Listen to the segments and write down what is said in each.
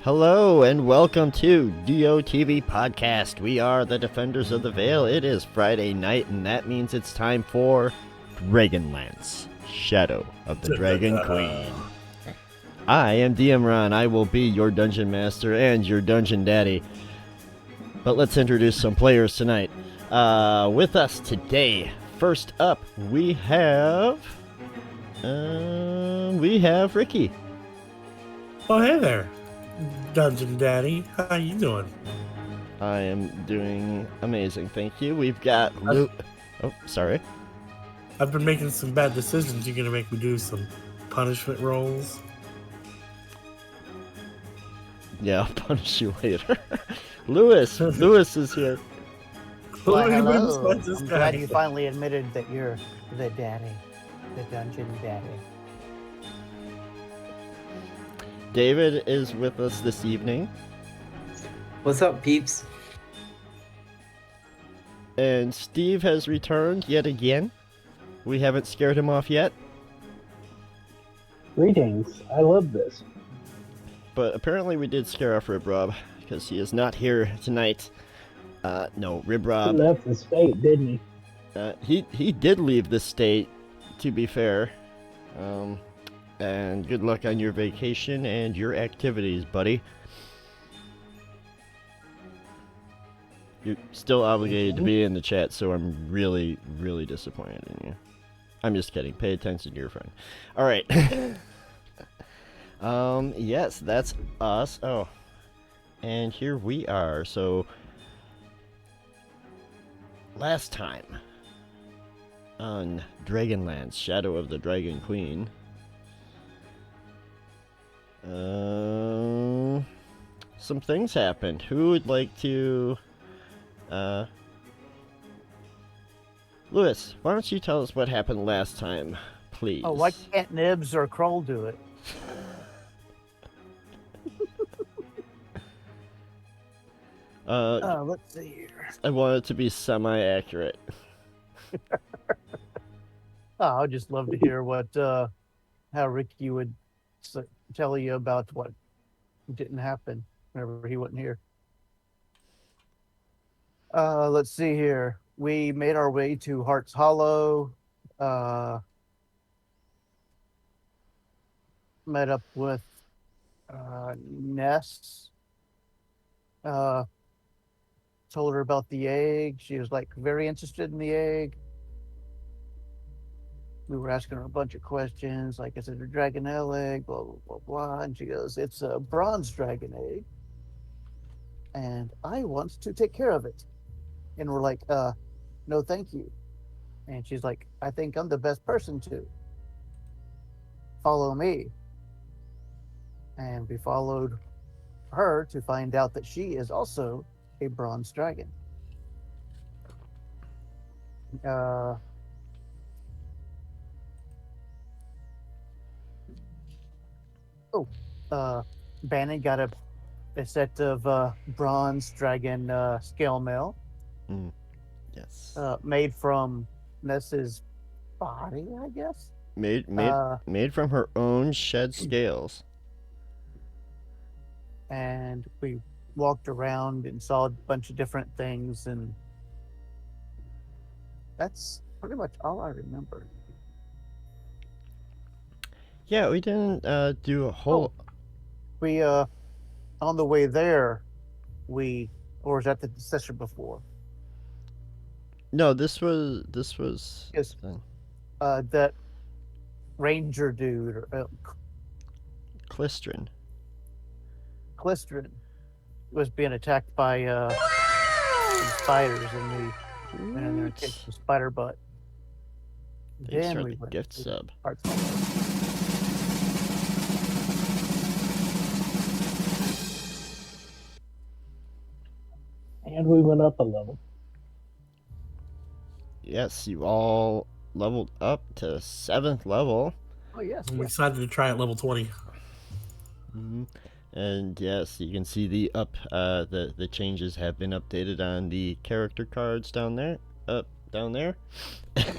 Hello and welcome to DOTVPodcast. We are the Defenders of the Veil. It is Friday night, and that means it's time for Dragonlance, Shadow of the Dragon Queen. I am DM Ron. I will be your Dungeon Master and your Dungeon Daddy. But let's introduce some players tonight. With us today, first up, we have Ricky. Oh, hey there, Dungeon Daddy. How you doing? I am doing amazing, thank you. We've got Luke. Oh, sorry. I've been making some bad decisions. You're gonna make me do some punishment rolls. Yeah, I'll punish you later. Lewis is here. Well, Who hello. was this I'm guy? glad you finally admitted that you're the daddy, the dungeon daddy. David is with us this evening, What's up, peeps? and Steve has returned yet again. We haven't scared him off yet, Greetings. I love this. but apparently we did scare off Rib Rob because he is not here tonight. No, Rib He Rob. left the state, didn't he? He did leave the state, to be fair. And good luck on your vacation and your activities, buddy. You're still obligated to be in the chat, so I'm really, really disappointed in you. I'm just kidding. Pay attention to your friend. All right. Yes, that's us. Oh, and here we are. So, last time on Dragonlance, Shadow of the Dragon Queen, some things happened. Who would like to, Lewis, why don't you tell us what happened last time, please? Oh, why can't Nibs or Kroll do it? Let's see here. I want it to be semi-accurate. Oh, I'd just love to hear what, how Ricky would tell you about what didn't happen whenever he wasn't here. Let's see here. We made our way to Heart's Hollow. Met up with Ness. Told her about the egg. She was like very interested in the egg. We were asking her a bunch of questions, like, is it a Dragonnel egg? Blah, blah, blah, blah. And she goes, it's a bronze dragon egg. And I want to take care of it. And we're like, no, thank you. And she's like, I think I'm the best person to. Follow me. And we followed her to find out that she is also a bronze dragon. Bannon got a set of bronze dragon scale mail Yes. made from Ness's body, I guess. Made from her own shed scales. And we walked around and saw a bunch of different things, and that's pretty much all I remember. Yeah, we didn't do a whole. We on the way there, or was that the session before? No, this was. Yes. That ranger dude, or Clistrin. Clistrin, was being attacked by some spiders, and we went in there and kicked some spider butt. Thanks Then for we the went gift to sub. Heart's Hollow. And we went up a level. Yes, you all leveled up to 7th level. Oh yes, I'm yes. excited to try at level 20. And yes, you can see the changes have been updated on the character cards down there. Down there. At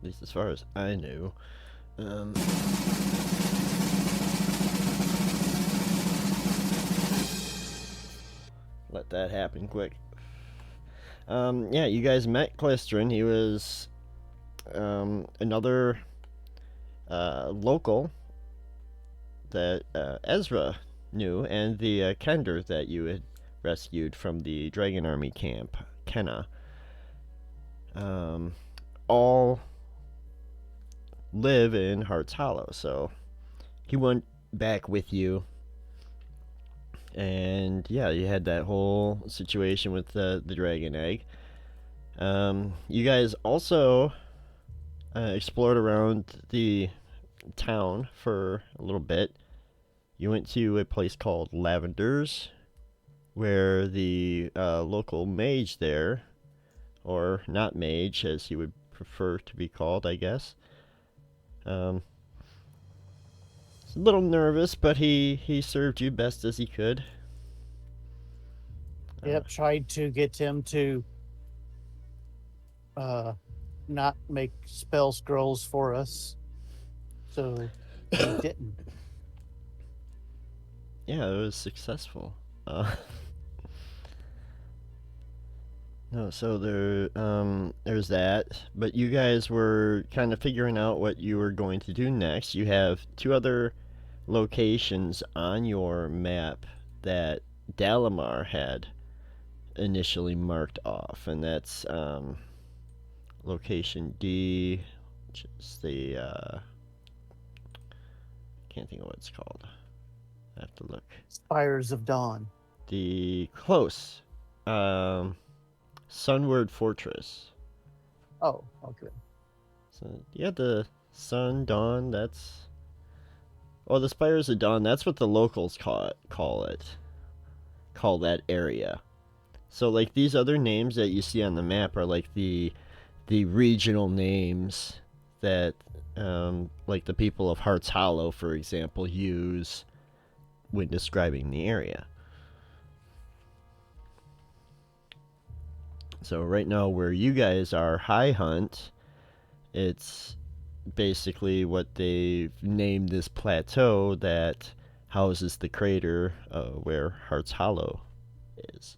least as far as I knew. Um, let that happen quick. Yeah, you guys met Clistrin. He was another local that Ezra knew, and the Kender that you had rescued from the Dragon Army camp, Kenna. All live in Hearts Hollow, so he went back with you. And yeah, you had that whole situation with the dragon egg. You guys also explored around the town for a little bit. You went to a place called Lavender's, where the local mage there, or not mage as he would prefer to be called, I guess. He's a little nervous, but he served you best as he could. Yep, tried to get him to not make spell scrolls for us. So he didn't. Yeah, it was successful. No, so there's that. But you guys were kind of figuring out what you were going to do next. You have two other locations on your map that Dalamar had initially marked off, and that's location D, which is the can't think of what it's called. I have to look. Spires of Dawn. The close. Sunward Fortress. Oh, okay. So yeah, the Sun Dawn. That's the Spires of Dawn. That's what the locals call that area. So like these other names that you see on the map are like the regional names that like the people of Hearts Hollow, for example, use when describing the area. So right now where you guys are, High Hunt, it's basically what they've named this plateau that houses the crater where Hearts Hollow is.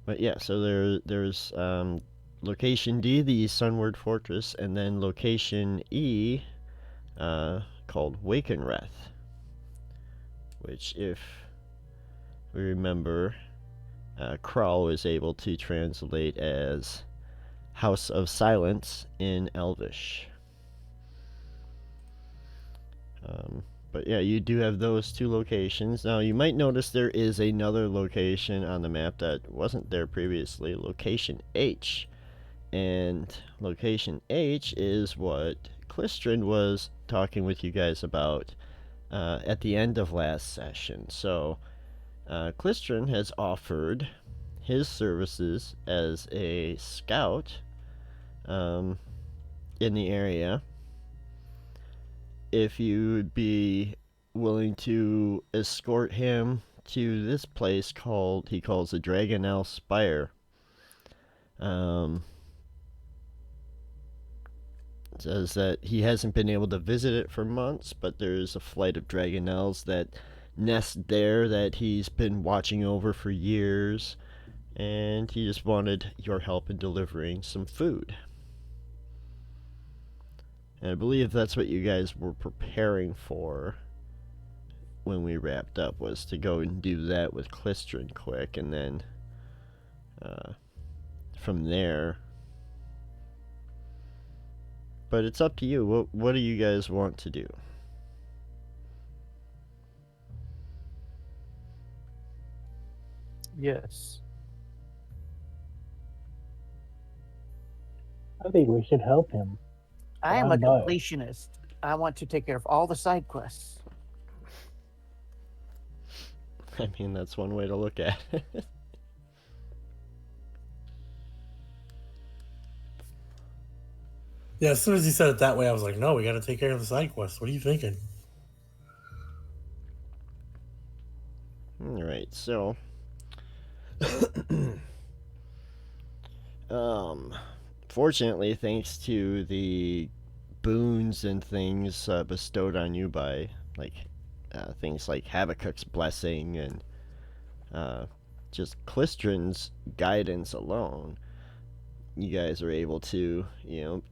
But yeah, so there's location D, the Sunward Fortress, and then location E, called Wakenreth, which, if we remember, Kral was able to translate as House of Silence in Elvish. But yeah, you do have those two locations. Now, you might notice there is another location on the map that wasn't there previously, location H. And location H is what Clistrin was talking with you guys about at the end of last session. So, Clistrin has offered his services as a scout in the area if you would be willing to escort him to this place he calls the Dragonnel Spire. It says that he hasn't been able to visit it for months, but there's a flight of Dragonnels that nest there that he's been watching over for years, and he just wanted your help in delivering some food. And I believe that's what you guys were preparing for when we wrapped up, was to go and do that with Clistrin quick, and then from there. But it's up to you. What do you guys want to do? Yes. I think we should help him. I am a I'm not. completionist. I want to take care of all the side quests. I mean, that's one way to look at it. Yeah, as soon as he said it that way, I was like, no, we got to take care of the side quest. What are you thinking? Alright, so fortunately, thanks to the boons and things bestowed on you by things like Habakkuk's blessing and just Klistran's guidance alone, you guys are able to,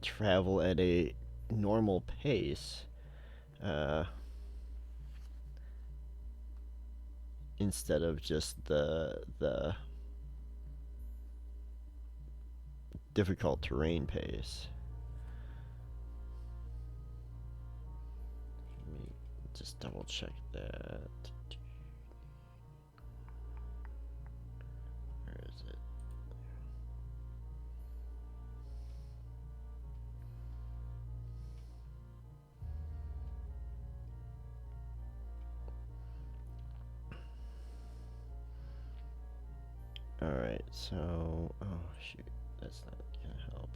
travel at a normal pace. Instead of just the difficult terrain pace. Let me just double check that. Where is it? Alright, so... Oh, shoot. That's not gonna help.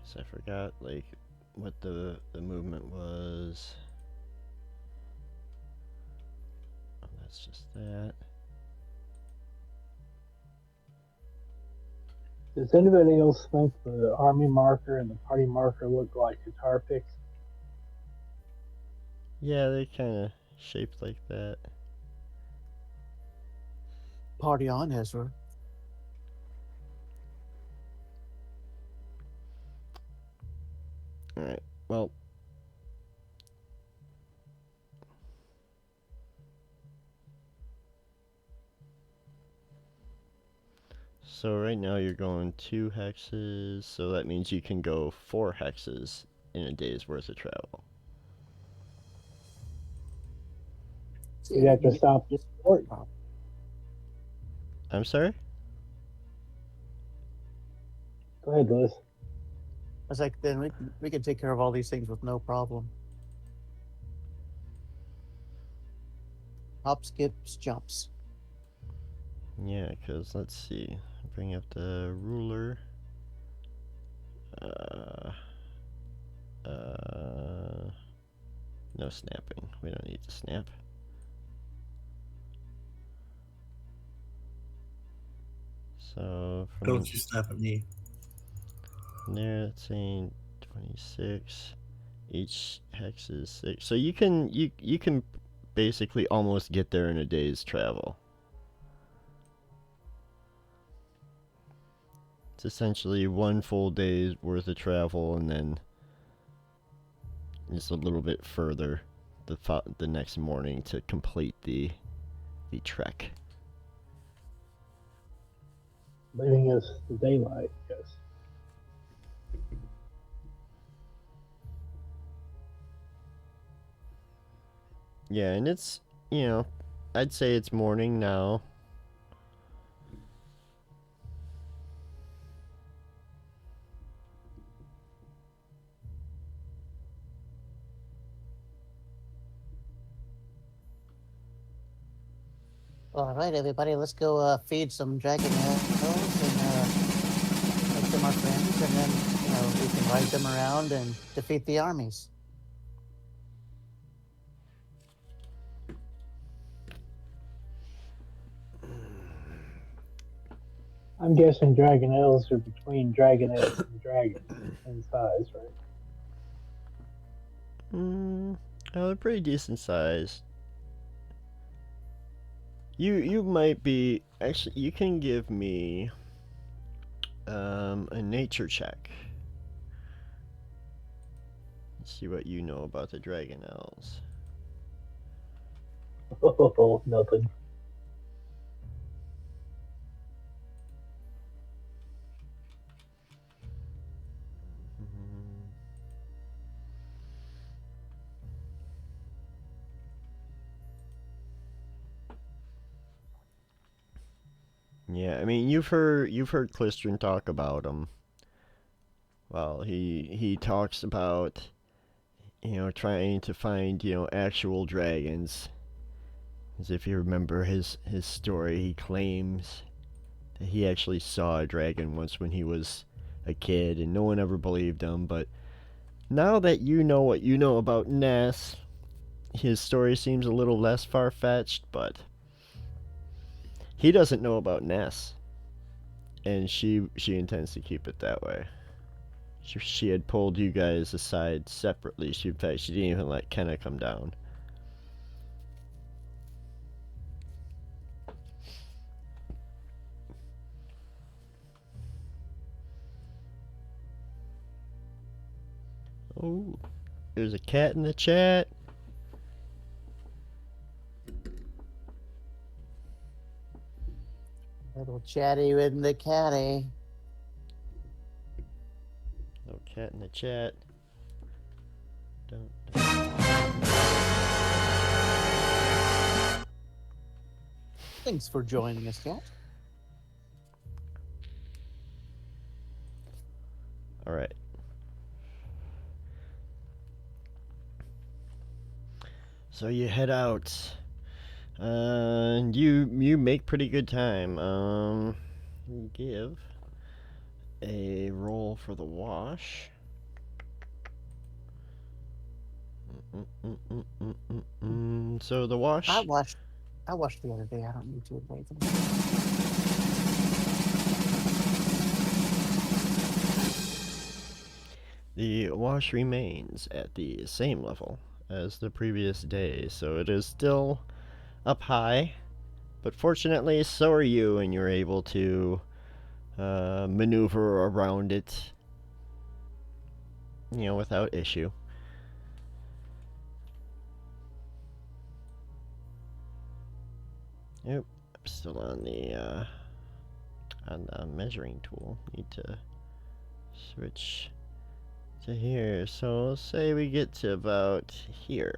So I forgot, what the movement was. Oh, that's just that. Does anybody else think the army marker and the party marker look like guitar picks? Yeah, they kind of shaped like that. Party on, Ezra. Alright, well... So right now you're going 2 hexes, so that means you can go 4 hexes in a day's worth of travel. You'd have to stop this port. I'm sorry? Go ahead, Liz. I was like, then we can take care of all these things with no problem. Hop, skips, jumps. Yeah, because let's see. Bring up the ruler. No snapping. We don't need to snap. So from Don't you snap at me. there, it's saying 26. Each hex is 6. So you can basically almost get there in a day's travel. It's essentially 1 full day's worth of travel, and then just a little bit further the next morning to complete the trek. Leaving us the daylight, yes. Yeah, and it's, I'd say it's morning now. All right, everybody, let's go feed some Dragonnels and make them our friends, and then, we can ride them around and defeat the armies. I'm guessing Dragonels are between Dragonets and Dragons in size, right? They're pretty decent size. You might be, actually, you can give me a nature check. Let's see what you know about the Dragonels. Oh, nothing. Yeah, I mean, you've heard Klistran talk about him. Well, he talks about, trying to find, actual dragons. As if you remember his story, he claims that he actually saw a dragon once when he was a kid, and no one ever believed him. But now that you know what you know about Ness, his story seems a little less far-fetched, but he doesn't know about Ness, and she intends to keep it that way. She had pulled you guys aside separately. In fact, she didn't even let Kenna come down. Oh, there's a cat in the chat. Little chatty with the catty. No cat in the chat. Don't. Thanks for joining us, cat. All right. So you head out. You make pretty good time. You give a roll for the wash. So the wash. I watched the other day. I don't need to admit them. The wash remains at the same level as the previous day, so it is still up high. But fortunately, so are you, and you're able to maneuver around it, without issue. Yep, I'm still on the measuring tool. Need to switch to here. So let's say we get to about here.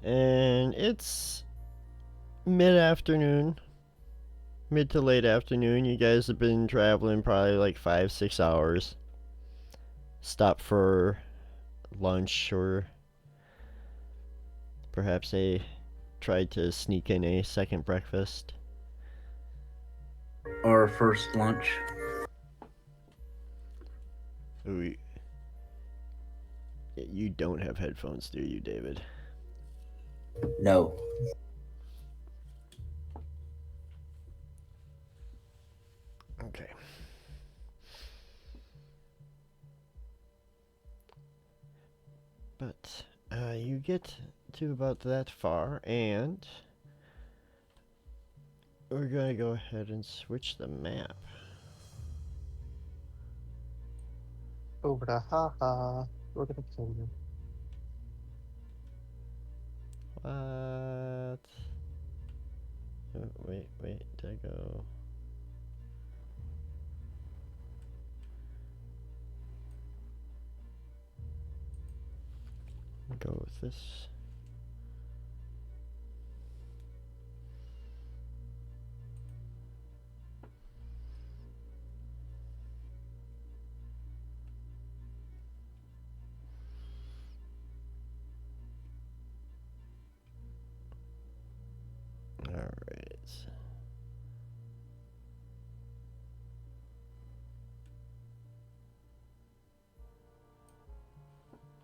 And it's mid-afternoon. Mid to late afternoon. You guys have been traveling probably like 5-6 hours. Stop for lunch, or perhaps they tried to sneak in a second breakfast. Or first lunch. Ooh, you don't have headphones, do you, David? No. Okay. But you get to about that far, and we're gonna go ahead and switch the map. Over to haha. We're gonna kill you. What? Oh, wait, did I go? Go with this. All right.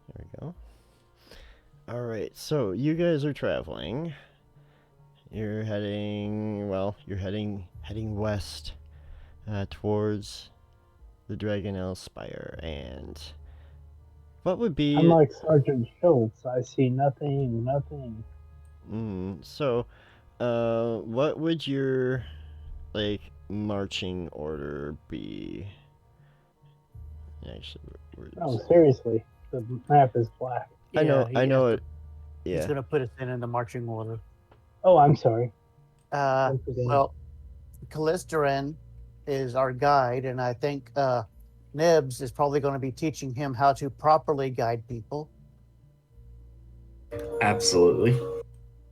There we go. All right. So you guys are traveling. You're heading, you're heading west towards the Dragonnel Spire, and what would be? I'm like Sergeant Schultz. I see nothing. So, what would your marching order be? Actually, Oh, seriously, the map is black. I know it. He's Yeah. gonna put us in the marching order. Oh, I'm sorry. Well, Callisterin is our guide, and I think Nibs is probably going to be teaching him how to properly guide people. Absolutely.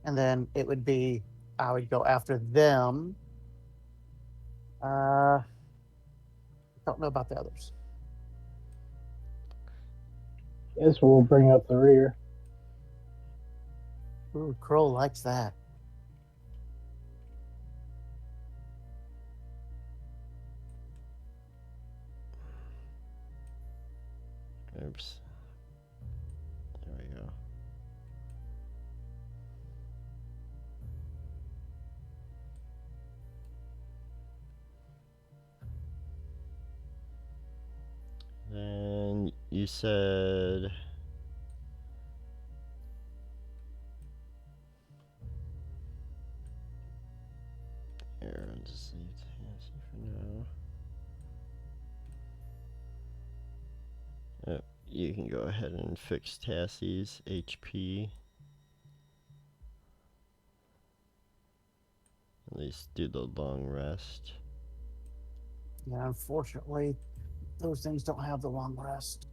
And then it would be, I would go after them. Don't know about the others. Guess we'll bring up the rear. Ooh, Crow likes that. Oops. There we go. you said... Here, I'll just leave Tassie for now. You can go ahead and fix Tassie's HP. At least do the long rest. Yeah, unfortunately, those things don't have the long rest.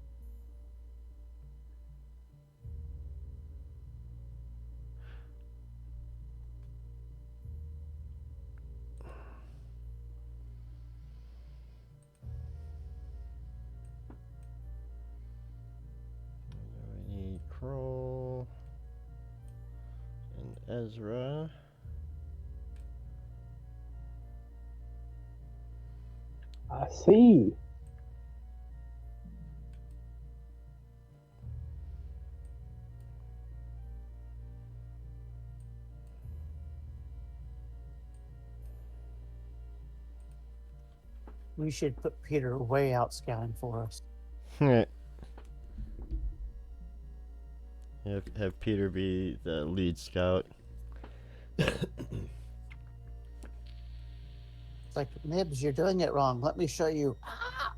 We need Kroll and Ezra. I see. We should put Peter way out scouting for us. Have Peter be the lead scout. It's like, Nibs, you're doing it wrong. Let me show you.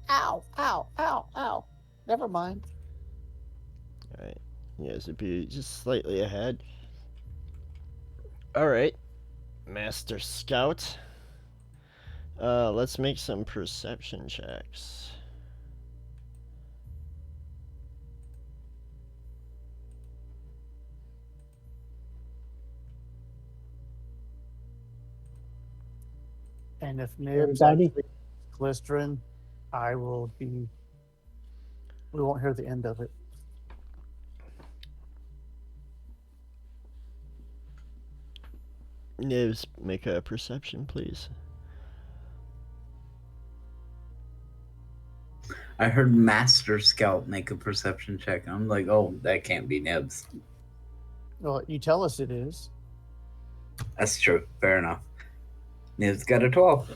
Ow, ow, ow, ow. Never mind. Alright. Yes, it'd be just slightly ahead. Alright. Master Scout. Let's make some perception checks. And if Nibs Everybody? actually Glycerin, I will be. We won't hear the end of it. Nibs, make a perception, please. I heard Master Scout make a perception check. I'm like, oh, that can't be Nibs. Well, you tell us it is. That's true. Fair enough. Nibs got a 12.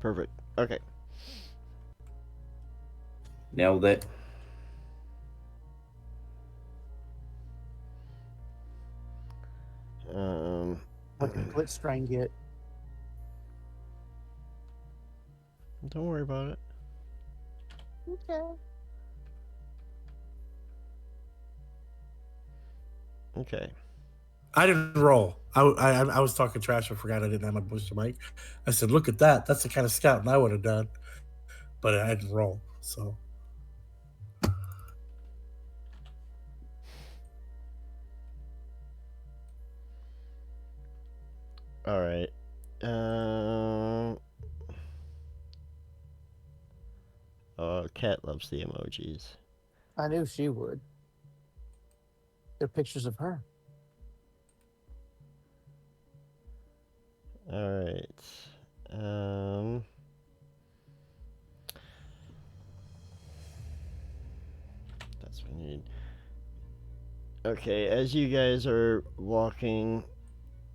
Perfect. Okay. Nailed it. What did Blitzstrain get? Don't worry about it. Okay. Okay. I didn't roll. I was talking trash. I forgot I didn't have my booster mic. I said, "Look at that. That's the kind of scouting I would have done," but I didn't roll. So All right. Oh, Cat loves the emojis. I knew she would. They're pictures of her. All right. That's what we need. Okay, as you guys are walking,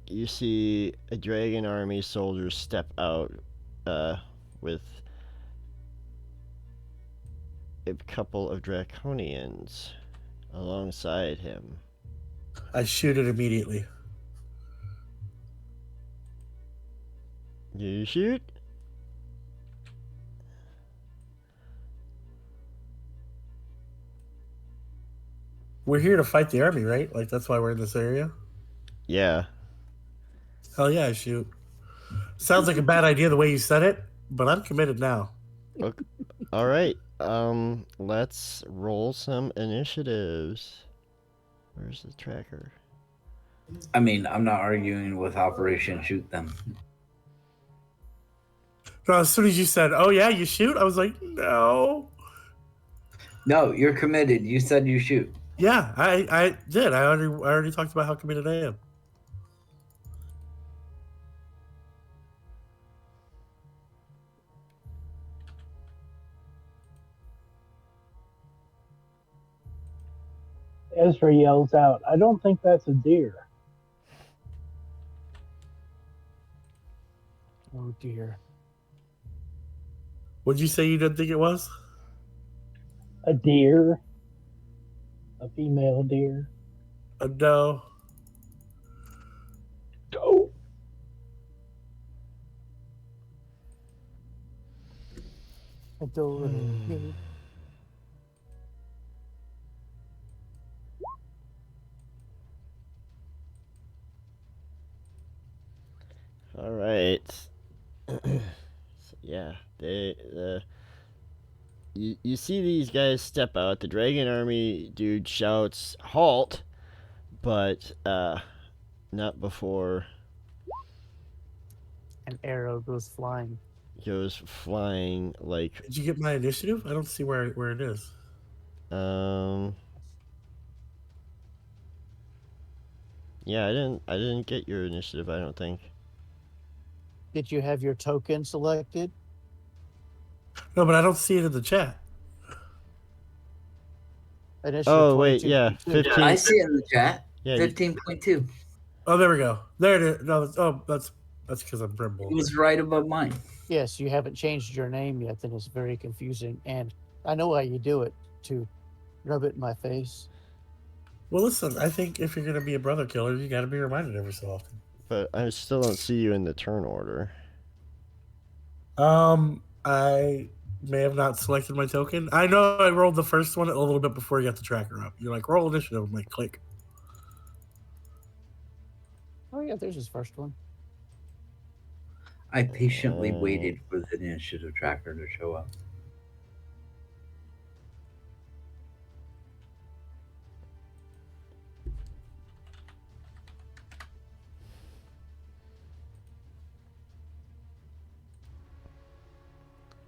you see a dragon army soldier step out with a couple of draconians alongside him. I shoot it immediately. You shoot? We're here to fight the army, right? Like that's why we're in this area. Yeah. Hell yeah, I shoot. Sounds like a bad idea the way you said it, but I'm committed now. Okay. All right. Let's roll some initiatives. Where's the tracker? I mean, I'm not arguing with Operation Shoot Them. No, as soon as you said, "Oh yeah, you shoot," I was like, "No." No, you're committed. You said you shoot. Yeah, I did. I already talked about how committed I am. Ezra yells out, I don't think that's a deer. Oh dear. What'd you say you didn't think it was? A deer. A female deer. No. Oh. Adore me. All right. So, yeah, you see these guys step out. The dragon army dude shouts halt, but not before An arrow goes flying. goes flying like Did you get my initiative? I don't see where it is. yeah, I didn't get your initiative, I don't think. Did you have your token selected? No, but I don't see it in the chat. Initiative Oh wait, 22. yeah, 15. I see it in the chat. Yeah, 15.2. Oh, there we go. There it is. No, that's because I'm It Brimble. was right above mine. Yes, you haven't changed your name yet, then it's very confusing. And I know why you do it, to rub it in my face. Well, listen, I think if you're gonna be a brother killer, you got to be reminded every so often. but I still don't see you in the turn order. I may have not selected my token. I know I rolled the first one a little bit before you got the tracker up. You're like, roll initiative. I'm like, click. Oh, yeah, there's his first one. I patiently waited for the initiative tracker to show up.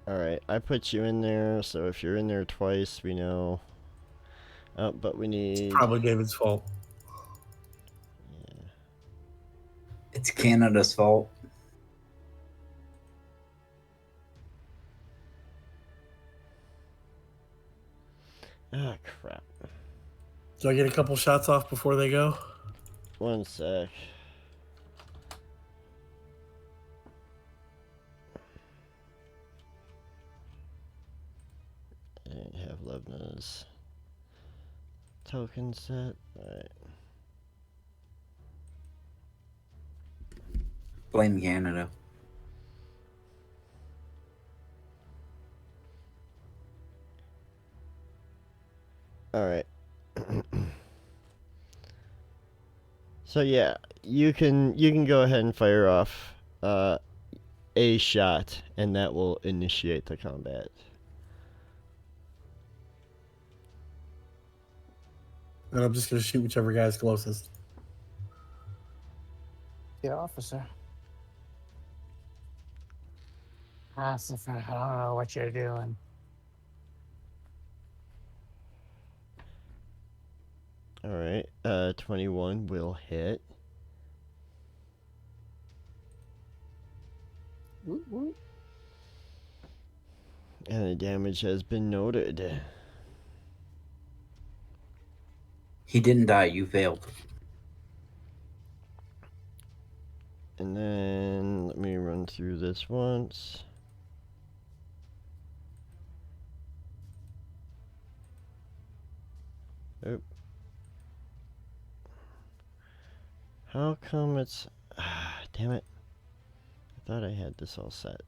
Alright, I put you in there, so if you're in there twice, we know. Oh, but we need... Probably David's fault. Yeah. It's Canada's fault. Ah, crap. Do I get a couple shots off before they go? One sec. I didn't have Levna's token set. Alright. Blame Canada. Alright. So yeah, you can go ahead and fire off a shot, and that will initiate the combat. And I'm just gonna shoot whichever guy's closest. Yeah, officer. Officer, I don't know what you're doing. Alright, 21 will hit. Woot, woot. And the damage has been noted. He didn't die. You failed. And then let me run through this once. Oop. How come it's... Ah, damn it. I thought I had this all set.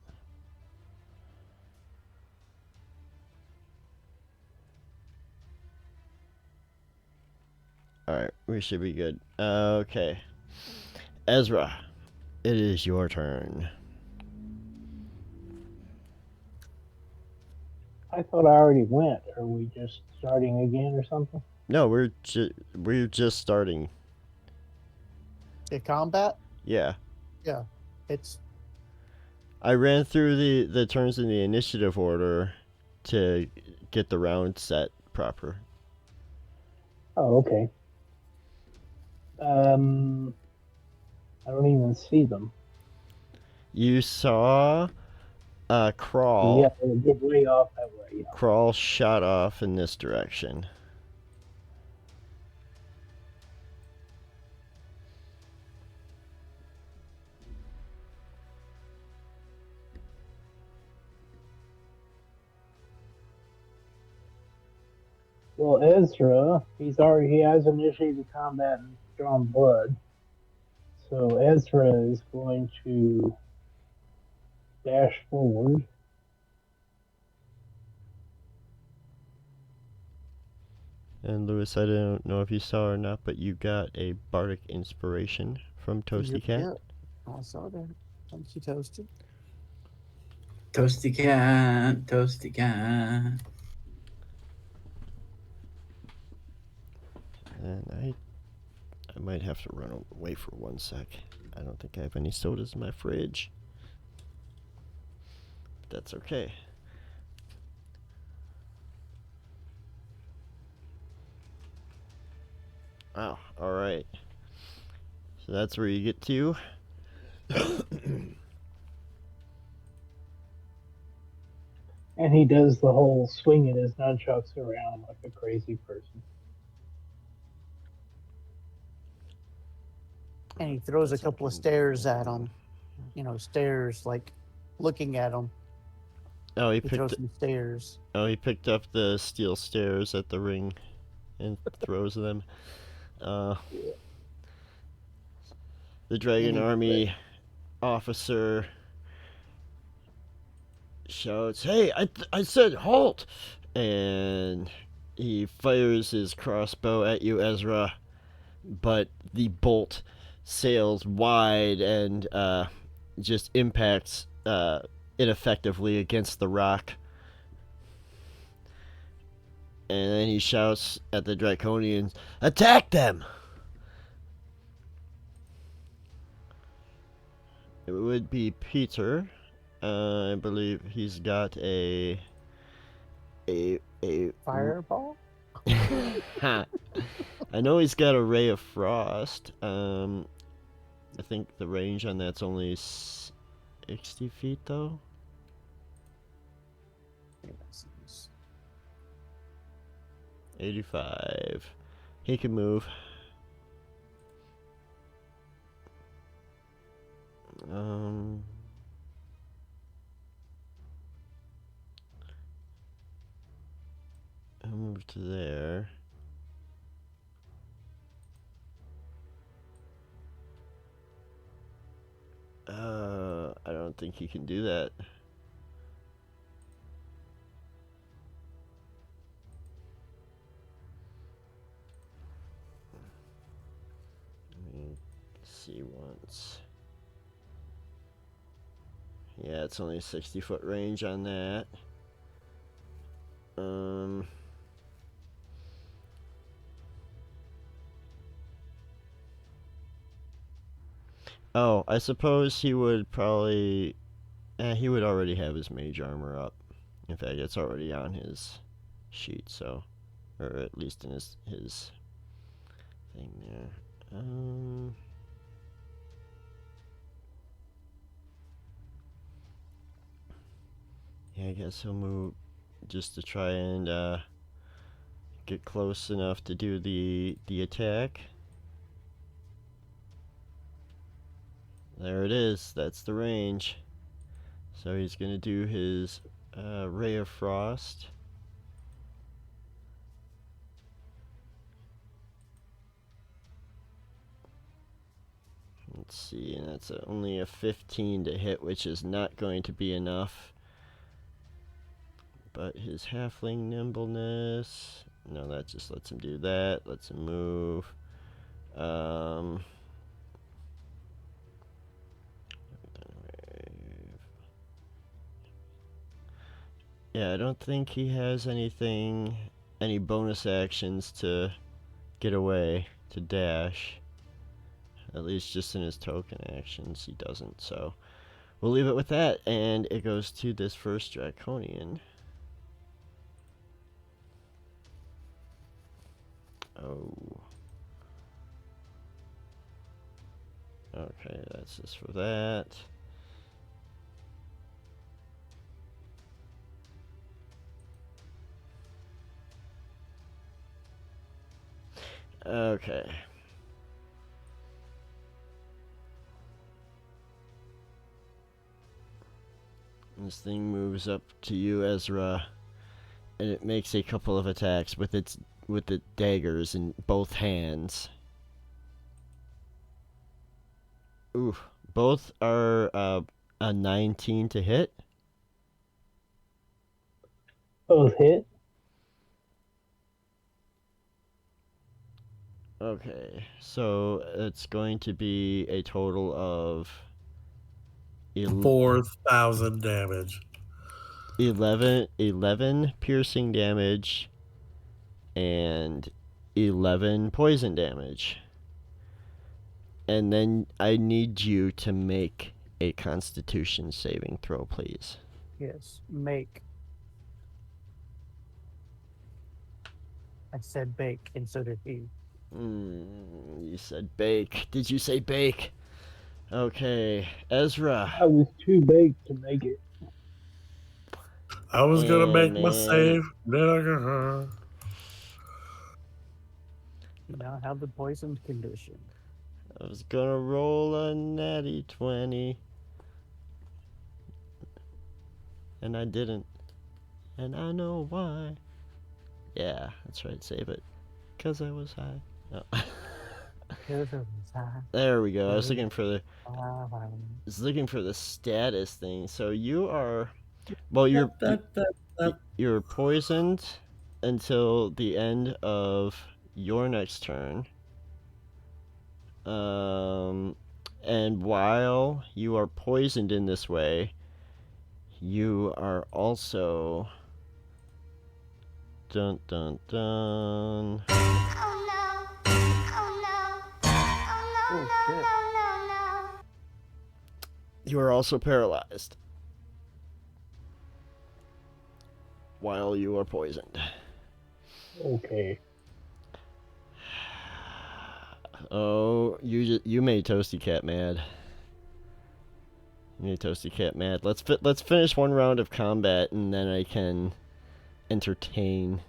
Alright, we should be good. Okay. Ezra, it is your turn. I thought I already went. Are we just starting again or something? No, we're just starting. The combat? Yeah. Yeah. It's I ran through the turns in the initiative order to get the round set proper. Oh, okay. I don't even see them. You saw Crawl. Yeah, they did way off that way. Yeah. Crawl shot off in this direction. Well, Ezra, he has initiated combat and drawn blood. So Ezra is going to dash forward. And Lewis, I don't know if you saw or not, but you got a bardic inspiration from Toasty Cat. Yep. I saw that. Thank you, Toasty. Toasty cat, toasty cat. And I might have to run away for 1 sec. I don't think I have any sodas in my fridge. But that's okay. Oh, alright. So that's where you get to. And he does the whole swinging his nunchucks around like a crazy person. And he throws a couple of stairs at him. You know, stairs like looking at him. Oh, He throws some stairs. he picked up the steel stairs at the ring and throws them. The Dragon Army officer shouts, "Hey, I said halt!" And he fires his crossbow at you, Ezra, but the bolt sails wide and just impacts ineffectively against the rock. And then he shouts at the Draconians, "Attack them!" It would be Peter. I believe he's got a Fireball? I know he's got a ray of frost. I think the range on that's only 60 feet though. 85. He can move. I'll move to there. I don't think he can do that. Let me see once. Yeah, it's only a 60-foot range on that. Oh, I suppose he would probably... he would already have his mage armor up. In fact, it's already on his sheet, so... Or at least in his thing there. Yeah, I guess he'll move just to try and get close enough to do the attack. There it is. That's the range. So he's going to do his Ray of Frost. Let's see, and that's only a 15 to hit, which is not going to be enough. But his halfling nimbleness... No, that just lets him do that. Lets him move. Yeah, I don't think he has any bonus actions to get away, to dash. At least just in his token actions, he doesn't. So we'll leave it with that, and it goes to this first Draconian. Oh. Okay, that's just for that. Okay. This thing moves up to you, Ezra, and it makes a couple of attacks with the daggers in both hands. Ooh, both are a 19 to hit. Both hit. Okay, so it's going to be a total of 4,000 damage. 11 piercing damage and 11 poison damage. And then I need you to make a Constitution saving throw, please. Yes, make. I said bake, and so did he. You said bake. Did you say bake? Okay, Ezra. I was too big to make it. I was gonna make my man. save. Then I got You now have the poisoned condition. I was gonna roll a natty 20. And I didn't. And I know why. Yeah, that's right, save it. 'Cause I was high. Oh. There we go. I was looking for the status thing. So you are, well, you're poisoned until the end of your next turn. And while you are poisoned in this way, you are also dun dun dun. You are also paralyzed while you are poisoned. Okay. Oh, you made Toasty Cat mad. You made Toasty Cat mad. Let's finish one round of combat and then I can entertain.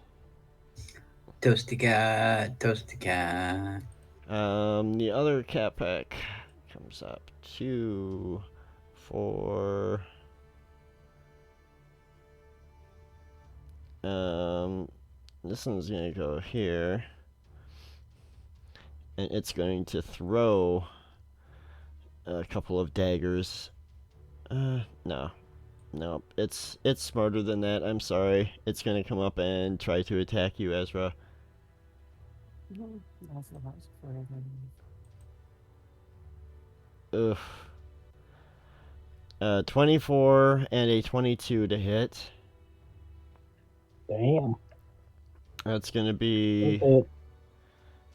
Toasty cat, toasty cat. The other cat pack comes up 2, 4. This one's gonna go here, and it's going to throw a couple of daggers. No, it's smarter than that. I'm sorry. It's gonna come up and try to attack you, Ezra. Ugh. 24 and a 22 to hit. Damn. That's gonna be That's it.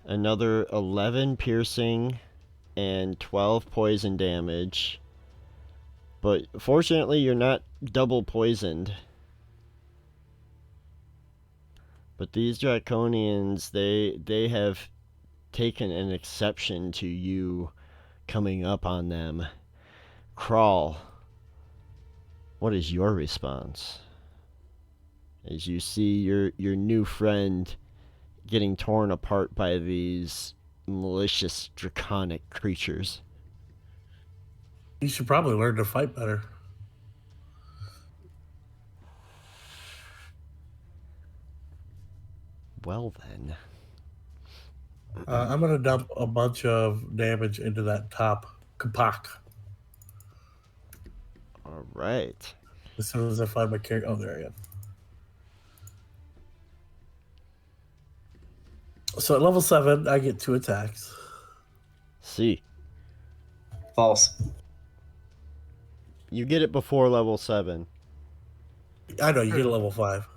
another 11 piercing and 12 poison damage. But fortunately, you're not double poisoned. But these Draconians, they have taken an exception to you coming up on them. Crawl, what is your response as you see your new friend getting torn apart by these malicious draconic creatures? You should probably learn to fight better. Well then. I'm gonna dump a bunch of damage into that top kapak All right. as soon as I find my character. Oh, there I am. So at level 7, I get 2 attacks. See, False. you get it before level 7. I know you get a level 5,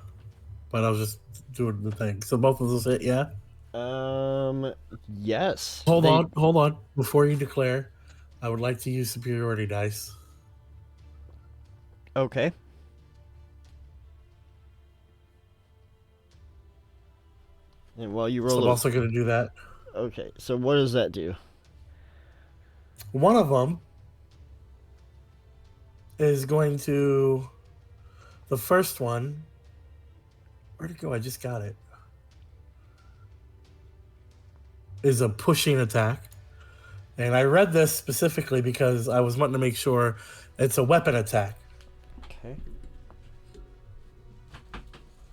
but I was just doing the thing. So both of those hit, yeah. Yes. Hold on. Before you declare, I would like to use superiority dice. Okay. And while you So roll I'm also going to do that. Okay, so what does that do? One of them is going to. The first one. Where'd it go? I just got it. Is a pushing attack. And I read this specifically because I was wanting to make sure it's a weapon attack. Okay.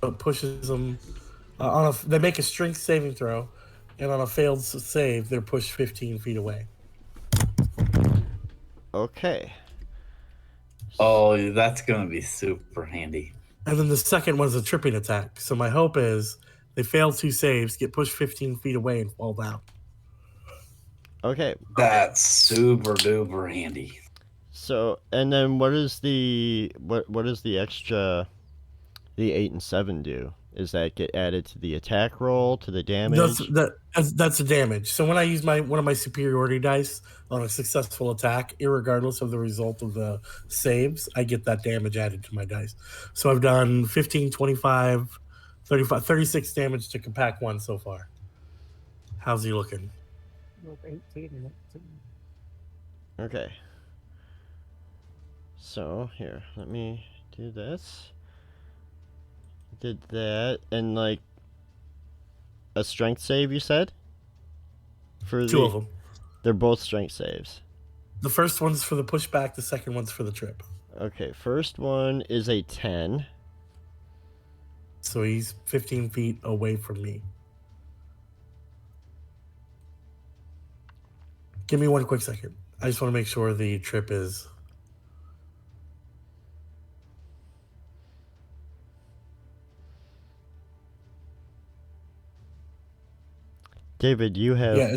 it pushes them they make a strength saving throw, and on a failed save, they're pushed 15 feet away. Okay. Oh, that's gonna be super handy. And then the second one's a tripping attack. So my hope is they fail 2 saves, get pushed 15 feet away, and fall down. Okay. That's super duper handy. So, and then what is the extra, the 8 and 7 do? Is that get added to the attack roll, to the damage? That's a damage. So when I use one of my superiority dice on a successful attack, irregardless of the result of the saves, I get that damage added to my dice. So I've done 15, 25, 35, 36 damage to Compact 1 so far. How's he looking? 18 and 18. Okay. So, here, let me do this. Did that, and like a strength save, you said? For 2 of them. They're both strength saves. The first one's for the pushback, the second one's for the trip. Okay, first one is a 10. So he's 15 feet away from me. Give me 1 quick second. I just want to make sure the trip is... David, you have... Yeah,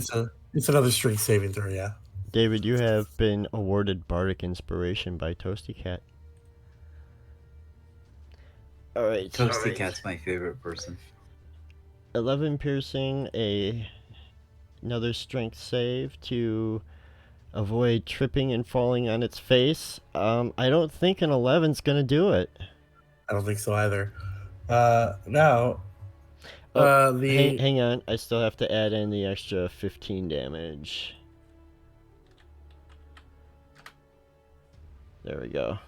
it's another strength saving throw, yeah. David, you have been awarded Bardic Inspiration by Toasty Cat. Alright. Toasty Cat's my favorite person. 11 piercing, another strength save to avoid tripping and falling on its face. I don't think an 11's gonna do it. I don't think so either. Now... hang on, I still have to add in the extra 15 damage. There we go.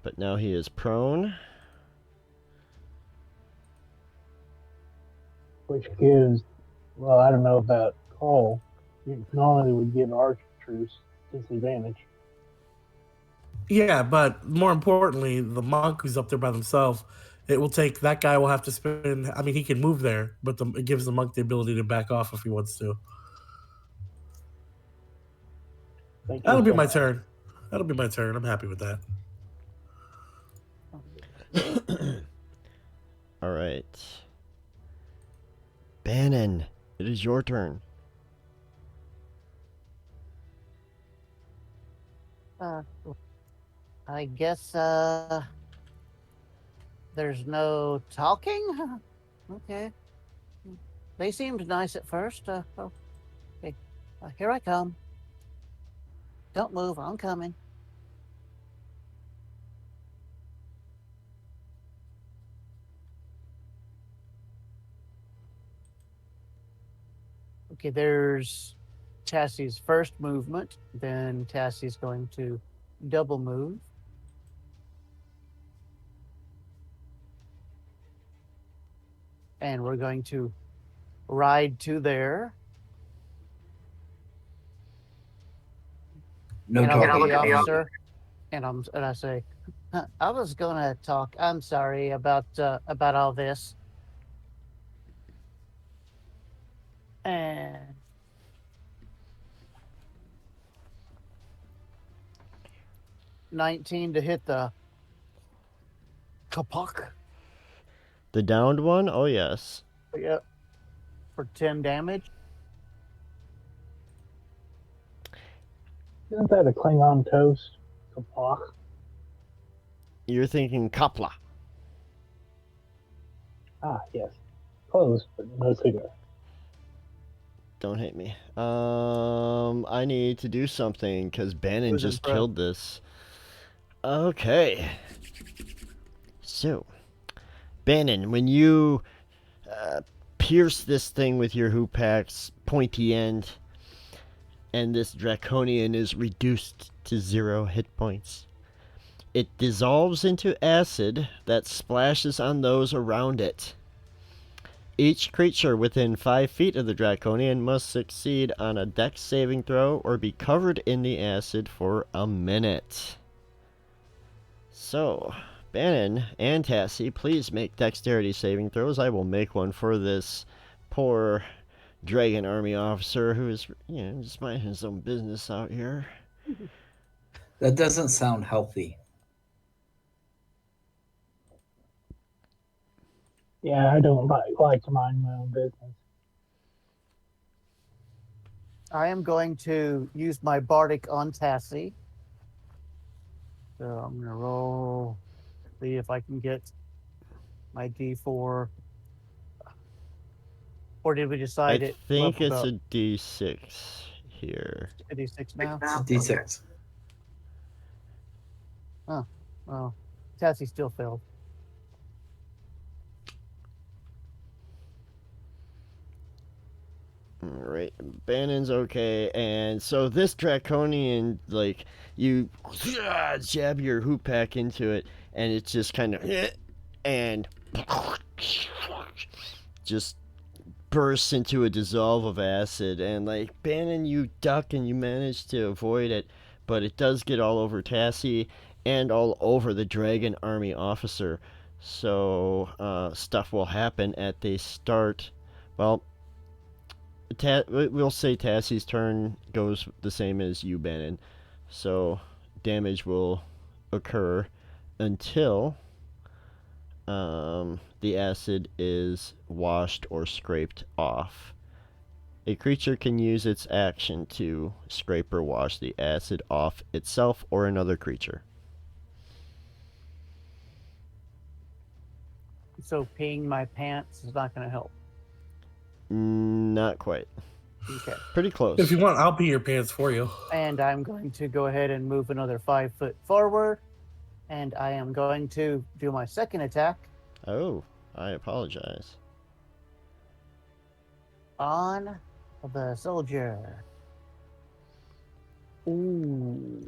But now he is prone. Which gives, well, I don't know about Cole. You normally would give archers disadvantage. Yeah, but more importantly, the monk who's up there by themselves, it will take, that guy will have to spend, I mean, he can move there, but it gives the monk the ability to back off if he wants to. That'll be my turn. That'll be my turn. I'm happy with that. Alright. Bannon, it is your turn. I guess there's no talking. Okay. They seemed nice at first. Okay. Here I come. Don't move. I'm coming. Okay, there's Tassie's first movement. Then Tassie's going to double move. And we're going to ride to there. No And I look at talking. the officer, and I say, I was gonna talk. I'm sorry about all this. And 19 to hit the kapak. The downed one? Oh, yes. Yep. For 10 damage. Isn't that a Klingon toast? Kapok? You're thinking Kapla. Ah, yes. Close, but no cigar. Don't hate me. I need to do something because Bannon Who's in just front? killed this. Okay. So, Bannon, when you pierce this thing with your hoopac's pointy end, and this Draconian is reduced to 0 hit points, it dissolves into acid that splashes on those around it. Each creature within 5 feet of the Draconian must succeed on a Dex saving throw or be covered in the acid for a minute. So, Bannon and Tassie, please make dexterity saving throws. I will make one for this poor Dragon Army officer who is, just minding his own business out here. That doesn't sound healthy. Yeah, I don't like to mind my own business. I am going to use my Bardic on Tassie. So I'm going to roll, see if I can get my D4. Or did we decide I it? think it's leveled a D6 here. up? A D6 now? D6. Oh, well, Tassie still failed. Alright, Bannon's okay, and so this Draconian, you jab your hoop pack into it, and it's just kind of, and just bursts into a dissolve of acid, and Bannon, you duck and you manage to avoid it, but it does get all over Tassie and all over the Dragon Army officer, so stuff will happen at the start. Well, we'll say Tassie's turn goes the same as you, Bannon. So damage will occur until the acid is washed or scraped off. A creature can use its action to scrape or wash the acid off itself or another creature. So peeing my pants is not going to help. Not quite. Okay. Pretty close. If you want, I'll pee your pants for you. And I'm going to go ahead and move another 5 foot forward. And I am going to do my second attack Oh, I apologize. on the soldier. Ooh.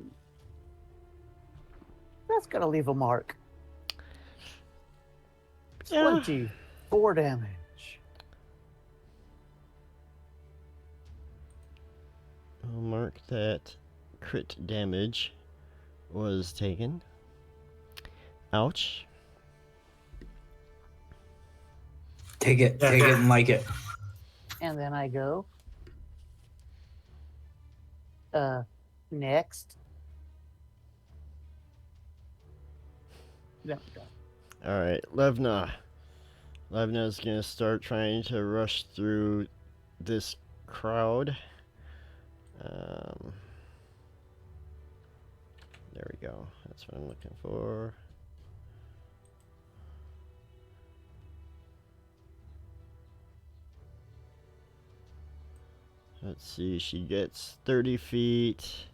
That's going to leave a mark. Yeah. 24 damage. I'll mark that crit damage was taken. Ouch. Take it and like it. And then I go. Next. There we go. Alright, Levna. Levna's gonna start trying to rush through this crowd. There we go. That's what I'm looking for. Let's see, she gets 30 feet.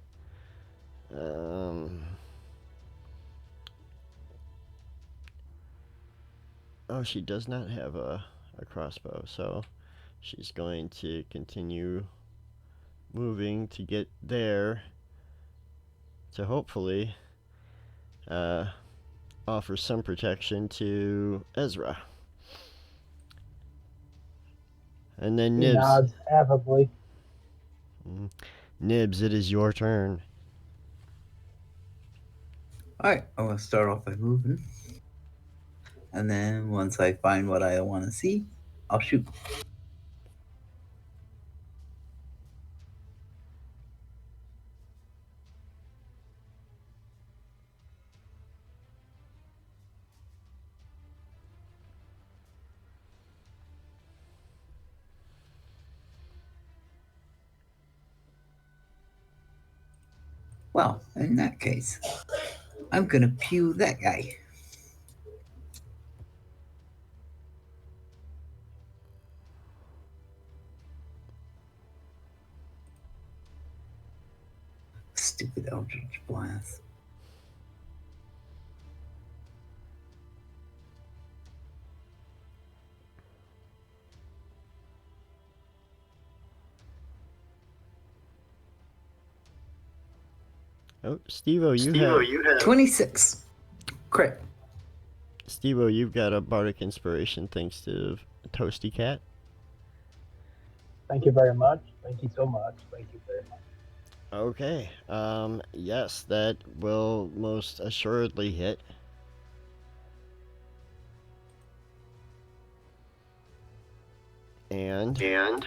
Oh, she does not have a crossbow, so she's going to continue moving to get there to hopefully offer some protection to Ezra. And then He Nibs. nods affably. Nibs, it is your turn. Alright, I'm going to start off by moving. And then once I find what I want to see, I'll shoot. Well, in that case, I'm gonna pew that guy. Stupid Eldritch Blast. Oh, Steve-O, you have 26. Crit. Steve-O, you've got a bardic inspiration thanks to Toasty Cat. Thank you very much. Thank you so much. Thank you very much. Okay. Yes, that will most assuredly hit. And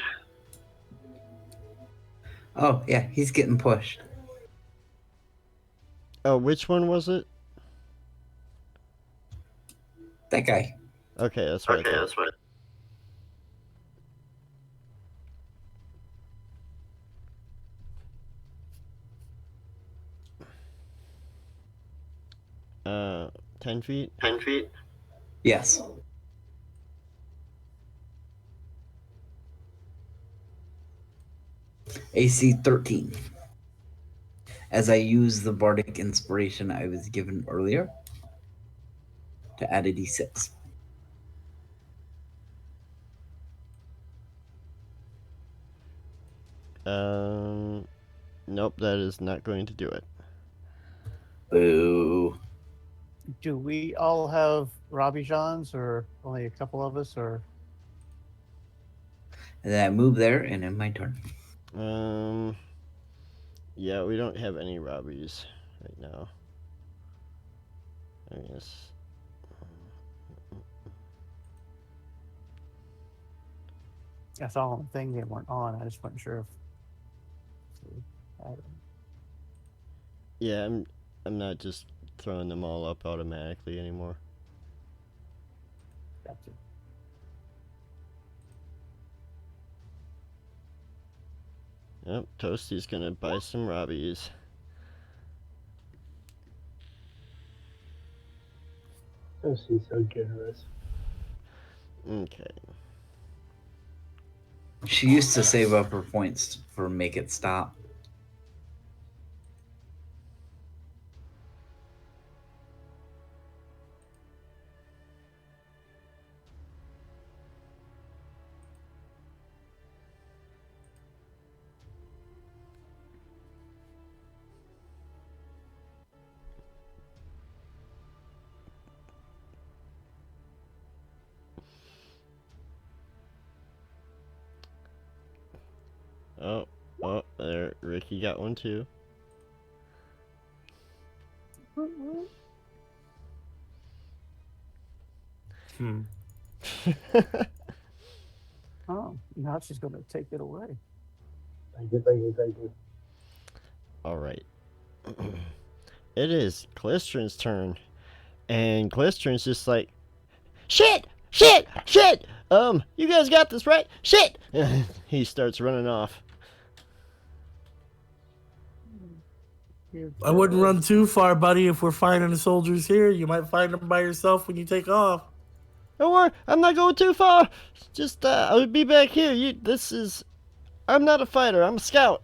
Oh, yeah, he's getting pushed. oh, which one was it? That guy. Okay, that's what I thought. Uh, 10 feet? Yes. AC 13. As I use the bardic inspiration I was given earlier to add a d6. Nope, that is not going to do it. Boo. Do we all have Robbie Johns, or only a couple of us, or? And then I move there and end my turn. Yeah, we don't have any Robbies right now. I guess. That's all the thing they weren't on. I just wasn't sure if. Yeah, I'm not just throwing them all up automatically anymore. Gotcha. Yep, Toasty's gonna buy some Robbies. Oh, she's so generous. Okay. She used to save up her points for Make It Stop. Oh, there, Ricky got one too. Oh, now she's going to take it away. Thank you. Alright. It is Glistrin's turn. And Glistrin's just like, Shit! You guys got this, right? Shit! He starts running off. I wouldn't run too far, buddy. If we're finding the soldiers here, you might find them by yourself when you take off. Don't worry, I'm not going too far. Just, I'll be back here. I'm not a fighter, I'm a scout.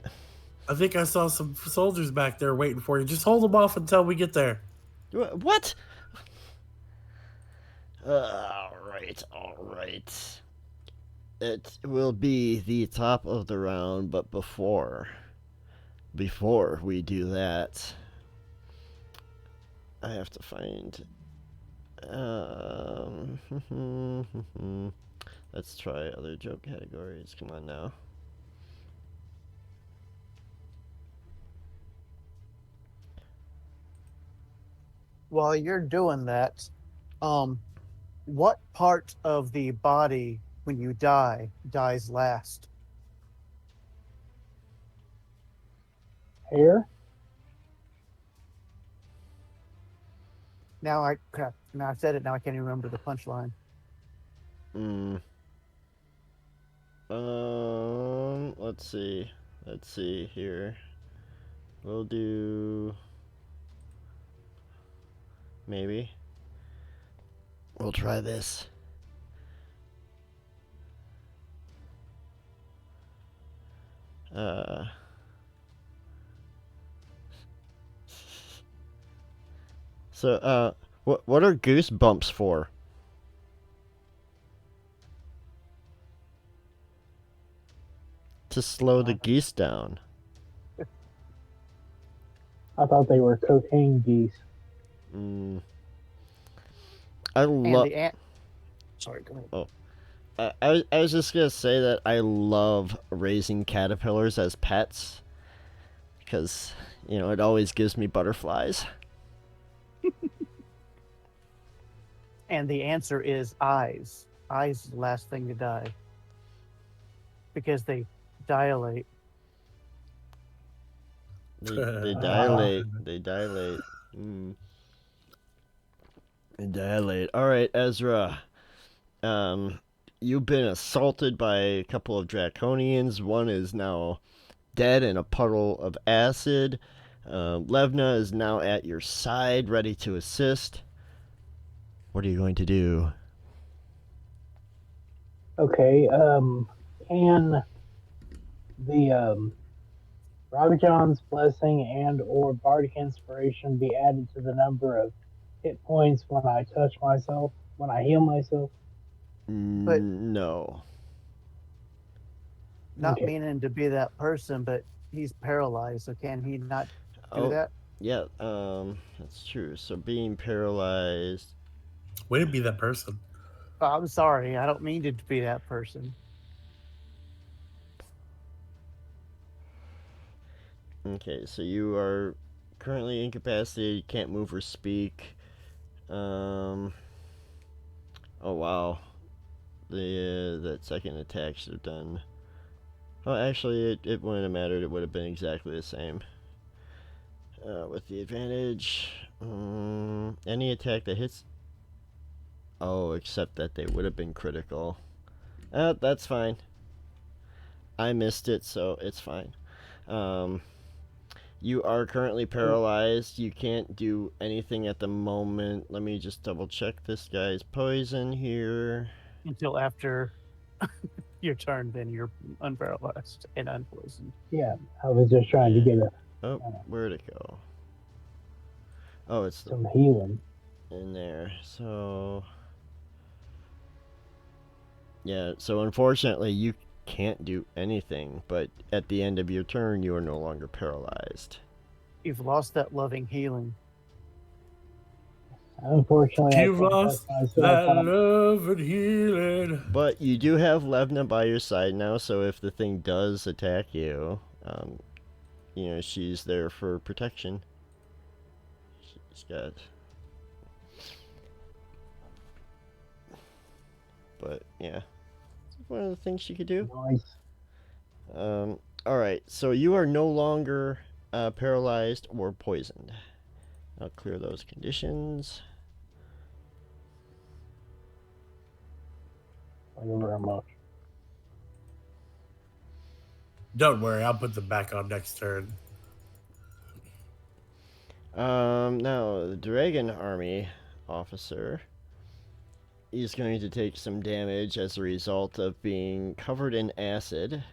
I think I saw some soldiers back there waiting for you. Just hold them off until we get there. What? Alright. It will be the top of the round, but before we do that, I have to find... let's try other joke categories. Come on now. While you're doing that, what part of the body when you dies last? Hair? Now I said it. Now I can't even remember the punchline. Let's see here. We'll do... Maybe. We'll try this. So, what are goosebumps for? To slow the geese down. I thought they were cocaine geese. I love... Sorry, go ahead. Oh. I was just gonna say that I love raising caterpillars as pets. Because, it always gives me butterflies. And the answer is eyes. Eyes is the last thing to die. because they dilate. They dilate. They dilate. Mm. They dilate. All right, Ezra. You've been assaulted by a couple of Draconians. One is now dead in a puddle of acid. Levna is now at your side, ready to assist. What are you going to do? Okay, can the Ravajon's Blessing and or Bardic Inspiration be added to the number of hit points when I touch myself, when I heal myself? But- No. Not Okay. meaning to be that person, but he's paralyzed, so can he not do that? Yeah, that's true. So being paralyzed. Way to be that person. Oh, I'm sorry, I don't mean to be that person. Okay, so you are currently incapacitated. You can't move or speak. Oh wow, that second attack should have done. Oh, actually, it wouldn't have mattered. It would have been exactly the same. With the advantage, any attack that hits. Oh, except that they would have been critical. That's fine. I missed it, so it's fine. You are currently paralyzed. You can't do anything at the moment. Let me just double check this guy's poison here. Until after your turn, then you're unparalyzed and unpoisoned. Yeah, I was just trying to get Oh, where'd it go? Oh, it's some healing. in there. So yeah, so unfortunately you can't do anything, but at the end of your turn you are no longer paralyzed. You've lost that loving healing. Unfortunately, I You've can't lost touch myself. that love and healing. But you do have Levna by your side now, so if the thing does attack you, you know, she's there for protection. She's got... But, yeah. It's one of the things she could do. Nice. Alright, so you are no longer paralyzed or poisoned. I'll clear those conditions. Thank you very much. Don't worry, I'll put them back on next turn. Now, the Dragon Army officer is going to take some damage as a result of being covered in acid.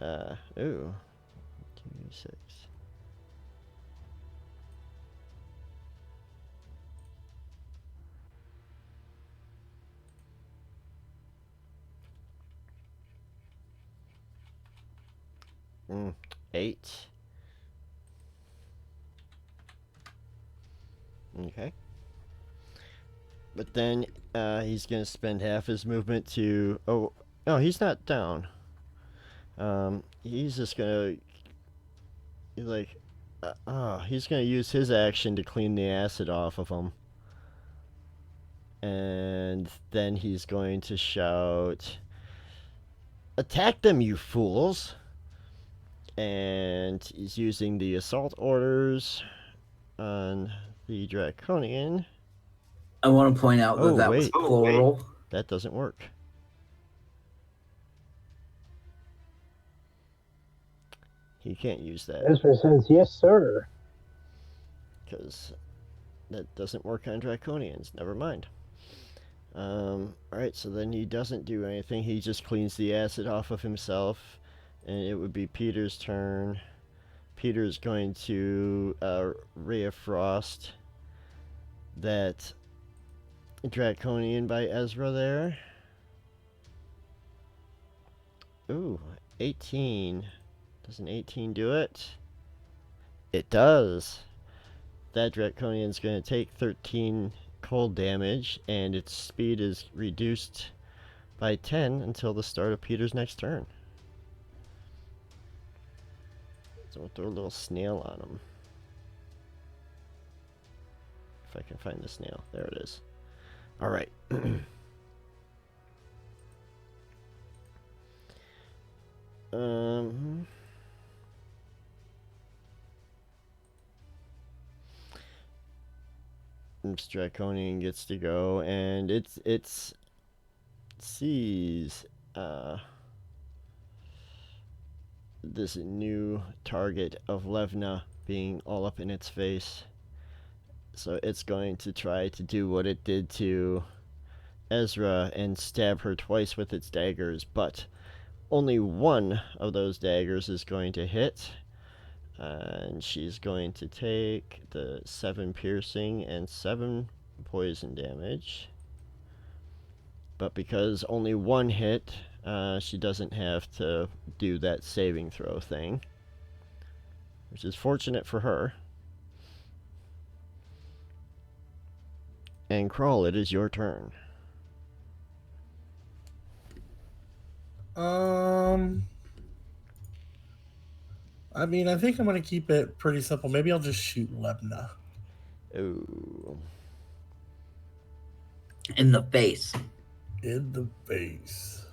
Ooh. 2d6. Mm, 8. Okay. But then he's going to spend half his movement to... Oh, no, he's not down. He's just going to... Like... he's going to use his action to clean the acid off of him. And then he's going to shout... Attack them, you fools! And he's using the assault orders on the Draconian. I want to point out that Oh, that was wait. plural. That doesn't work. He can't use that Ezra says, yes, sir. because that doesn't work on Draconians. Never mind. Alright, so then he doesn't do anything. He just cleans the acid off of himself. And it would be Peter's turn. Peter's going to Ray of Frost that Draconian by Ezra there. Ooh, 18. Does an 18 do it? It does. That Draconian's going to take 13 cold damage, and its speed is reduced by 10 until the start of Peter's next turn. So we'll throw a little snail on him. If I can find the snail. There it is. Alright. Draconian gets to go, and it's sees this new target of Levna being all up in its face. So it's going to try to do what it did to Ezra and stab her twice with its daggers, but only one of those daggers is going to hit. And she's going to take the 7 piercing and 7 poison damage. But because only one hit, she doesn't have to do that saving throw thing, which is fortunate for her. And Crawl, it is your turn. I mean, I think I'm going to keep it pretty simple. Maybe I'll just shoot Lebna. Ooh. In the face. In the face.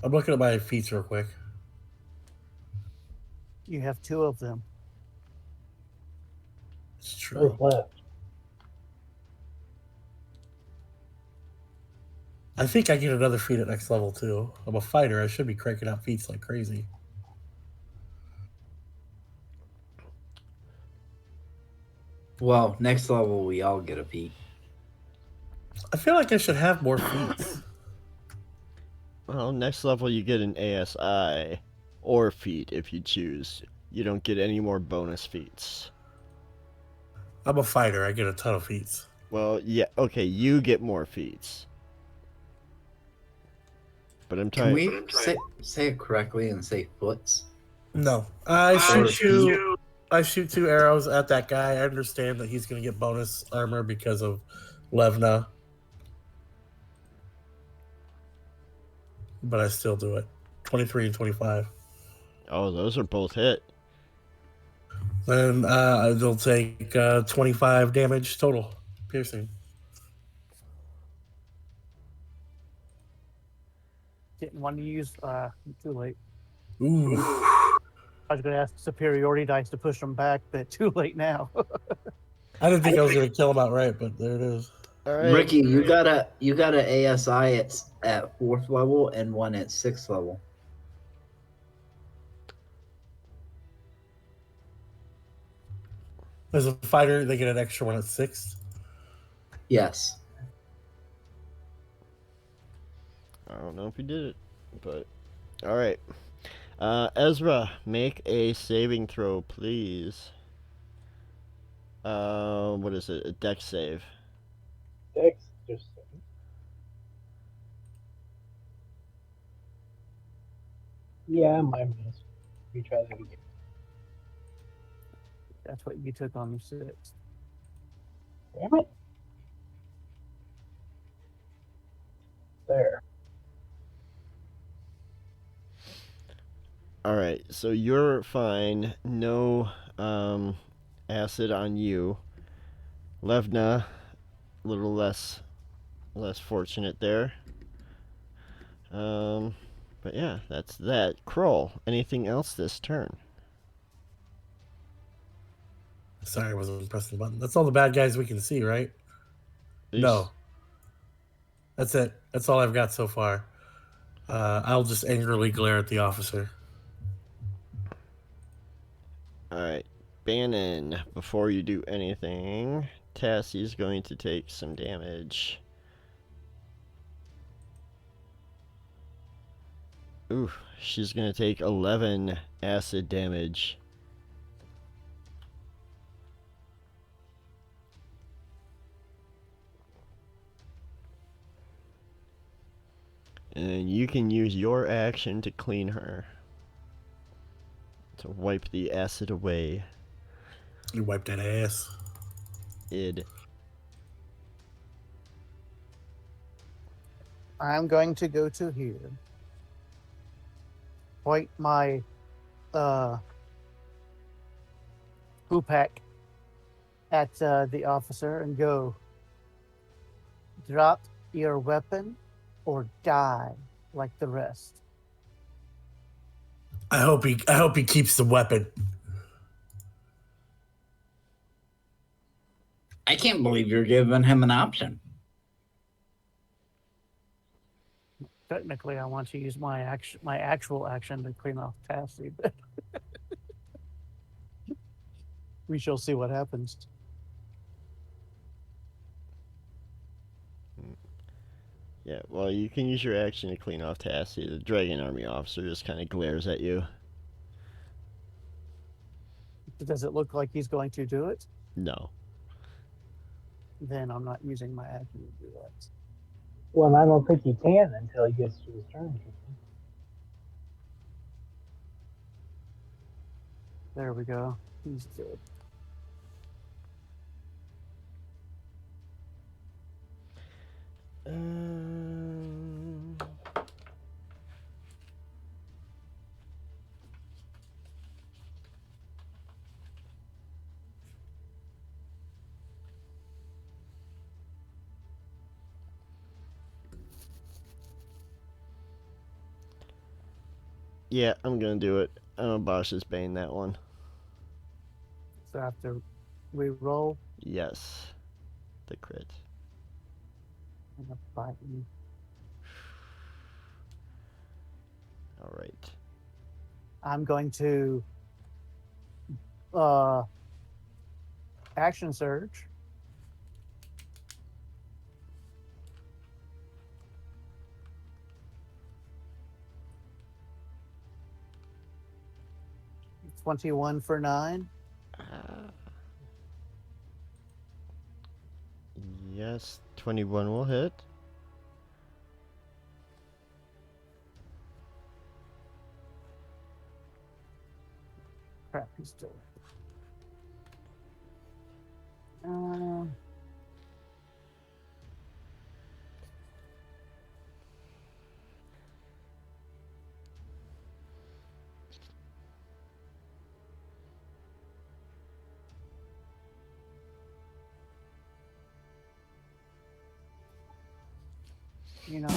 I'm looking at my feats real quick. You have 2 of them. It's true. Both left. I think I get another feat at next level, too. I'm a fighter. I should be cranking out feats like crazy. Well, next level we all get a feat. I feel like I should have more feats. Well, next level you get an ASI or feat if you choose. You don't get any more bonus feats. I'm a fighter. I get a ton of feats. Well, yeah, okay, you get more feats. But I'm Can trying. we say it correctly and say foots? No. I shoot 2 arrows at that guy. I understand that he's going to get bonus armor because of Levna. But I still do it. 23 and 25. Oh, those are both hit. Then they'll take 25 damage total. Piercing. Didn't want to use too late. Ooh. I was going to ask superiority dice to push them back, but too late now. I didn't think I was going to kill him outright, but there it is. All right. Ricky, you got a ASI at 4th level and one at 6th level. As a fighter, they get an extra one at 6th. Yes. I don't know if he did it, but all right. Ezra, make a saving throw, please. What is it? A dex save. Dex, just a second. Yeah, my miss. We try that again. That's what you took on your 6th. Damn it. There. All right, so you're fine. No acid on you. Levna, a little less fortunate there. But yeah, that's that. Kroll, anything else this turn? Sorry, I wasn't pressing the button. That's all the bad guys we can see, right? No. That's it. That's all I've got so far. I'll just angrily glare at the officer. All right, Bannon, before you do anything, Tassie's going to take some damage. Ooh, she's going to take 11 acid damage. And you can use your action to clean her. To wipe the acid away. You wipe that ass. I'm going to go to here. Point my hoopak at the officer and go, drop your weapon or die like the rest. I hope he keeps the weapon. I can't believe you're giving him an option. Technically, I want to use my actual action to clean off Tassie, but we shall see what happens. Yeah, well, you can use your action to clean off Tassie. The Dragon Army officer just kind of glares at you. Does it look like he's going to do it? No. Then I'm not using my action to do that. Well, I don't think he can until he gets to his turn. There we go. He's good. Yeah, I'm gonna do it. Bosch's Bane that one. So after we roll, Yes. The crit. I'm gonna fight you. Alright. I'm going to action surge. $21 for 9. Yes, 21 will hit. Crap, he's still. You know,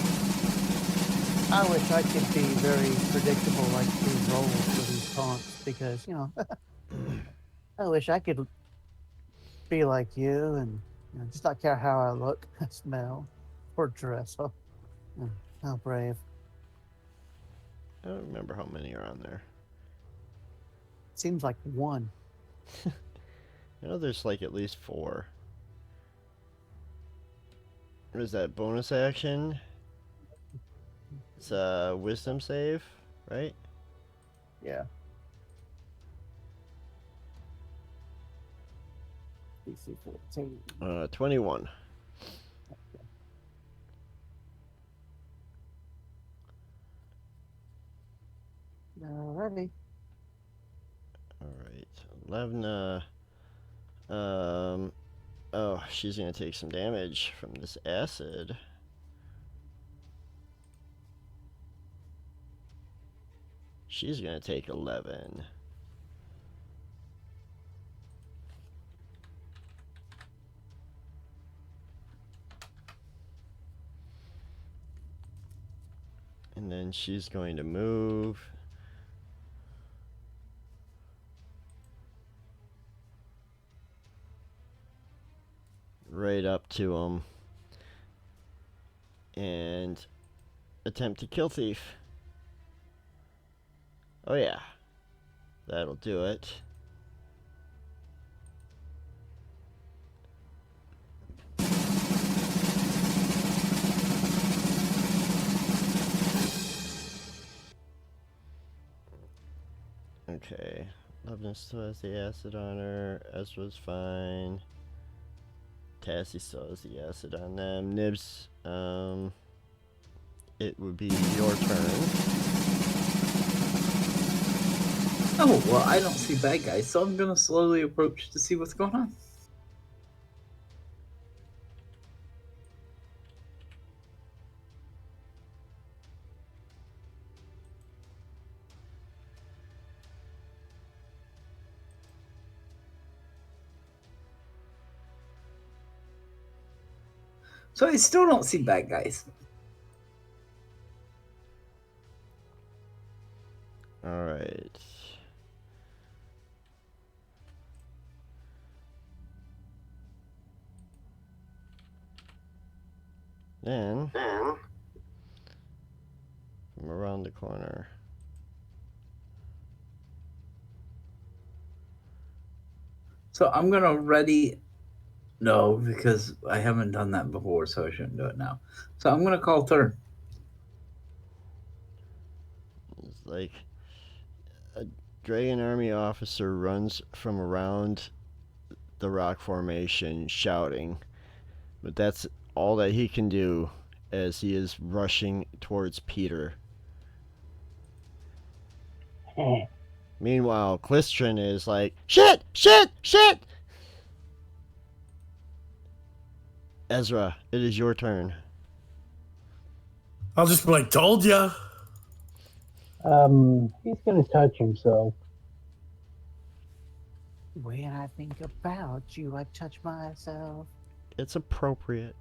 I wish I could be very predictable like these rolls for these taunts because, you know, I wish I could be like you and, you know, just not care how I look, smell, or dress. Oh, how brave. I don't remember how many are on there. Seems like 1. I know there's like at least 4. What is that, bonus action? It's a wisdom save, right? Yeah. DC 14. 21. Alrighty. Alright. 11, oh, she's gonna take some damage from this acid. She's gonna take 11. And then she's going to move. Right up to him. And attempt to kill Thief. Oh yeah. That'll do it. Okay. Loveness still has the acid on her. Ezra's fine. Tassie still has the acid on them. Nibs, it would be your turn. Oh, well, I don't see bad guys, so I'm gonna slowly approach to see what's going on. So I still don't see bad guys. Alright. Then, from around the corner. So I'm gonna ready. No, because I haven't done that before, so I shouldn't do it now. So I'm gonna call turn. It's like a Dragon Army officer runs from around the rock formation shouting, but that's all that he can do as he is rushing towards Peter. Meanwhile, Klistrin is like, shit, shit, shit! Ezra, it is your turn. I'll just be like, told ya. He's gonna touch himself. When I think about you, I touch myself. It's appropriate.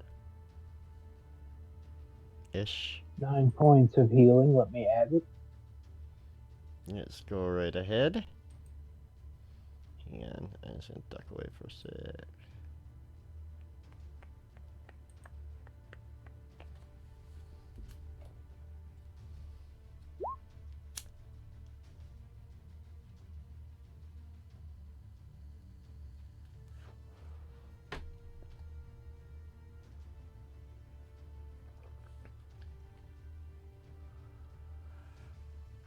Ish. 9 points of healing. Let me add it. Let's go right ahead. And I'm just gonna duck away for a sec.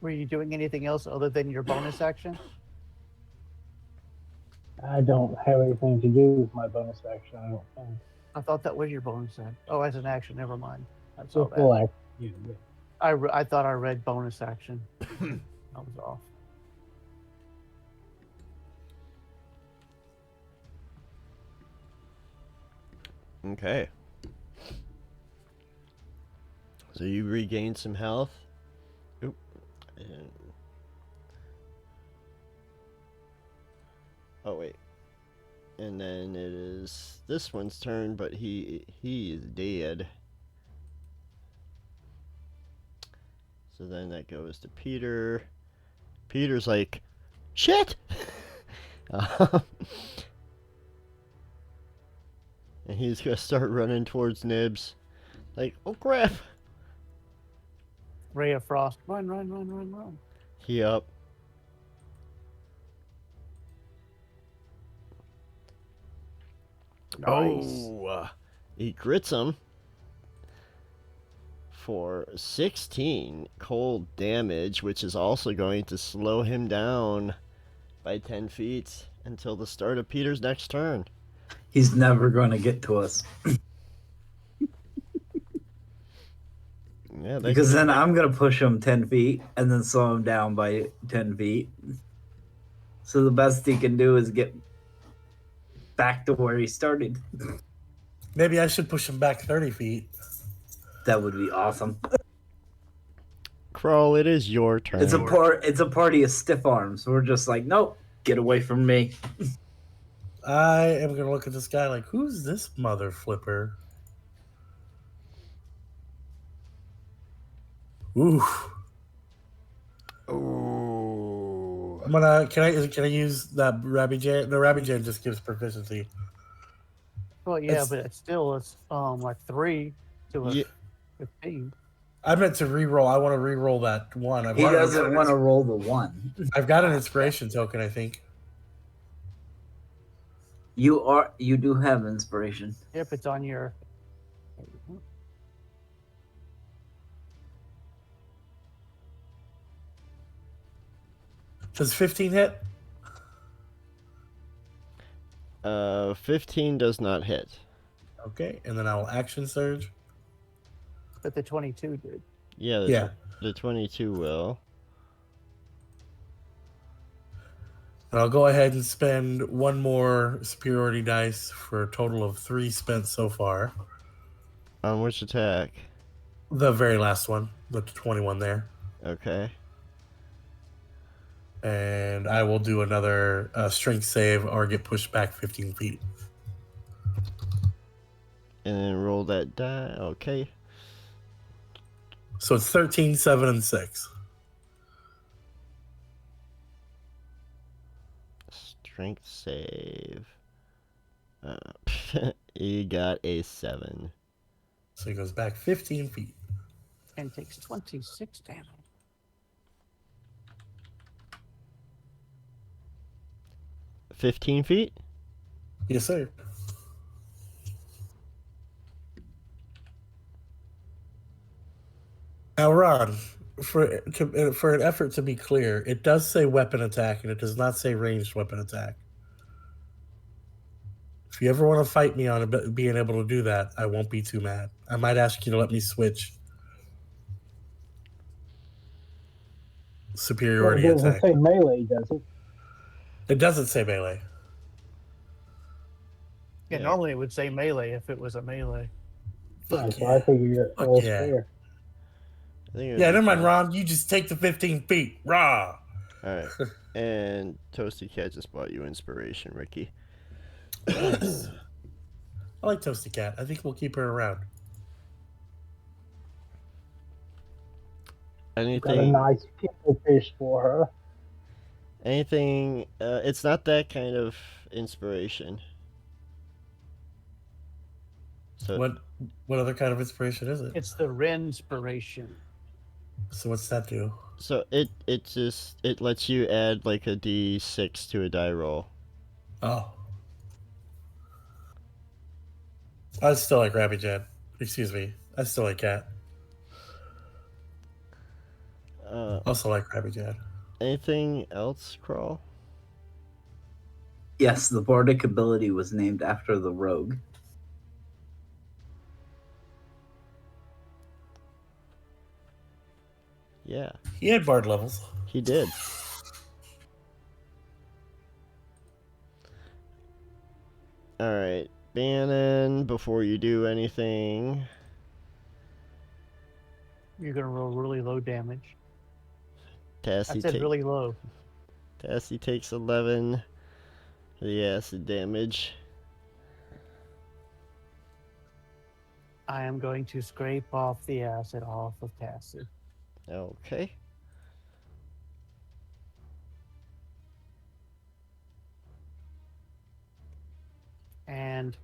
Were you doing anything else other than your bonus action? I don't have anything to do with my bonus action, I don't think. I thought that was your bonus action. Oh, as an action, never mind. I It's saw a full that. action. Yeah. I thought I read bonus action. I was off. Okay. So you regain some health. Oop. And... Oh wait. And then it is this one's turn, but he is dead. So then that goes to Peter. Peter's like, shit. And he's gonna start running towards Nibs. Like, oh crap. Ray of Frost. Run, run, run, run, run. He up. Nice. Oh, he grits him for 16 cold damage, which is also going to slow him down by 10 feet until the start of Peter's next turn. He's never going to get to us. Yeah, Because then I'm going to push him 10 feet and then slow him down by 10 feet. So the best he can do is get back to where he started. Maybe I should push him back 30 feet. That would be awesome. Kroll, it is your turn. It's a party of stiff arms. We're just like, nope, get away from me. I am going to look at this guy like, who's this mother flipper? Ooh. Ooh. I'm gonna. Can I use that Rabbit Jam? The Rabbit Jam just gives proficiency. Well, yeah, It's- but it's like 3 to a Yeah. 15. I meant to re-roll. I want to re-roll that one. He doesn't want to roll the 1. I've got an inspiration token, I think. You do have inspiration. Yep, it's on your. Does 15 hit? 15 does not hit. Okay, and then I'll action surge. But the 22 did. Yeah, Yeah. The 22 will. And I'll go ahead and spend one more superiority dice for a total of 3 spent so far. On which attack? The very last one, the 21 there. Okay. And I will do another strength save or get pushed back 15 feet. And then roll that die. Okay. So it's 13, 7, and 6. Strength save. He got a 7. So he goes back 15 feet. And takes 26 damage. $15 Yes, sir. Now, Ron, for an effort to be clear, it does say weapon attack, and it does not say ranged weapon attack. If you ever want to fight me on being able to do that, I won't be too mad. I might ask you to let me switch superiority Well, it doesn't attack. say melee, does it? It doesn't say melee. Yeah, Yeah. normally it would say melee if it was a melee. Fuck So I yeah. figured that was fair. I think it Yeah, would be never mind, fine. Ron. You just take the 15 feet. Rah! All right. And Toasty Cat just bought you inspiration, Ricky. Nice. I like Toasty Cat. I think we'll keep her around. Got a Anything? nice pickle fish for her. Anything? It's not that kind of inspiration. So What other kind of inspiration is it? It's the Renspiration. So what's that do? So it lets you add like a D6 to a die roll. Oh. I still like Rabbit Jet. Excuse me. I still like Cat. Also like Rabbit Jet. Anything else, Crawl? Yes, the bardic ability was named after the rogue. Yeah, He had bard levels. he did. All right, Bannon. Before you do anything, You're going to roll really low damage. I Tassie said really low. Tassie takes 11 for the acid damage. I am going to scrape off the acid off of Tassie. Okay. And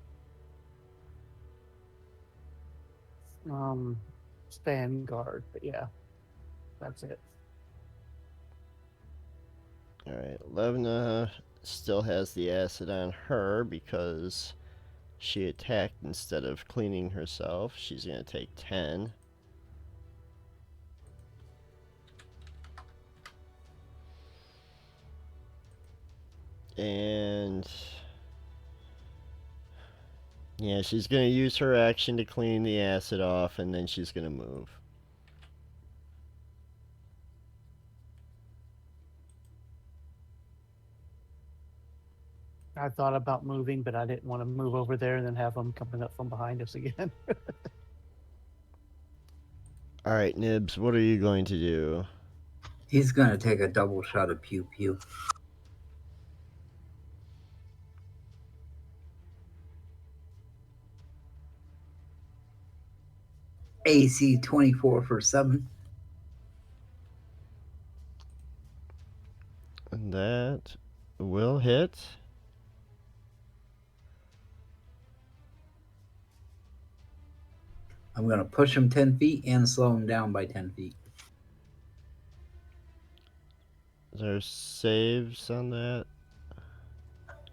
stand guard, but yeah, that's it. All right, Levna still has the acid on her because she attacked instead of cleaning herself. She's going to take 10. And yeah, she's going to use her action to clean the acid off, and then she's going to move. I thought about moving, but I didn't want to move over there and then have them coming up from behind us again. All right, Nibs, what are you going to do? He's gonna take a double shot of pew pew. AC 24 for 7. And that will hit. I'm gonna push him 10 feet and slow him down by 10 feet. Is there saves on that?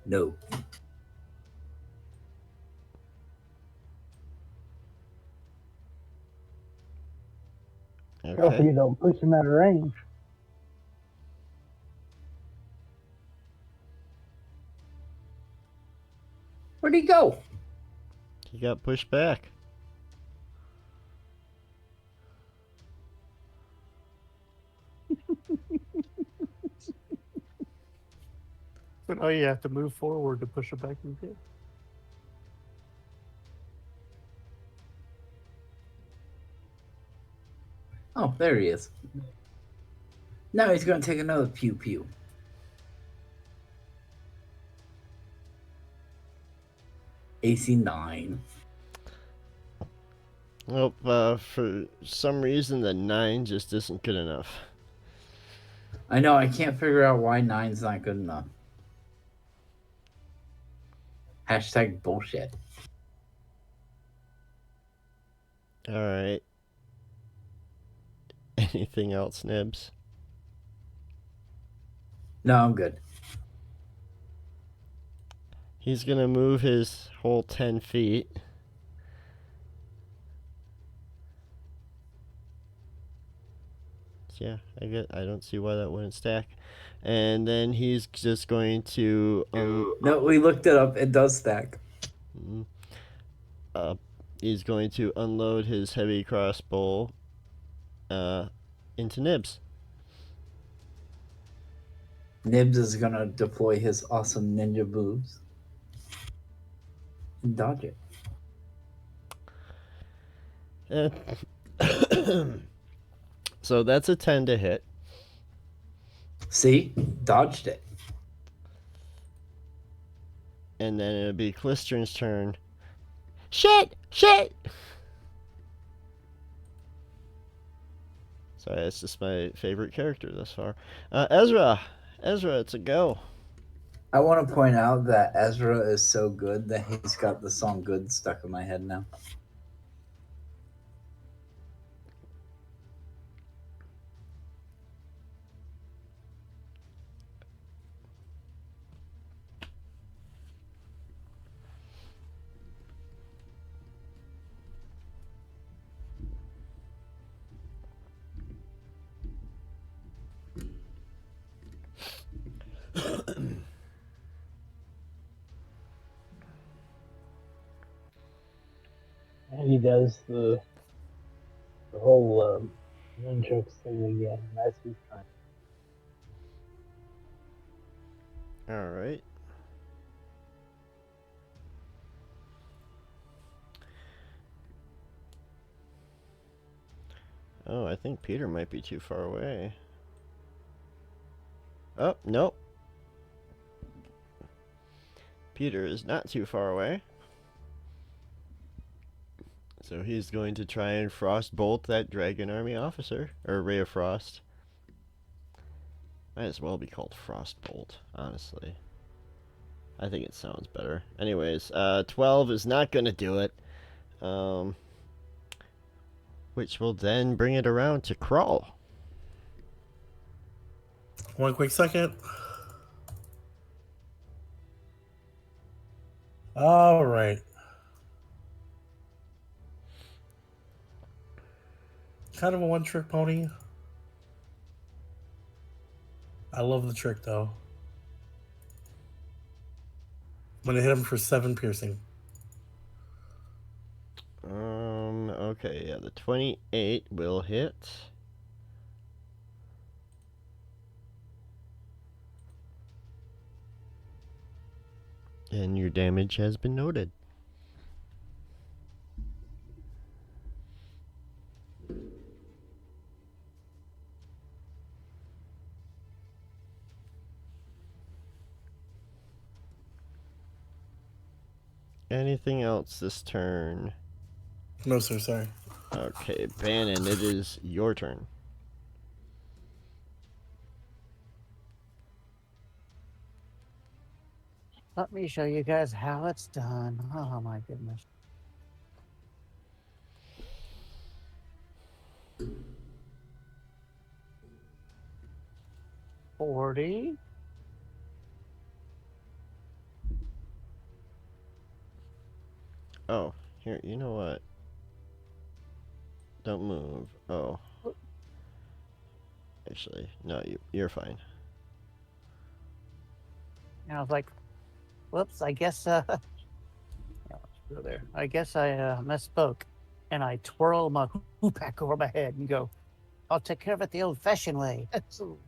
No. Careful Okay. you don't push him out of range. Where'd he go? He got pushed back. But oh, you have to move forward to push it back in the pit. Oh, there he is. Now he's gonna take another pew pew. AC 9. Well, for some reason, the 9 just isn't good enough. I know, I can't figure out why 9's not good enough. Hashtag bullshit. All right. Anything else, Nibs? No, I'm good. He's gonna move his whole 10 feet. Yeah, I don't see why that wouldn't stack. And then he's just going to No, we looked it up. It does stack. he's going to unload his heavy crossbow into Nibs. Nibs is gonna deploy his awesome ninja moves and dodge it. So that's a 10 to hit. See? Dodged it. And then it'll be Clistern's turn. Shit! Shit! Sorry, that's just my favorite character thus far. Ezra, it's a go. I want to point out that Ezra is so good that he's got the song "Good" stuck in my head now. And he does the whole nunchucks thing again. That's his turn. All right. Oh, I think Peter might be too far away. Oh, nope. Peter is not too far away. So he's going to try and frostbolt that Dragon Army officer, or Ray of Frost. Might as well be called Frostbolt, honestly. I think it sounds better. Anyways, 12 is not going to do it. Which will then bring it around to Crawl. One quick second. All right. Kind of a one-trick pony. I love the trick, though. I'm going to hit him for 7 piercing. Okay, yeah, the 28 will hit. And your damage has been noted. Anything else this turn? No, sir, sorry. Okay, Bannon, it is your turn. Let me show you guys how it's done. Oh my goodness. $40. Oh, here, you know what? Don't move. Oh. Actually, no, you're fine. And I was like, whoops, I guess yeah, let's go there. I guess I misspoke. And I twirl my hoop back over my head and go, I'll take care of it the old fashioned way. So,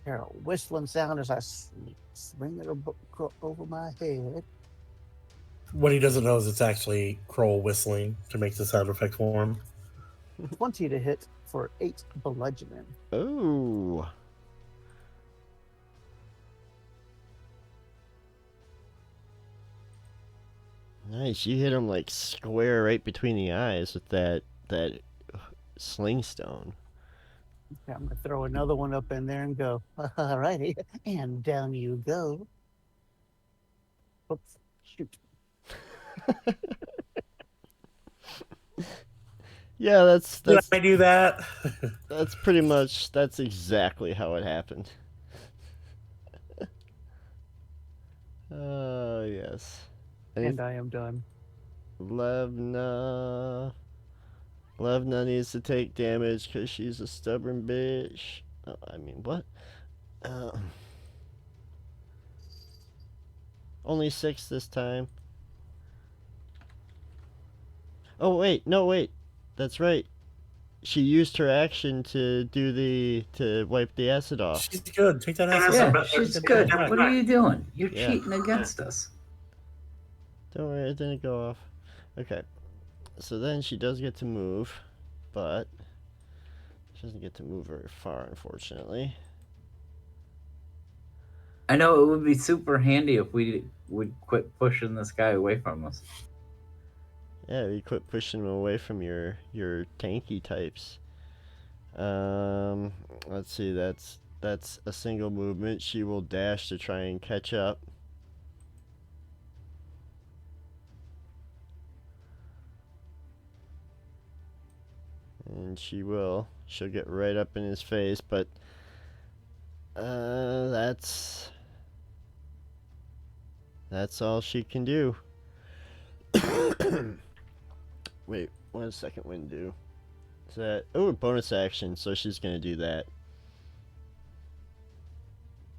hear a whistling sound as I swing it over my head. What he doesn't know is it's actually Kroll whistling to make the sound effect for him. 20 to hit for 8 bludgeoning. Oh. Nice, you hit him like square right between the eyes with that sling stone. Okay, I'm gonna throw another one up in there and go, alrighty, and down you go. Oops. Shoot. Yeah, Did I do that? that's exactly how it happened. Oh, yes. And I am done. Levna. Levna needs to take damage because she's a stubborn bitch. Oh, I mean, what? Only 6 this time. Oh, wait. No, wait. That's right. She used her action to wipe the acid off. She's good. Take that acid. Yeah, she's good. What are you doing? You're Yeah. cheating against us. Don't worry, it didn't go off. Okay. So then she does get to move, but she doesn't get to move very far, unfortunately. I know it would be super handy if we would quit pushing this guy away from us. Yeah, you quit pushing him away from your tanky types. Let's see, that's a single movement. She will dash to try and catch up. And she will. She'll get right up in his face, but that's all she can do. Wait, what does second wind do? Is that bonus action? So she's gonna do that,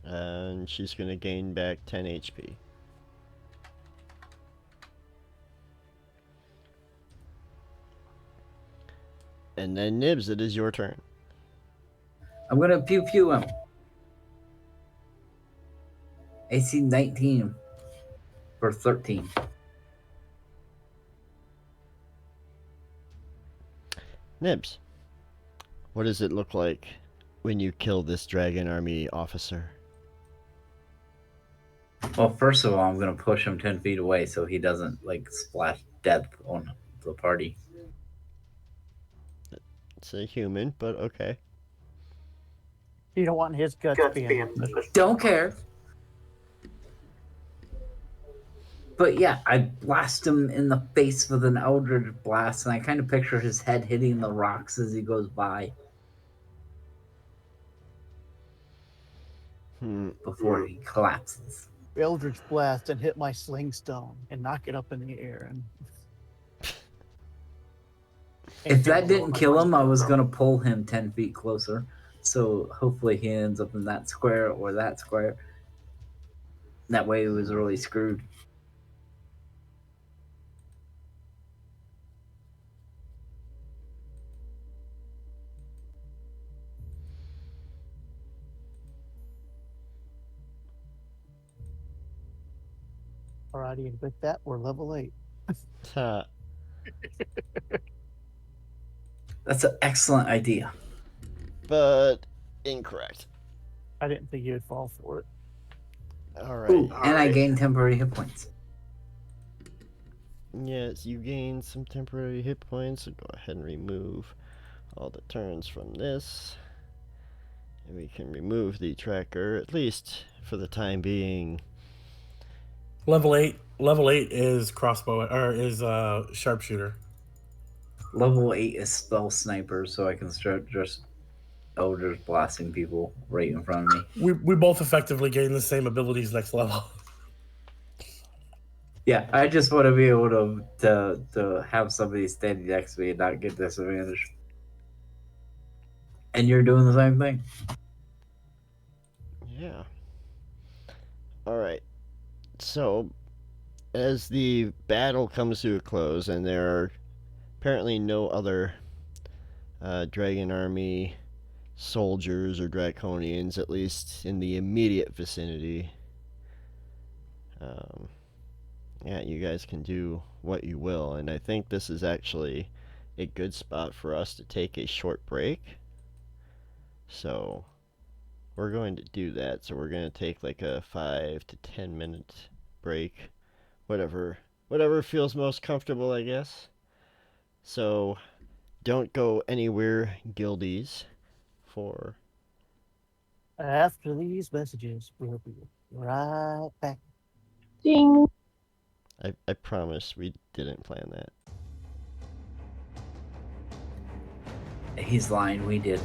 and she's gonna gain back 10 HP. And then Nibs, it is your turn. I'm gonna pew pew him. AC 19 for 13. Nibs, what does it look like when you kill this dragon army officer? Well, first of all, I'm gonna push him 10 feet away so he doesn't like splash death on the party. It's a human, but okay. You don't want his guts being. Don't care. But yeah, I blast him in the face with an Eldritch Blast, and I kind of picture his head hitting the rocks as he goes by. Before he collapses. Eldritch Blast and hit my sling stone and knock it up in the air. And If that didn't kill him, I was going to pull him 10 feet closer. So hopefully he ends up in that square or that square. That way he was really screwed. Alrighty, and with that, we're level 8. Ha. That's an excellent idea. But incorrect. I didn't think you'd fall for it. Alright. Ooh, and I gained temporary hit points. Yes, you gain some temporary hit points, so go ahead and remove all the turns from this. And we can remove the tracker, at least for the time being. Level 8. Level 8 is crossbow or is sharpshooter. Level 8 is spell sniper, so I can start just Eldritch blasting people right in front of me. We both effectively gain the same abilities next level. Yeah, I just want to be able to have somebody standing next to me and not get disadvantage. And you're doing the same thing. Yeah. Alright. So, as the battle comes to a close, and there are apparently no other Dragon Army soldiers or Draconians, at least in the immediate vicinity. Yeah, you guys can do what you will, and I think this is actually a good spot for us to take a short break. So, we're going to do that. So we're going to take like a 5 to 10 minute break. Whatever feels most comfortable, I guess. So, don't go anywhere, guildies, for... After these messages, we'll be right back. Ding. I promise we didn't plan that. He's lying. We did.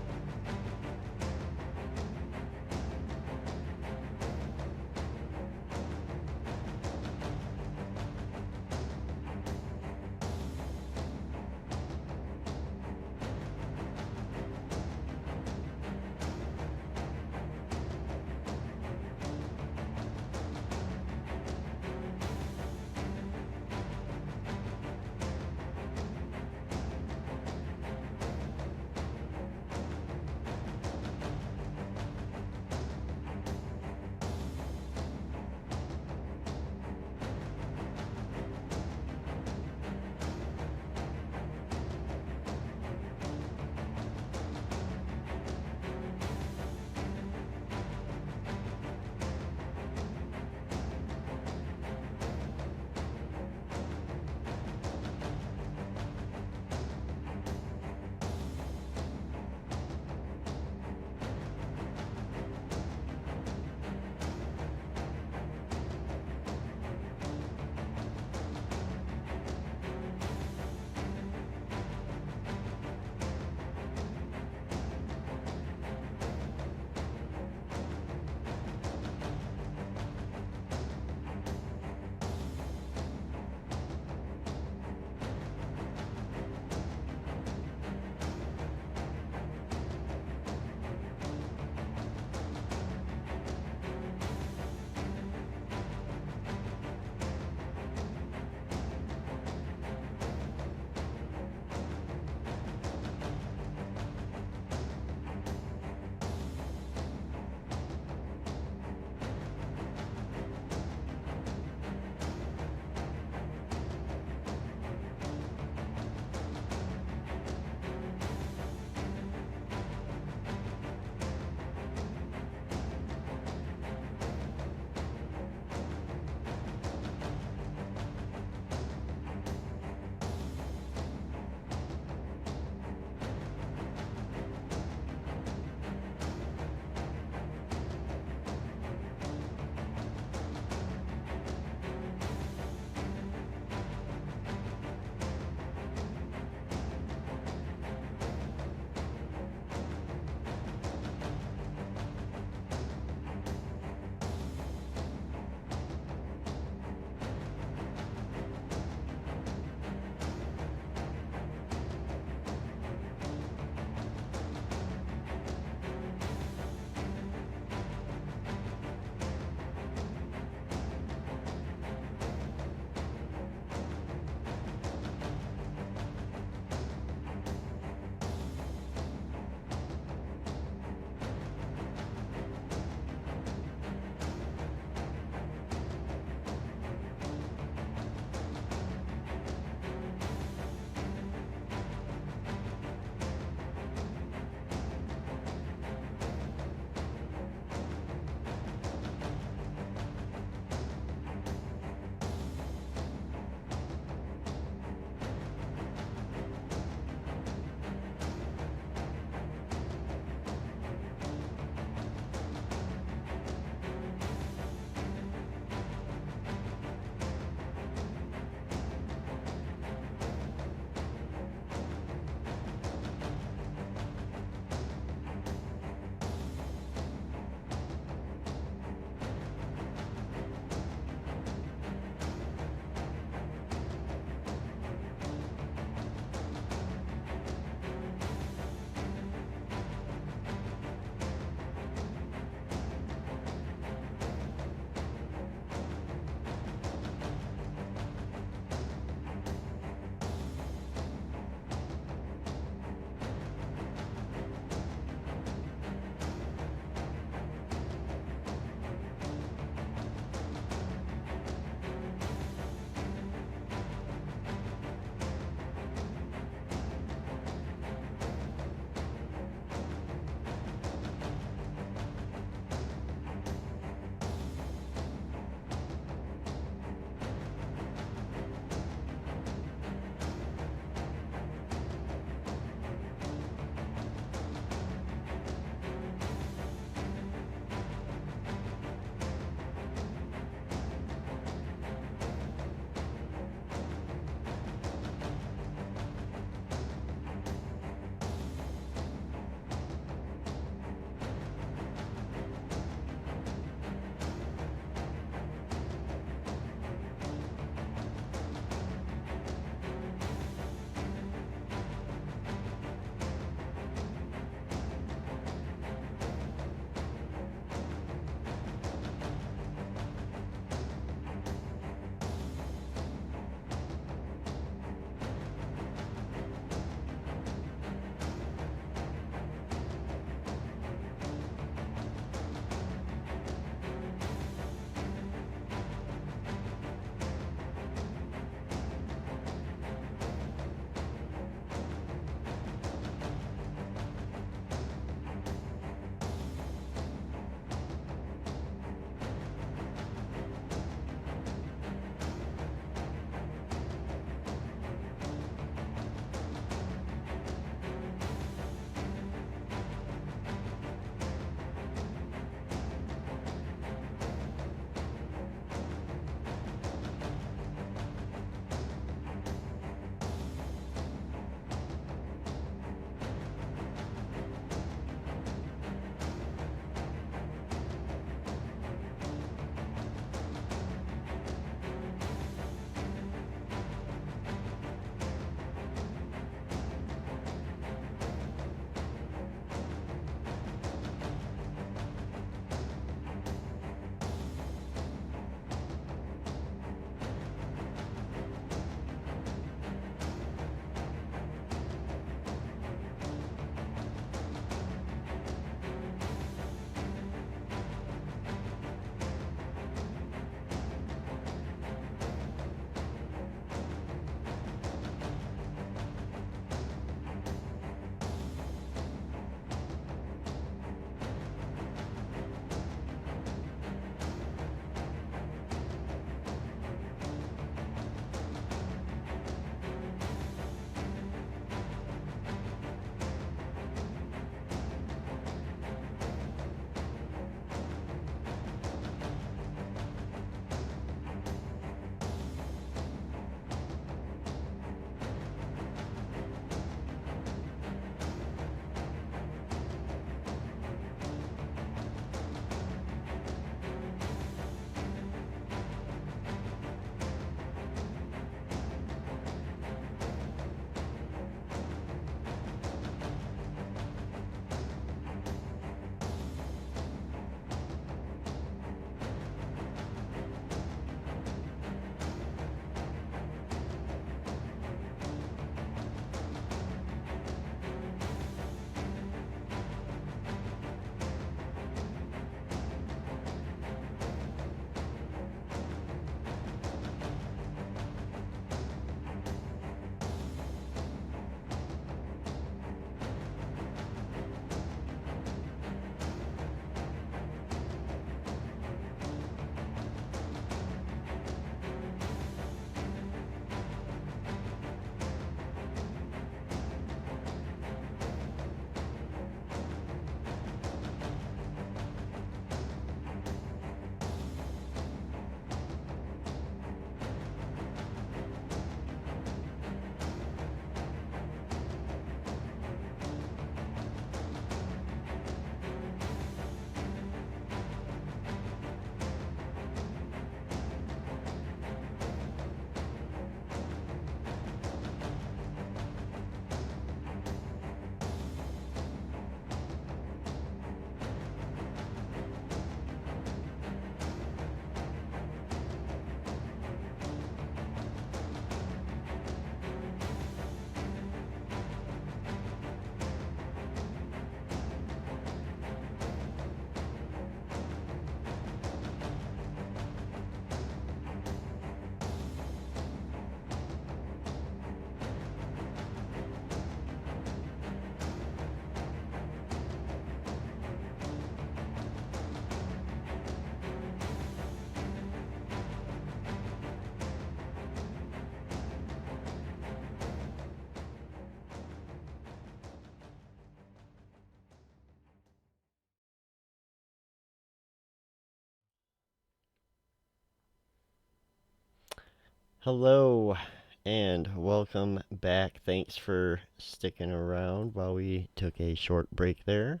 Hello and welcome back. Thanks for sticking around while we took a short break there.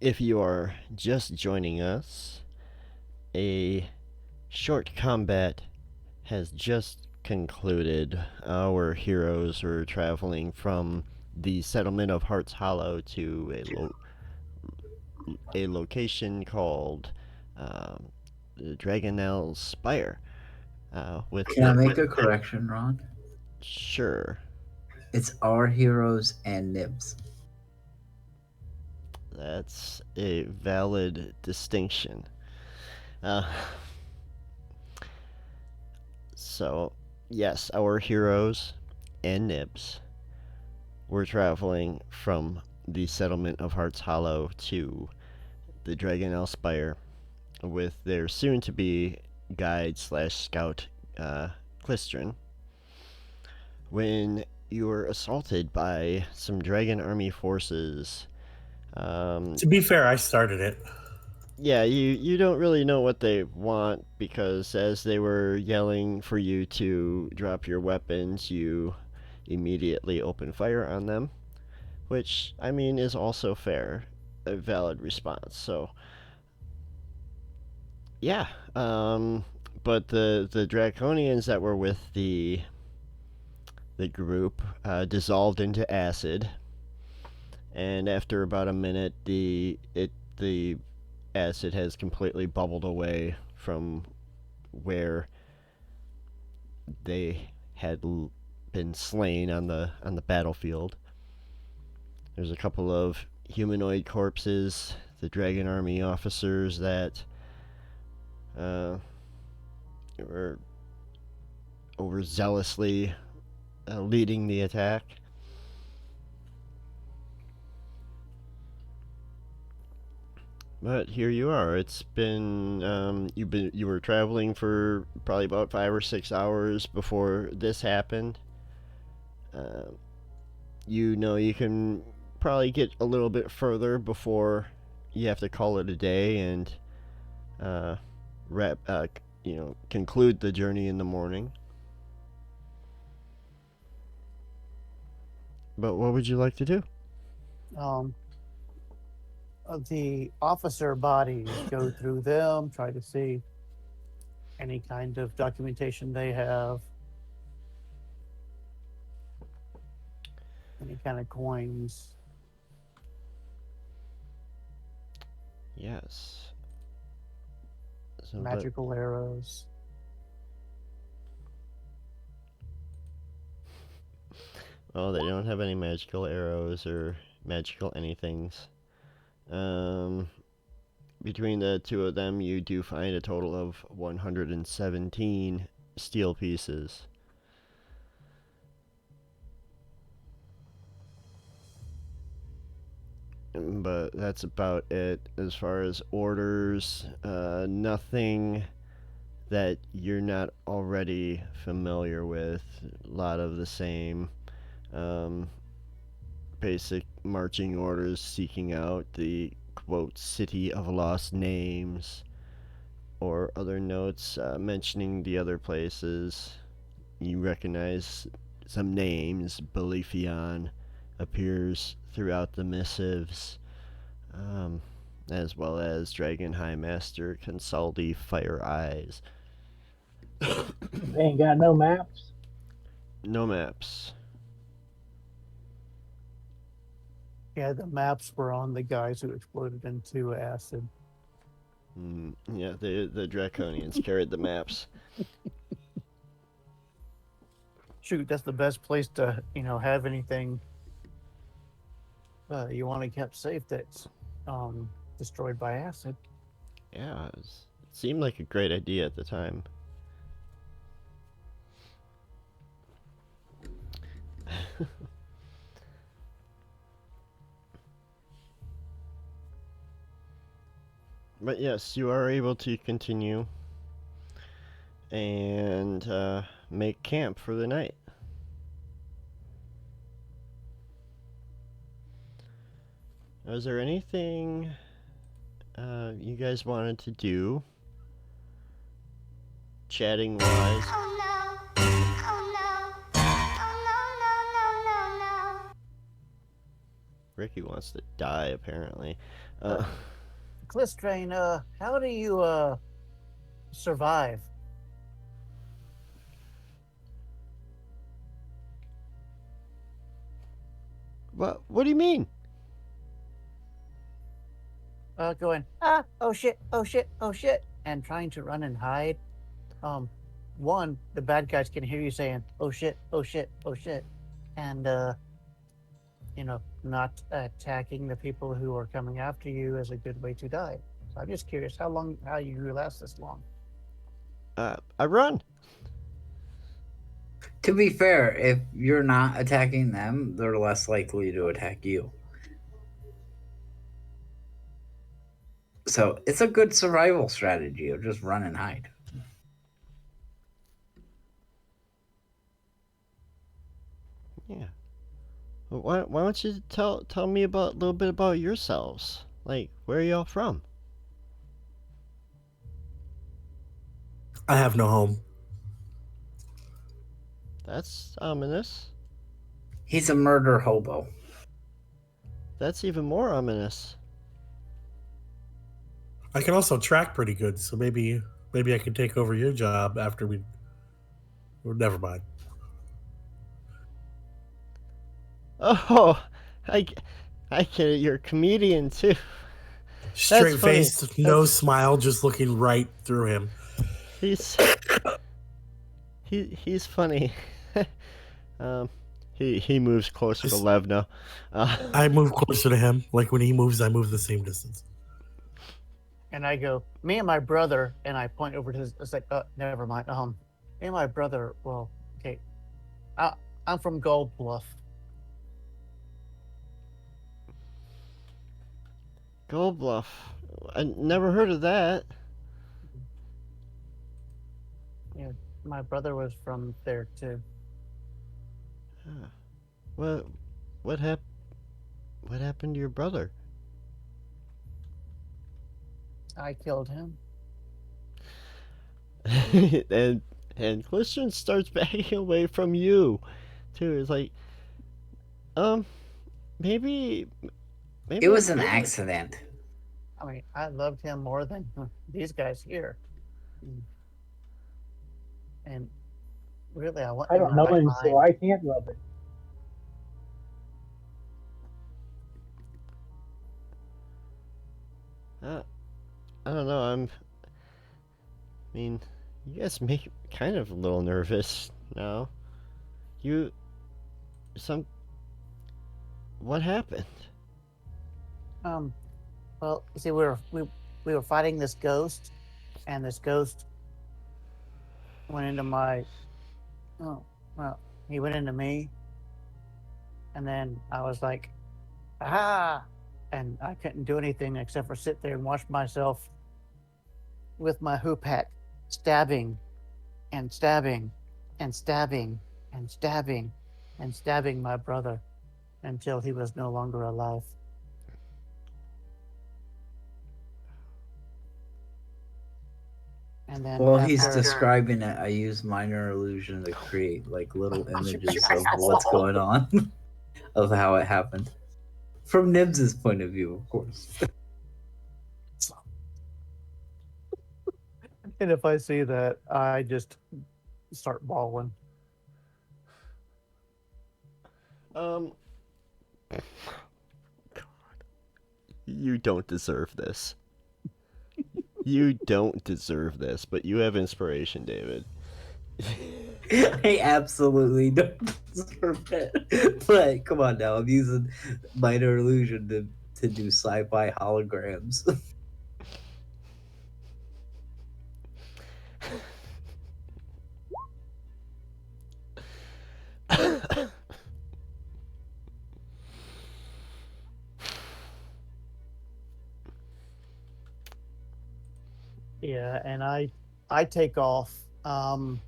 If you are just joining us, a short combat has just concluded. Our heroes were traveling from the settlement of Heart's Hollow to a location called the Dragonnel Spire. Can I make a correction, Ron? Sure. It's our heroes and Nibs. That's a valid distinction. So, yes, our heroes and Nibs were traveling from the settlement of Heart's Hollow to the Dragonel Spire with their soon-to-be guide slash scout, Klistrin, when you were assaulted by some Dragon Army forces. To be fair, I started it. Yeah, you don't really know what they want, because as they were yelling for you to drop your weapons, you immediately open fire on them, which, I mean, is also fair, a valid response. So, yeah, but the Draconians that were with the group dissolved into acid, and after about a minute, the acid has completely bubbled away from where they had been slain on the battlefield. There's a couple of humanoid corpses, the Dragon Army officers that were overzealously leading the attack. But here you are. It's been you were traveling for probably about 5 or 6 hours before this happened. You know you can probably get a little bit further before you have to call it a day and conclude the journey in the morning. But what would you like to do? The officer bodies, go through them, try to see any kind of documentation they have, any kind of coins. Yes. So, magical arrows. Oh, they don't have any magical arrows or magical anythings. Between the two of them, you do find a total of 117 steel pieces. But that's about it as far as orders. Nothing that you're not already familiar with. A lot of the same basic marching orders seeking out the quote city of lost names, or other notes mentioning the other places. You recognize some names. Belifion appears throughout the missives, as well as Dragon High Master Consaldi Fire Eyes. They ain't got no maps. No maps. Yeah, the maps were on the guys who exploded into acid. Yeah, the Draconians carried the maps. Shoot, that's the best place to, have anything you want to keep safe that's destroyed by acid. Yeah, it seemed like a great idea at the time. But yes, you are able to continue and make camp for the night. Was there anything you guys wanted to do chatting wise. Oh no. Oh no. Oh no, no, no, no, no, no. Ricky wants to die, apparently. Clistrain, how do you survive? What do you mean? Going, oh shit, oh shit, oh shit, and trying to run and hide. One, the bad guys can hear you saying, oh shit, oh shit, oh shit, and not attacking the people who are coming after you is a good way to die. So I'm just curious how you last this long. I run. To be fair, if you're not attacking them, they're less likely to attack you. So it's a good survival strategy of just run and hide. Yeah. Well, why don't you tell me a little bit about yourselves? Like, where are y'all from? I have no home. That's ominous. He's a murder hobo. That's even more ominous. I can also track pretty good, so maybe I can take over your job after we. Well, never mind. Oh, I get it. You're a comedian too. Straight funny. face, no smile, just looking right through him. He's funny. He moves closer to Levna. I move closer to him. Like when he moves, I move the same distance. And I go, me and my brother, and I point over to his, it's like, never mind. Me and my brother, well, okay. I'm from Gold Bluff. Gold Bluff. I never heard of that. Yeah, my brother was from there too. What happened to your brother? I killed him. and Christian starts backing away from you, too. It's like, maybe It was an accident. I mean, I loved him more than these guys here. And really, I want. I don't know him, so I can't love it. I don't know. I mean, you guys make me kind of a little nervous now. What happened? Well, you see, we were fighting this ghost, and this ghost went into my. Oh, well, he went into me, and then I was like, ah, and I couldn't do anything except for sit there and watch myself with my hoop hat stabbing and stabbing and stabbing and stabbing and stabbing my brother until he was no longer alive. And then Well, he's after- describing it. I use minor illusion to create like little images of what's going on, of how it happened. From Nibs's point of view, of course. And if I see that, I just start bawling. God. You don't deserve this. You don't deserve this, but you have inspiration, David. I absolutely don't deserve it. But come on now, I'm using minor illusion to do sci-fi holograms. Yeah, and I take off. Not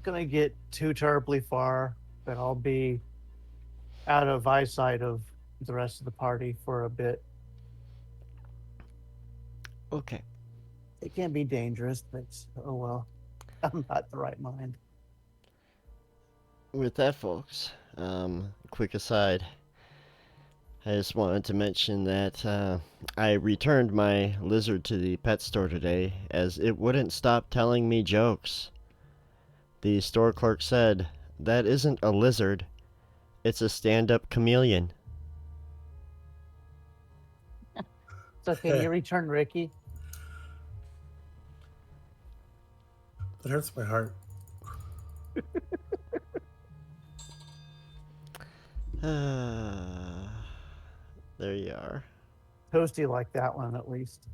gonna get too terribly far, but I'll be out of eyesight of the rest of the party for a bit. Okay. It can be dangerous, but oh well. I'm not in the right mind. With that, folks, quick aside. I just wanted to mention that I returned my lizard to the pet store today as it wouldn't stop telling me jokes. The store clerk said, "That isn't a lizard, it's a stand-up chameleon." So can you return Ricky? That hurts my heart. There you are. Toasty like that one at least.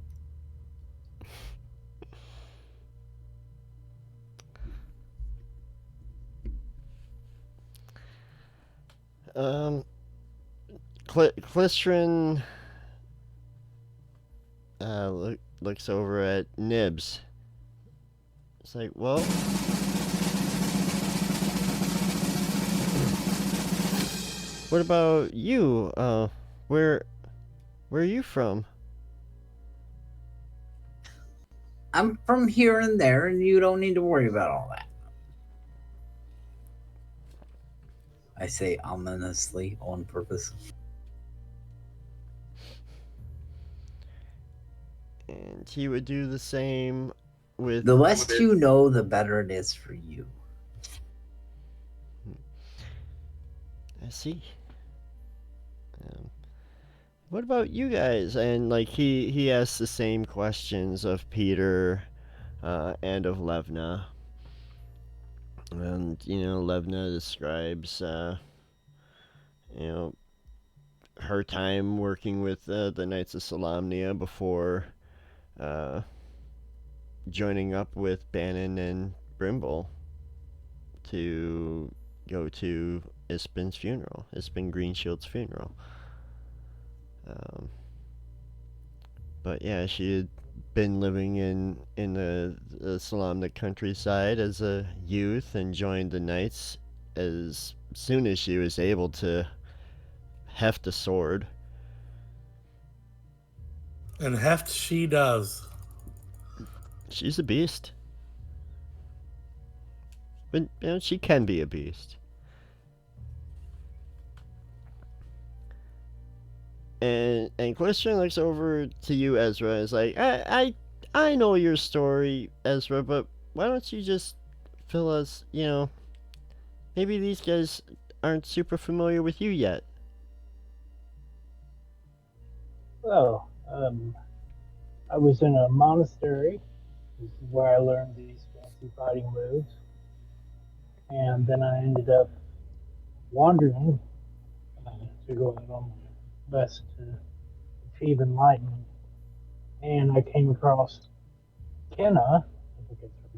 Clistrin looks over at Nibs. It's like, well, what about you? Where are you from? I'm from here and there, and you don't need to worry about all that. I say ominously on purpose. And he would do the same with... The less you know, the better it is for you. I see. What about you guys? And like he asks the same questions of Peter and of Levna. And Levna describes her time working with the Knights of Solamnia before joining up with Bannon and Brimble to go to Ispin's funeral, Ispin Greenshield's funeral. But yeah, she had been living in the Solamna countryside as a youth and joined the Knights as soon as she was able to heft a sword. And heft she does. She's a beast. But she can be a beast. And Question looks over to you, Ezra, and is like, I know your story, Ezra, but why don't you just fill us, maybe these guys aren't super familiar with you yet. Well, I was in a monastery. This is where I learned these fancy fighting moves. And then I ended up wandering to go out on my best to achieve enlightenment. And I came across Kenna, I think it's her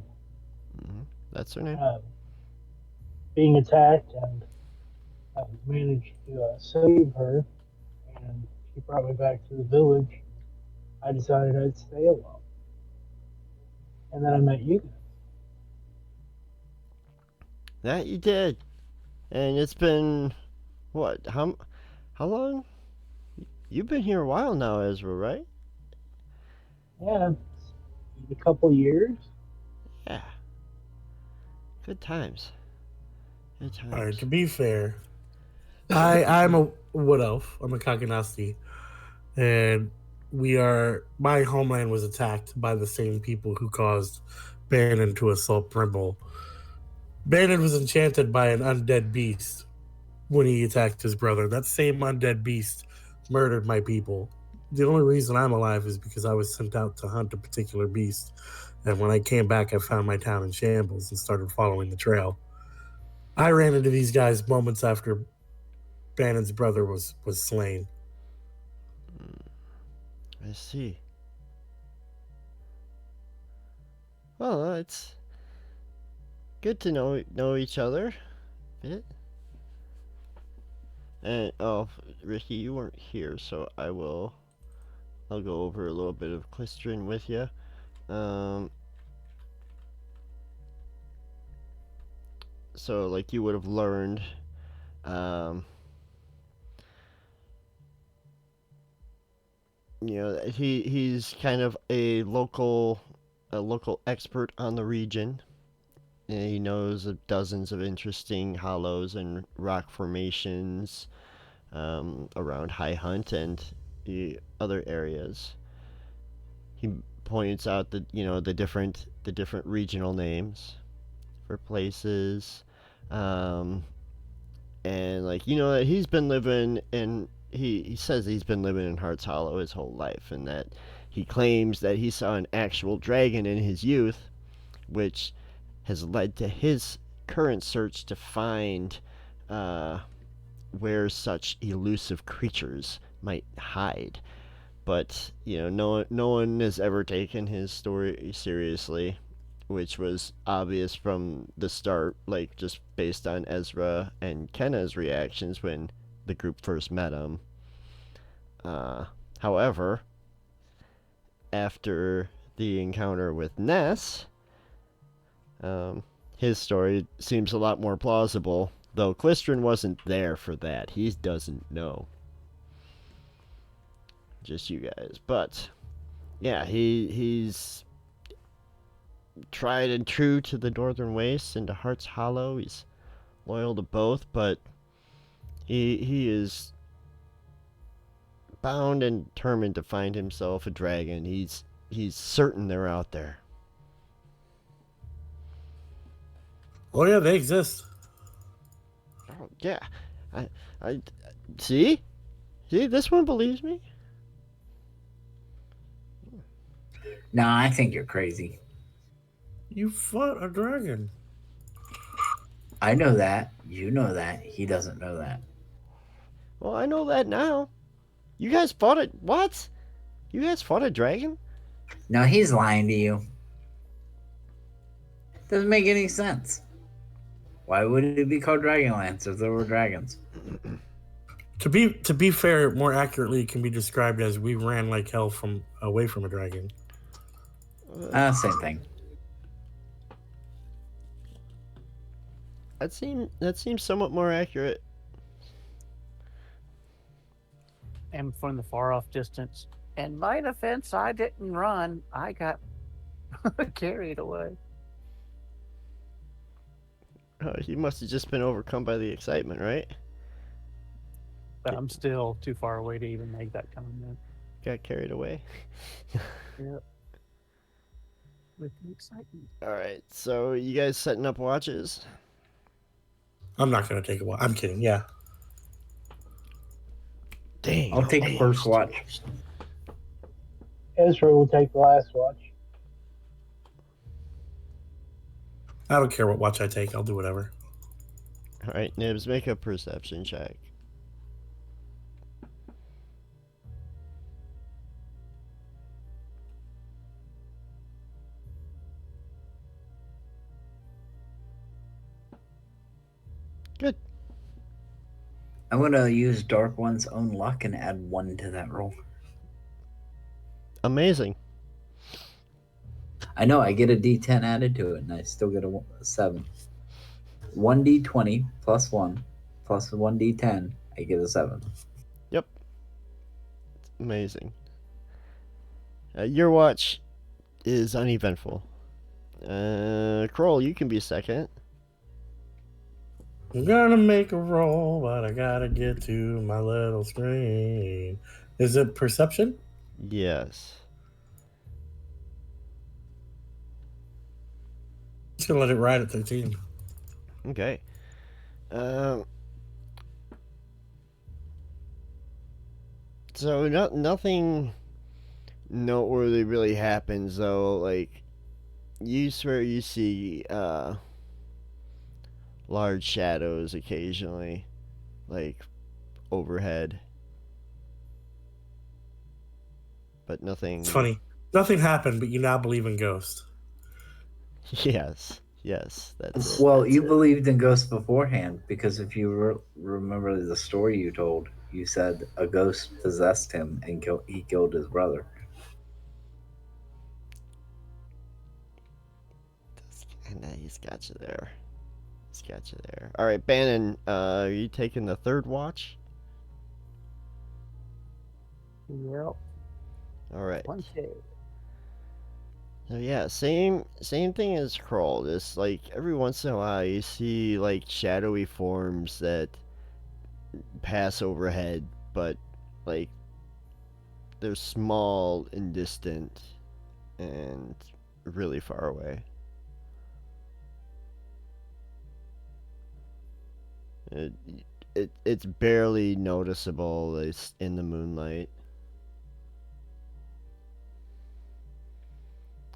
name, That's her name. being attacked, and I managed to save her, and she brought me back to the village. I decided I'd stay a while. And then I met you guys. That you did. And it's been, what, how long? You've been here a while now, Ezra, right? Yeah, a couple years. Yeah. Good times. Good times. All right, to be fair, I'm a wood elf. I'm a Kaganasti. And my homeland was attacked by the same people who caused Bannon to assault Brimble. Bannon was enchanted by an undead beast when he attacked his brother. That same undead beast murdered my people. The only reason I'm alive is because I was sent out to hunt a particular beast. And when I came back, I found my town in shambles and started following the trail. I ran into these guys moments after Bannon's brother was slain. I see. Well, it's good to know each other a bit. And Ricky, you weren't here, so I'll go over a little bit of Clistrin with you. So like you would have learned, he's kind of a local a local expert on the region. And he knows of dozens of interesting hollows and rock formations around High Hunt and the other areas. He points out that the different regional names for places, and that he's been living in. He says he's been living in Hearts Hollow his whole life, and that he claims that he saw an actual dragon in his youth, which has led to his current search to find where such elusive creatures might hide. But no one has ever taken his story seriously, which was obvious from the start, like just based on Ezra and Kenna's reactions when the group first met him. However, after the encounter with Ness, his story seems a lot more plausible, though Clistron wasn't there for that. He doesn't know. Just you guys. But yeah, he's tried and true to the Northern Wastes and to Hearts Hollow. He's loyal to both, but he is bound and determined to find himself a dragon. He's certain they're out there. Oh yeah, they exist. Oh yeah, I see. This one believes me. No, I think you're crazy. You fought a dragon. I know that. You know that. He doesn't know that. Well, I know that now. You guys fought it. What? You guys fought a dragon? No, he's lying to you. Doesn't make any sense. Why would it be called Dragonlance if there were dragons? To be fair, more accurately, it can be described as we ran like hell away from a dragon. Same thing. That seems somewhat more accurate. And from the far off distance. In my defense, I didn't run. I got carried away. You must have just been overcome by the excitement, right? But I'm still too far away to even make that comment. Got carried away. Yep. With the excitement. All right, so you guys setting up watches? I'm not gonna take a while. I'm kidding. Yeah. Dang. I'll take the first watch. Ezra will take the last watch. I don't care what watch I take. I'll do whatever. All right, Nibs, make a perception check. Good. I'm going to use Dark One's own luck and add 1 to that roll. Amazing. I know, I get a D10 added to it, and I still get a 7. 1D20 plus 1 plus 1D10, I get a 7. Yep. It's amazing. Your watch is uneventful. Kroll, you can be second. I'm gonna make a roll, but I gotta get to my little screen. Is it perception? Yes. Just gonna let it ride at 13. Okay. So nothing noteworthy really happens though. Like you swear you see large shadows occasionally, like overhead, but nothing. It's funny. Nothing happened, but you now believe in ghosts. Yes, that's it. Well, that's you it. believed in ghosts beforehand, because if you remember the story you told, you said a ghost possessed him and he killed his brother. And he's got you there. All right, Bannon, are you taking the third watch? Yep. All right. 1K. So yeah, same thing as Crawl. Just like every once in a while you see like shadowy forms that pass overhead, but like they're small and distant and really far away. It, it's barely noticeable. It's in the moonlight.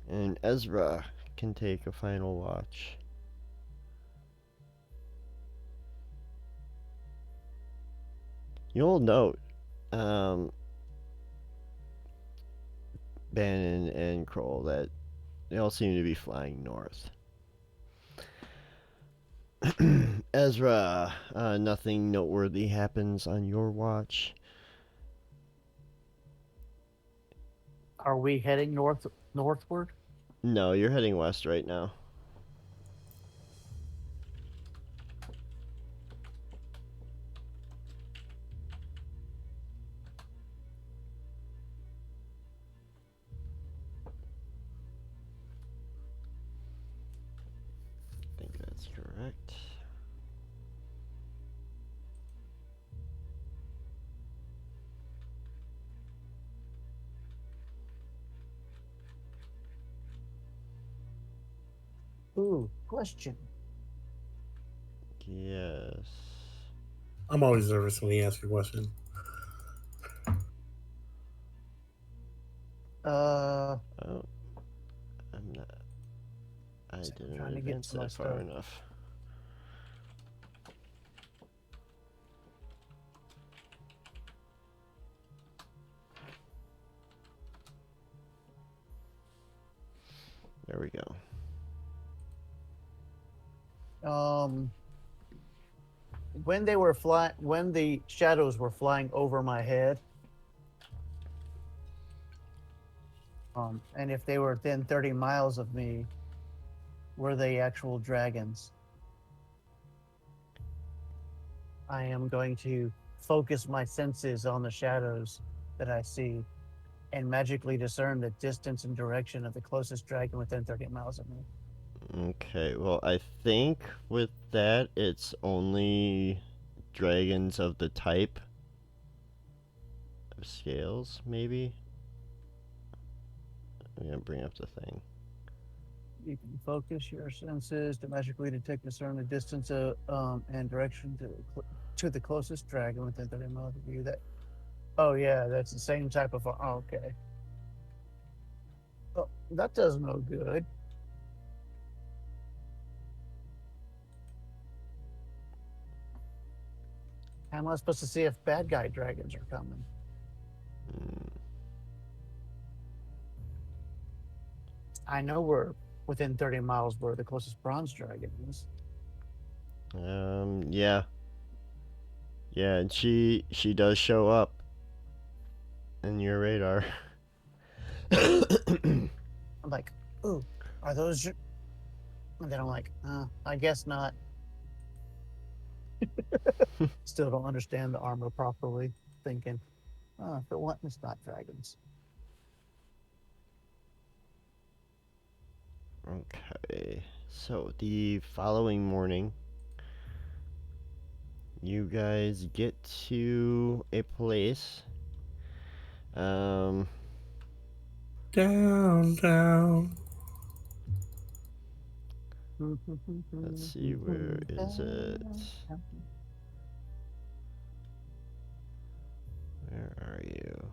And Ezra can take a final watch. You'll note, um, Bannon and Kroll, that they all seem to be flying north. Ezra, nothing noteworthy happens on your watch. Are we heading northward? No, you're heading west right now. I think that's correct. Ooh, question. Yes. I'm always nervous when he asks a question. Uh, Oh, I'm not. I So I'm didn't trying to get advance to my that far stuff. enough. There we go. When the shadows were flying over my head, and if they were within 30 miles of me, were they actual dragons? I am going to focus my senses on the shadows that I see and magically discern the distance and direction of the closest dragon within 30 miles of me. Okay, well, I think with that, it's only dragons of the type of scales, maybe? I'm gonna bring up the thing. You can focus your senses to magically detect, discern the distance and direction to the closest dragon within 30 miles of you. Oh yeah, that's the same type of. Oh, okay. Oh, that does no good. How am I supposed to see if bad guy dragons are coming? Mm, I know we're within 30 miles where the closest bronze dragon is. yeah. Yeah, and she does show up in your radar. I'm like, ooh, are those? And then I'm like, I guess not. Still don't understand the armor properly. Thinking, if it wasn't, it's not dragons. Okay, so the following morning, you guys get to a place. Downtown. Let's see, where is it? Where are you?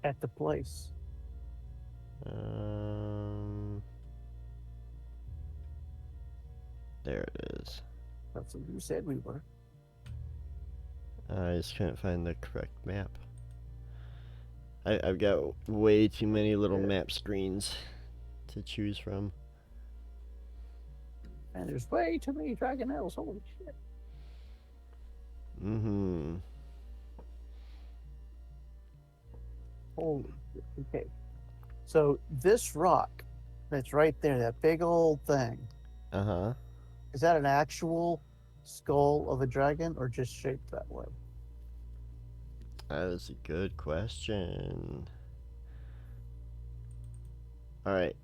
At the place. There it is. That's what you said we were. I just couldn't find the correct map. I've got way too many little map screens to choose from. And there's way too many Dragonnels. Holy shit. Mm-hmm. Holy shit. Okay. So this rock that's right there, that big old thing, Uh-huh. is that an actual skull of a dragon or just shaped that way? That is a good question. Alright.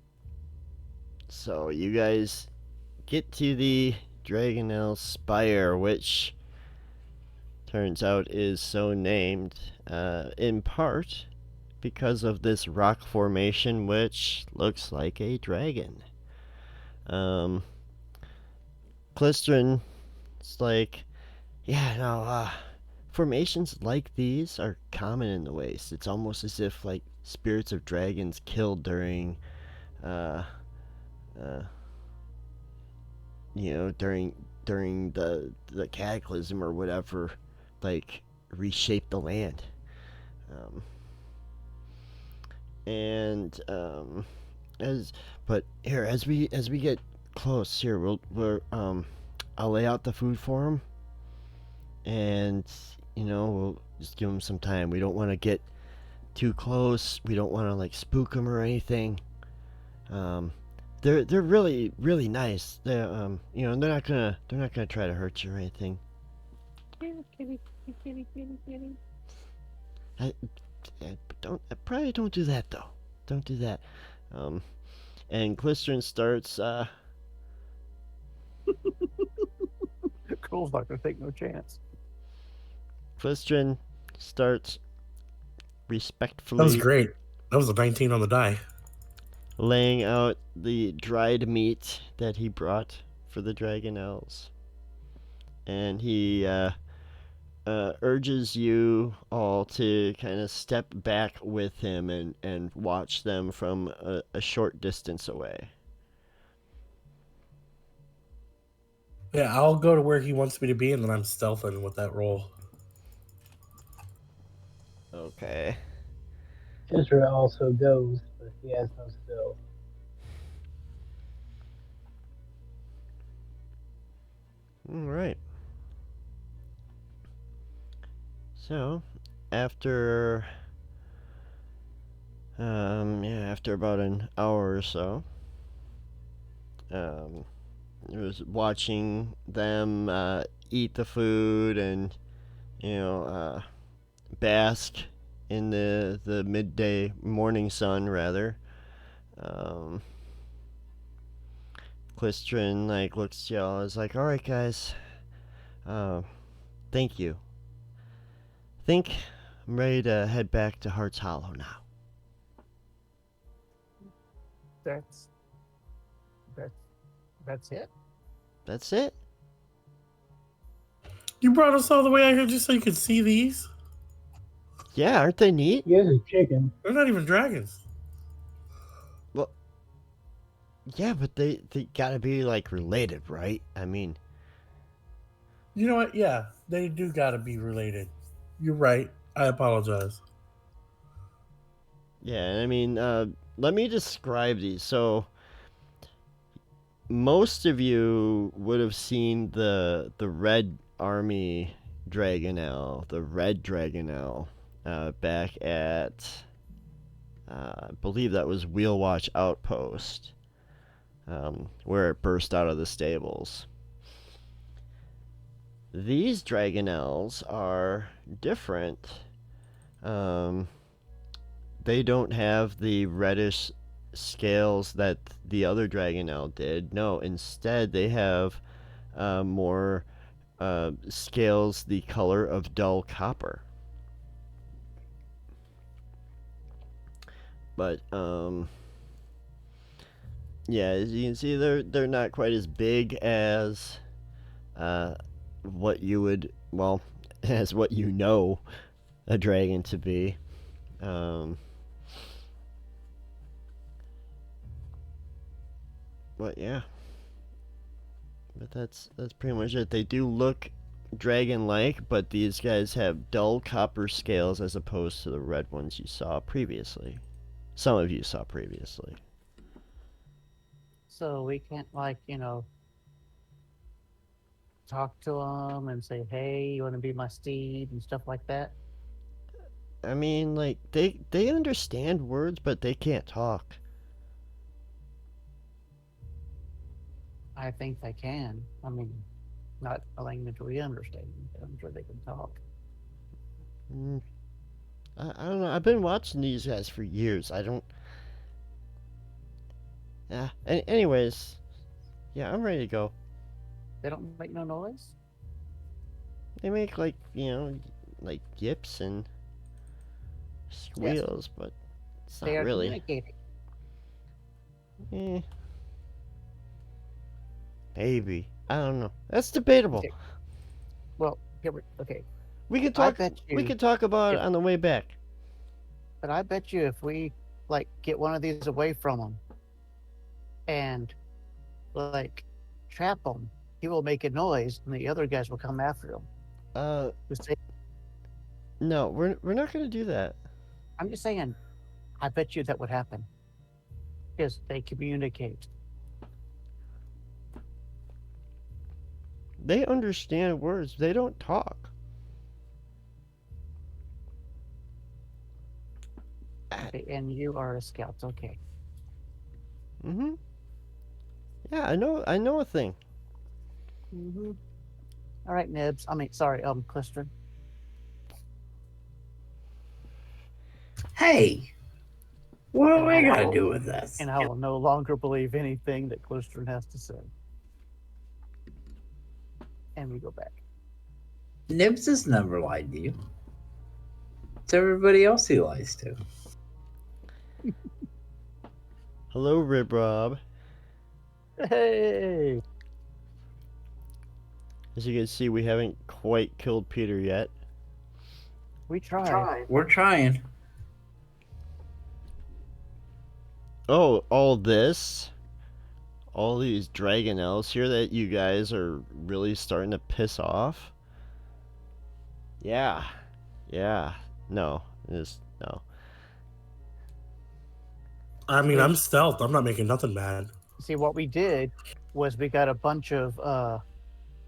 So you guys get to the Dragonnel Spire, which turns out is so named in part because of this rock formation, which looks like a dragon. Klistron is like, yeah, no, formations like these are common in the Waste. It's almost as if, like, spirits of dragons killed during, uh, during the cataclysm or whatever, like, reshaped the land. And as we get close here, I'll lay out the food for him, and we'll just give him some time. We don't want to get too close. We don't want to like spook him or anything. They're really really nice. They're they're not gonna try to hurt you or anything. Probably don't do that though. Don't do that. And Klistron starts. Cole's not gonna take no chance. Klistron starts respectfully. That was great. That was a 19 on the die. Laying out the dried meat that he brought for the Dragonnels. And he urges you all to kind of step back with him and watch them from a short distance away. Yeah, I'll go to where he wants me to be, and then I'm stealthing with that roll. Okay. Israel also goes, but he has no stealth. All right. So, after about an hour or so, I was watching them eat the food and bask in the midday morning sun rather. Klistron like looks at y'all and is like, all right guys, thank you. Think I'm ready to head back to Heart's Hollow now. That's it. That's it? You brought us all the way out here just so you could see these? Yeah, aren't they neat? He has a chicken. They're not even dragons. Well, yeah, but they gotta be like related, right? I mean, You know what? Yeah, they do gotta be related. You're right. I apologize. yeah, I mean, let me describe these. So, most of you would have seen the Red Army Dragonnel, the Red Dragonnel, back at, I believe that was Wheelwatch Outpost, where it burst out of the stables. These Dragonnels are different. They don't have the reddish scales that the other Dragonnel did. No, instead they have more scales the color of dull copper. But yeah, as you can see, they're not quite as big as what you would, well, as what you know a dragon to be. But yeah, but that's pretty much it. They do look dragon-like, but these guys have dull copper scales as opposed to the red ones you saw previously. Some of you saw previously. So we can't talk to them and say, "Hey, you want to be my steed?" and stuff like that. I mean, like they understand words, but they can't talk. I think they can. I mean, not a language we understand, but I'm sure they can talk. I don't know. I've been watching these guys for years. Yeah. Anyways, yeah, I'm ready to go. They don't make no noise. They make like like yips and squeals, but it's They not are really. communicating. Eh, maybe. I don't know. That's debatable. Okay. Well, okay. We could I talk. bet We you could talk about it if- on the way back. But I bet you if we like get one of these away from him and like trap him, he will make a noise, and the other guys will come after him. Just say- No, we're not gonna do that. I'm just saying, I bet you that would happen because they communicate. They understand words. They don't talk. Okay, and you are a scout. Okay. Mm-hmm. Yeah, I know. I know a thing. Mm-hmm. All right, Nibs. I mean, sorry, Clistron. Hey, what do I gotta do with this? And I will no longer believe anything that Clistron has to say. And we go back. Nibs has never lied to you. It's everybody else he lies to. Hello, Rib Rob. Hey! As you can see, we haven't quite killed Peter yet. We tried. We're trying. Oh, all this? All these Dragonnels here that you guys are really starting to piss off? Yeah. Yeah. No. No. I mean, I'm stealth. I'm not making nothing bad. See, what we did was we got a bunch of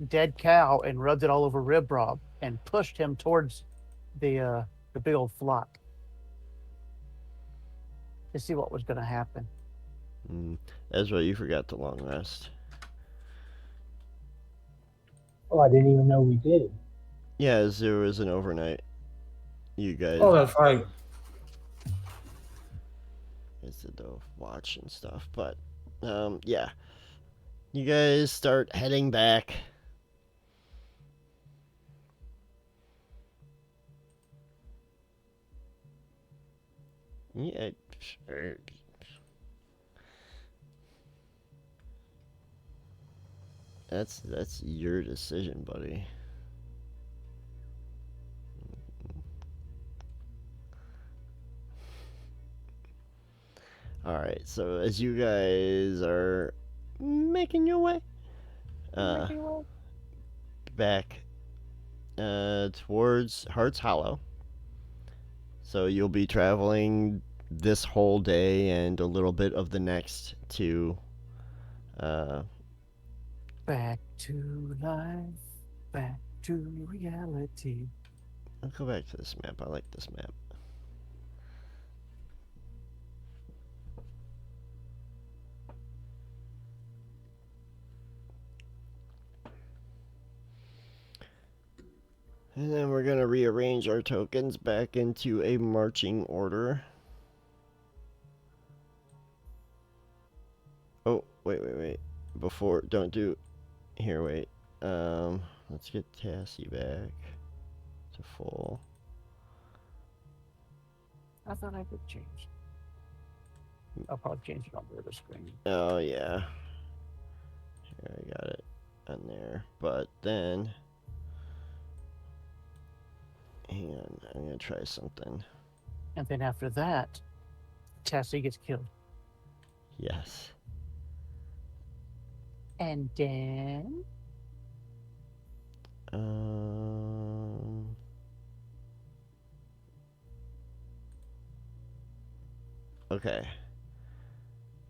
dead cow and rubbed it all over Rib Rob and pushed him towards the big old flock to see what was going to happen. Ezra, you forgot the long rest. Oh, I didn't even know we did. Yeah, as there was an overnight. You guys Oh, that's right. did the watch and stuff, but yeah. You guys start heading back. Yeah. That's your decision, buddy. Alright, so as you guys are making your way back towards Hearts Hollow. So you'll be traveling this whole day and a little bit of the next to Back to life, back to reality. I'll go back to this map. I like this map. And then we're going to rearrange our tokens back into a marching order. Oh, wait. Before, don't do... Here, wait. Let's get Tassie back to full. I thought I could change. I'll probably change it on the other screen. Oh, yeah. Here, I got it on there. But then... Hang on, I'm going to try something. And then after that, Tassie gets killed. Yes. And then... Okay.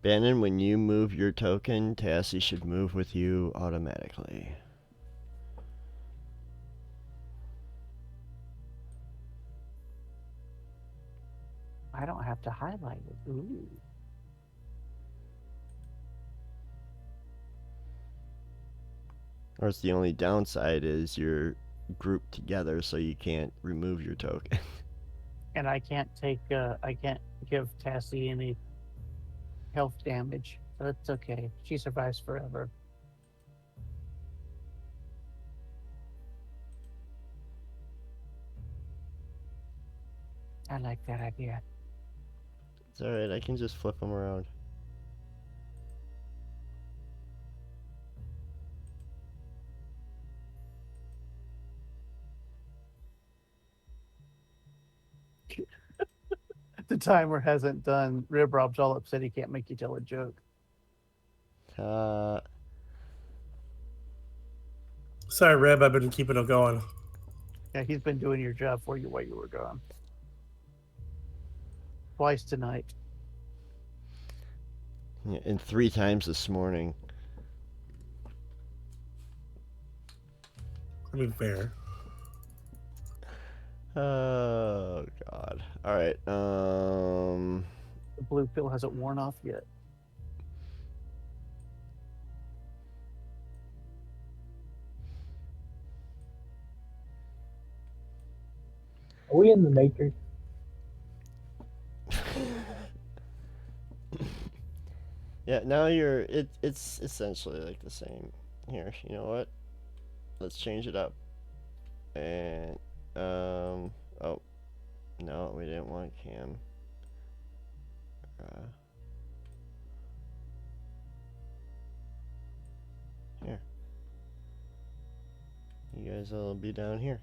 Bannon, when you move your token, Tassie should move with you automatically. I don't have to highlight it. Ooh. Or it's the only downside is you're grouped together, so you can't remove your token. And I can't take, I can't give Tassie any health damage. but it's okay. She survives forever. I like that idea. It's alright, I can just flip them around. The timer hasn't done. Rib Rob's all upset he can't make you tell a joke. Sorry, Reb. I've been keeping it going. Yeah, he's been doing your job for you while you were gone. Twice tonight. Yeah, and 3 times this morning. I mean, fair. Oh God! All right. The blue pill hasn't worn off yet. Are we in the Matrix? Yeah. Now you're. It's essentially like the same. Here. You know what? Let's change it up. And oh no, we didn't want Cam. Here. You guys will be down here.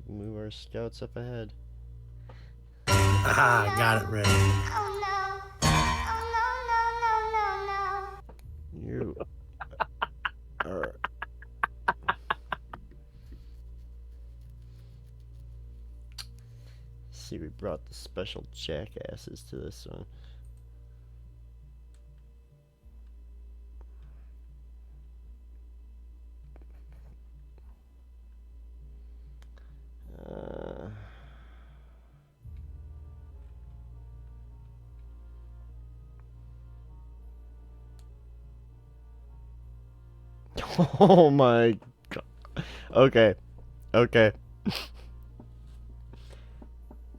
Move our scouts up ahead. Aha, got it, Reb. Oh no. Oh no, no, no, no, no, no. You are. See, we brought the special jackasses to this one. Oh my God. Okay. Okay.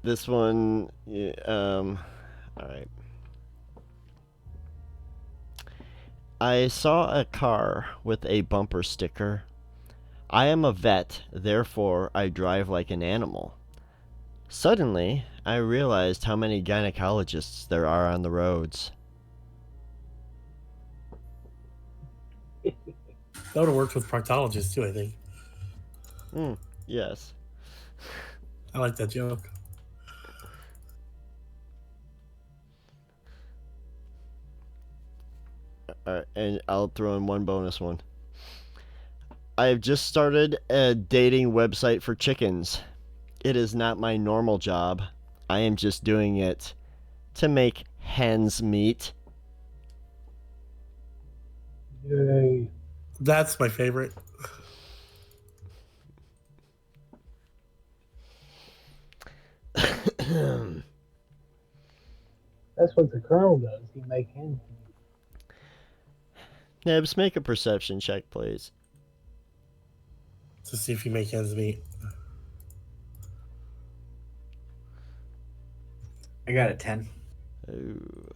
This one, yeah, all right. I saw a car with a bumper sticker. I am a vet, therefore I drive like an animal. Suddenly, I realized how many gynecologists there are on the roads. That would have worked with proctologists too, I think. Yes. I like that joke. Alright, and I'll throw in one bonus one. I have just started a dating website for chickens. It is not my normal job. I am just doing it to make hens meat. Yay. That's my favorite. That's what the Colonel does. He make him. Nebs, make a perception check, please. To see if you make ends meet. I got a 10. Ooh.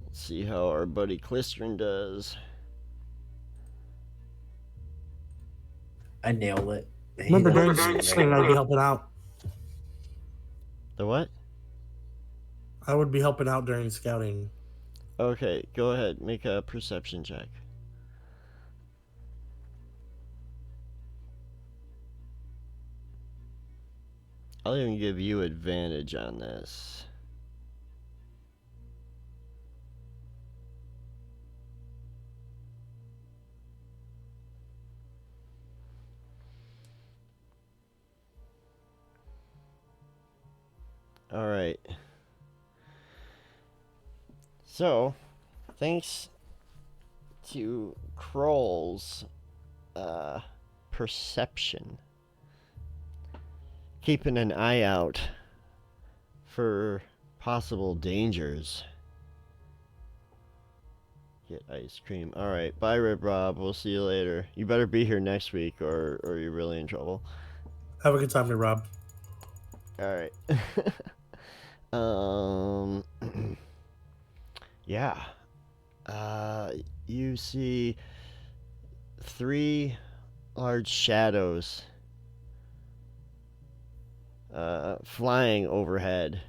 Let's see how our buddy Clistern does. I nailed it. Remember, during scouting, I'd be helping out. The what? I would be helping out during scouting. Okay, go ahead. Make a perception check. I'll even give you advantage on this. All right. So, thanks to Kroll's perception, keeping an eye out for possible dangers. Get ice cream. All right, bye, Rib Rob. We'll see you later. You better be here next week, or you're really in trouble. Have a good time, Rob. All right. Yeah. You see 3 large shadows flying overhead.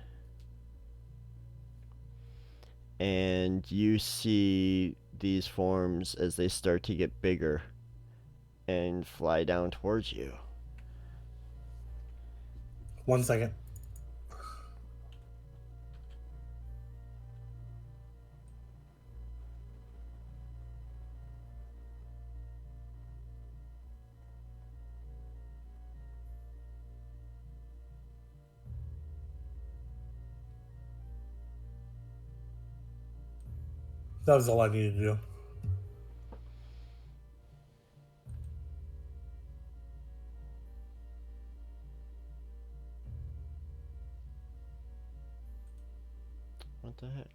And you see these forms as they start to get bigger and fly down towards you. 1 second. That was all I needed to do. What the heck?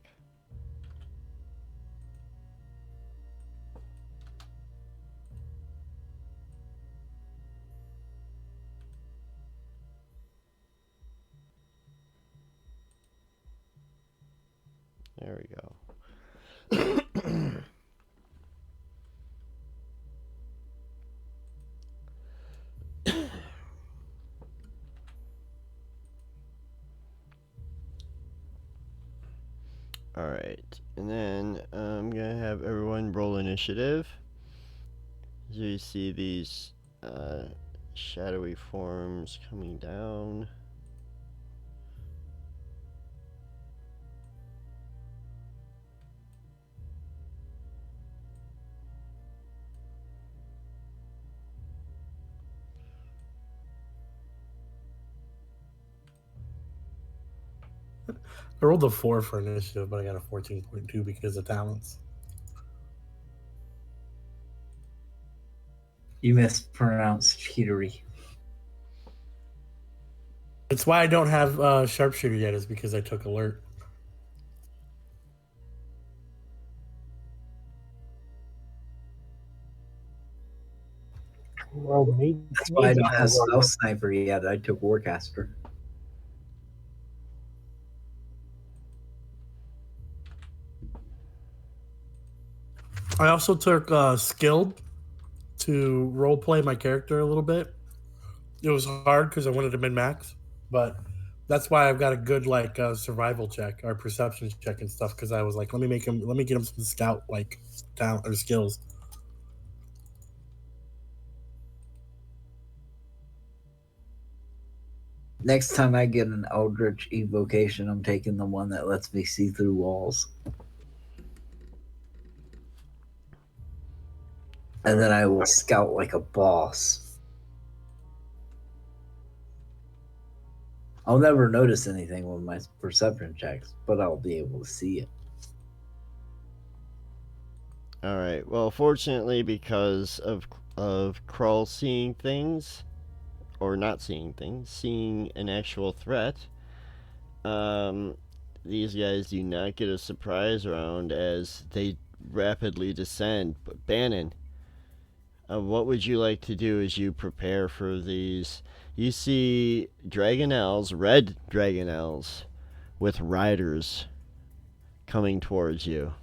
There we go. Alright, and then I'm gonna have everyone roll initiative. So you see these shadowy forms coming down. I rolled a 4 for initiative, but I got a 14.2 because of talents. You mispronounced cheatery. It's why I don't have sharpshooter yet, is because I took alert. Well, That's why I don't have stealth sniper yet. I took warcaster. I also took skilled to roleplay my character a little bit. It was hard because I wanted to min max, but that's why I've got a good survival check or perception check and stuff. Because I was like, let me get him some scout talent or skills. Next time I get an Eldritch evocation, I'm taking the one that lets me see through walls. And then I will scout like a boss. I'll never notice anything with my perception checks, but I'll be able to see it. Alright, well, fortunately, because of Krull seeing things, or not seeing things, seeing an actual threat, these guys do not get a surprise round as they rapidly descend. But Bannon, what would you like to do as you prepare for these? You see Dragonnels, red Dragonnels, with riders coming towards you.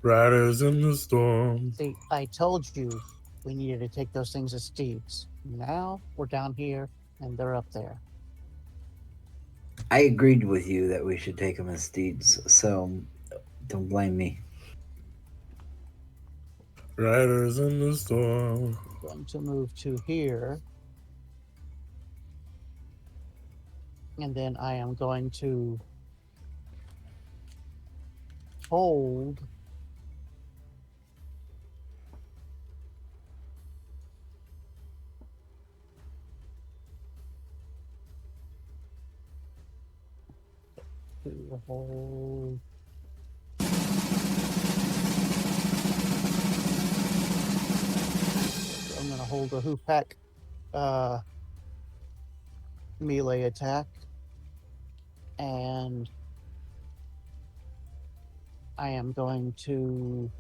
Riders in the storm. See, I told you we needed to take those things as steeds. Now we're down here and they're up there. I agreed with you that we should take them as steeds, so don't blame me. Riders in the storm. I'm going to move to here. And then I am going to hold to hold. I'm going to hold a Hoopak melee attack. And I am going to.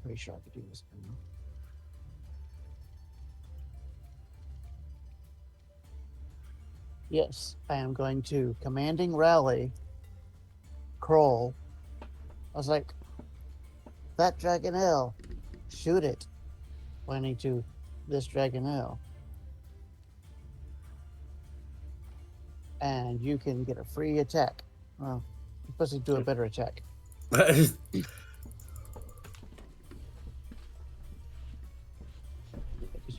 Pretty sure I could do this. Yes, I am going to commanding rally. Kroll. I was like, that Dragonnel, shoot it. Pointing to this Dragonnel. And you can get a free attack. Well, you're supposed to do a better attack. Because you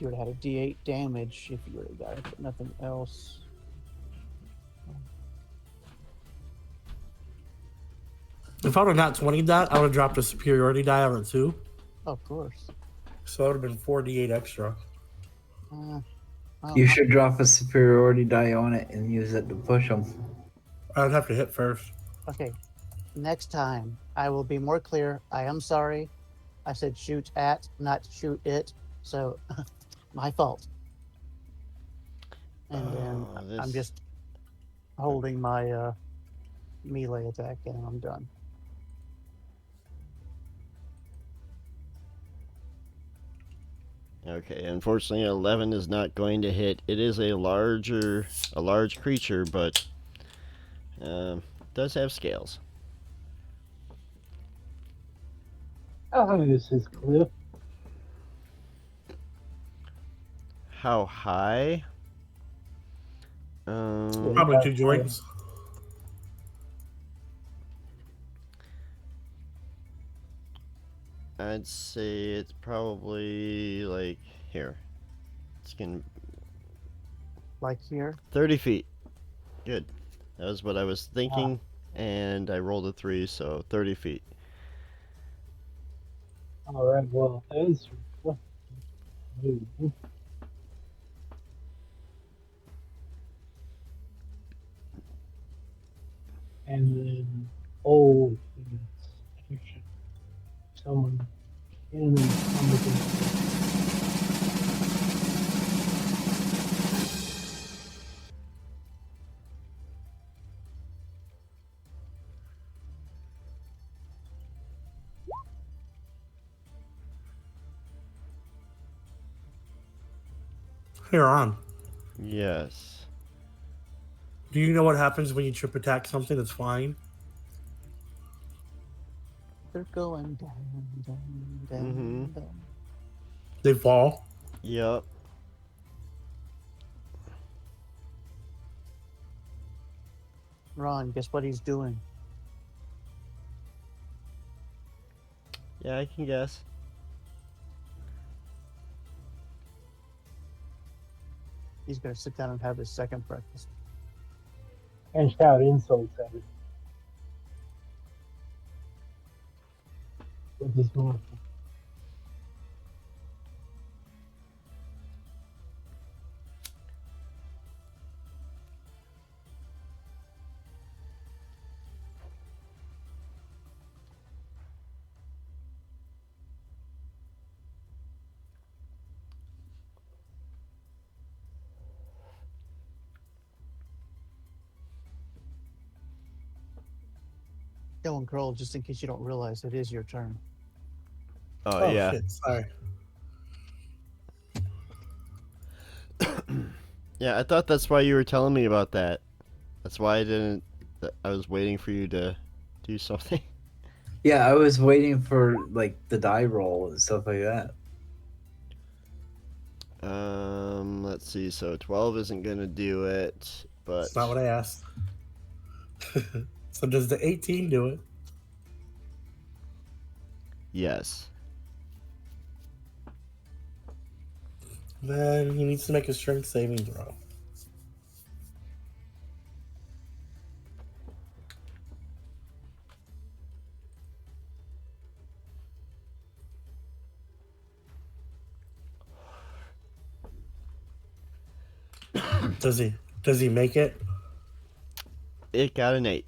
would have had a D8 damage if you would have got it, but nothing else. If I would have not 20'd that, I would have dropped a superiority die on it too. Of course. So that would have been 4d8 extra. You should drop a superiority die on it and use it to push them. I would have to hit first. Okay. Next time, I will be more clear. I am sorry. I said shoot at, not shoot it. So, my fault. And then I'm just holding my melee attack and I'm done. Okay, unfortunately 11 is not going to hit. It is a large creature, but does have scales. Oh, this is Cliff. How high? Probably 2 joints. I'd say it's probably like here. It's gonna Like here. 30 feet. Good. That was what I was thinking, and I rolled a 3, so 30 feet. All right, well, that's and then someone enemy Here on. Yes. Do you know what happens when you trip attack something that's flying? They're going down. They fall. Yup. Ron, guess what he's doing? Yeah, I can guess. He's going to sit down and have his second breakfast. and shout insults at it with his mouth. Going Kroll, just in case you don't realize it is your turn. Oh, yeah. Shit, sorry. Yeah, I thought that's why you were telling me about that. That's why I was waiting for you to do something. Yeah, I was waiting for like the die roll and stuff like that. Let's see. So 12 isn't gonna do it, but That's not what I asked. So does the 18 do it? yes. Then he needs to make a strength saving throw. Does he make it? It got an 8.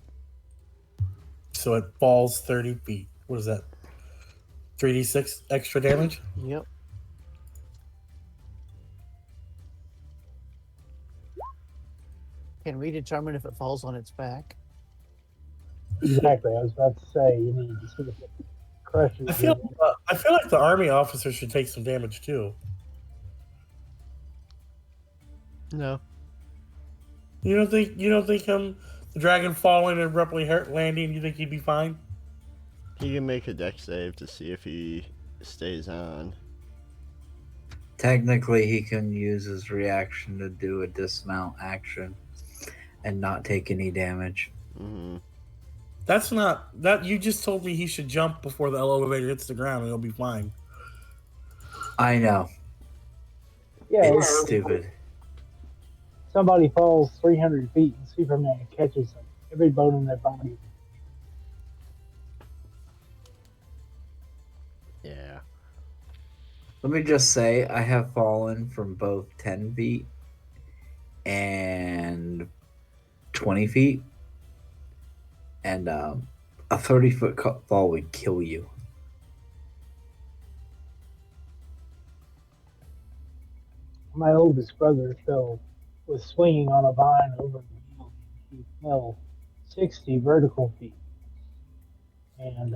So it falls 30 feet. What is that? 3d6 extra damage? Yep. Can we determine if it falls on its back? Exactly. I was about to say you need to see if it crushes. I feel like the army officer should take some damage too. No. You don't think the dragon falling and abruptly landing? You think he'd be fine? He can make a deck save to see if he stays on. Technically, he can use his reaction to do a dismount action and not take any damage. Mm-hmm. That's not that. You just told me he should jump before the elevator hits the ground and he'll be fine. I know. Yeah, It's stupid. somebody falls 300 feet and Superman catches them. Every bone in their body. Yeah. Let me just say, I have fallen from both 10 feet and 20 feet. And a 30-foot fall would kill you. My oldest brother was swinging on a vine over the hill. He fell 60 vertical feet and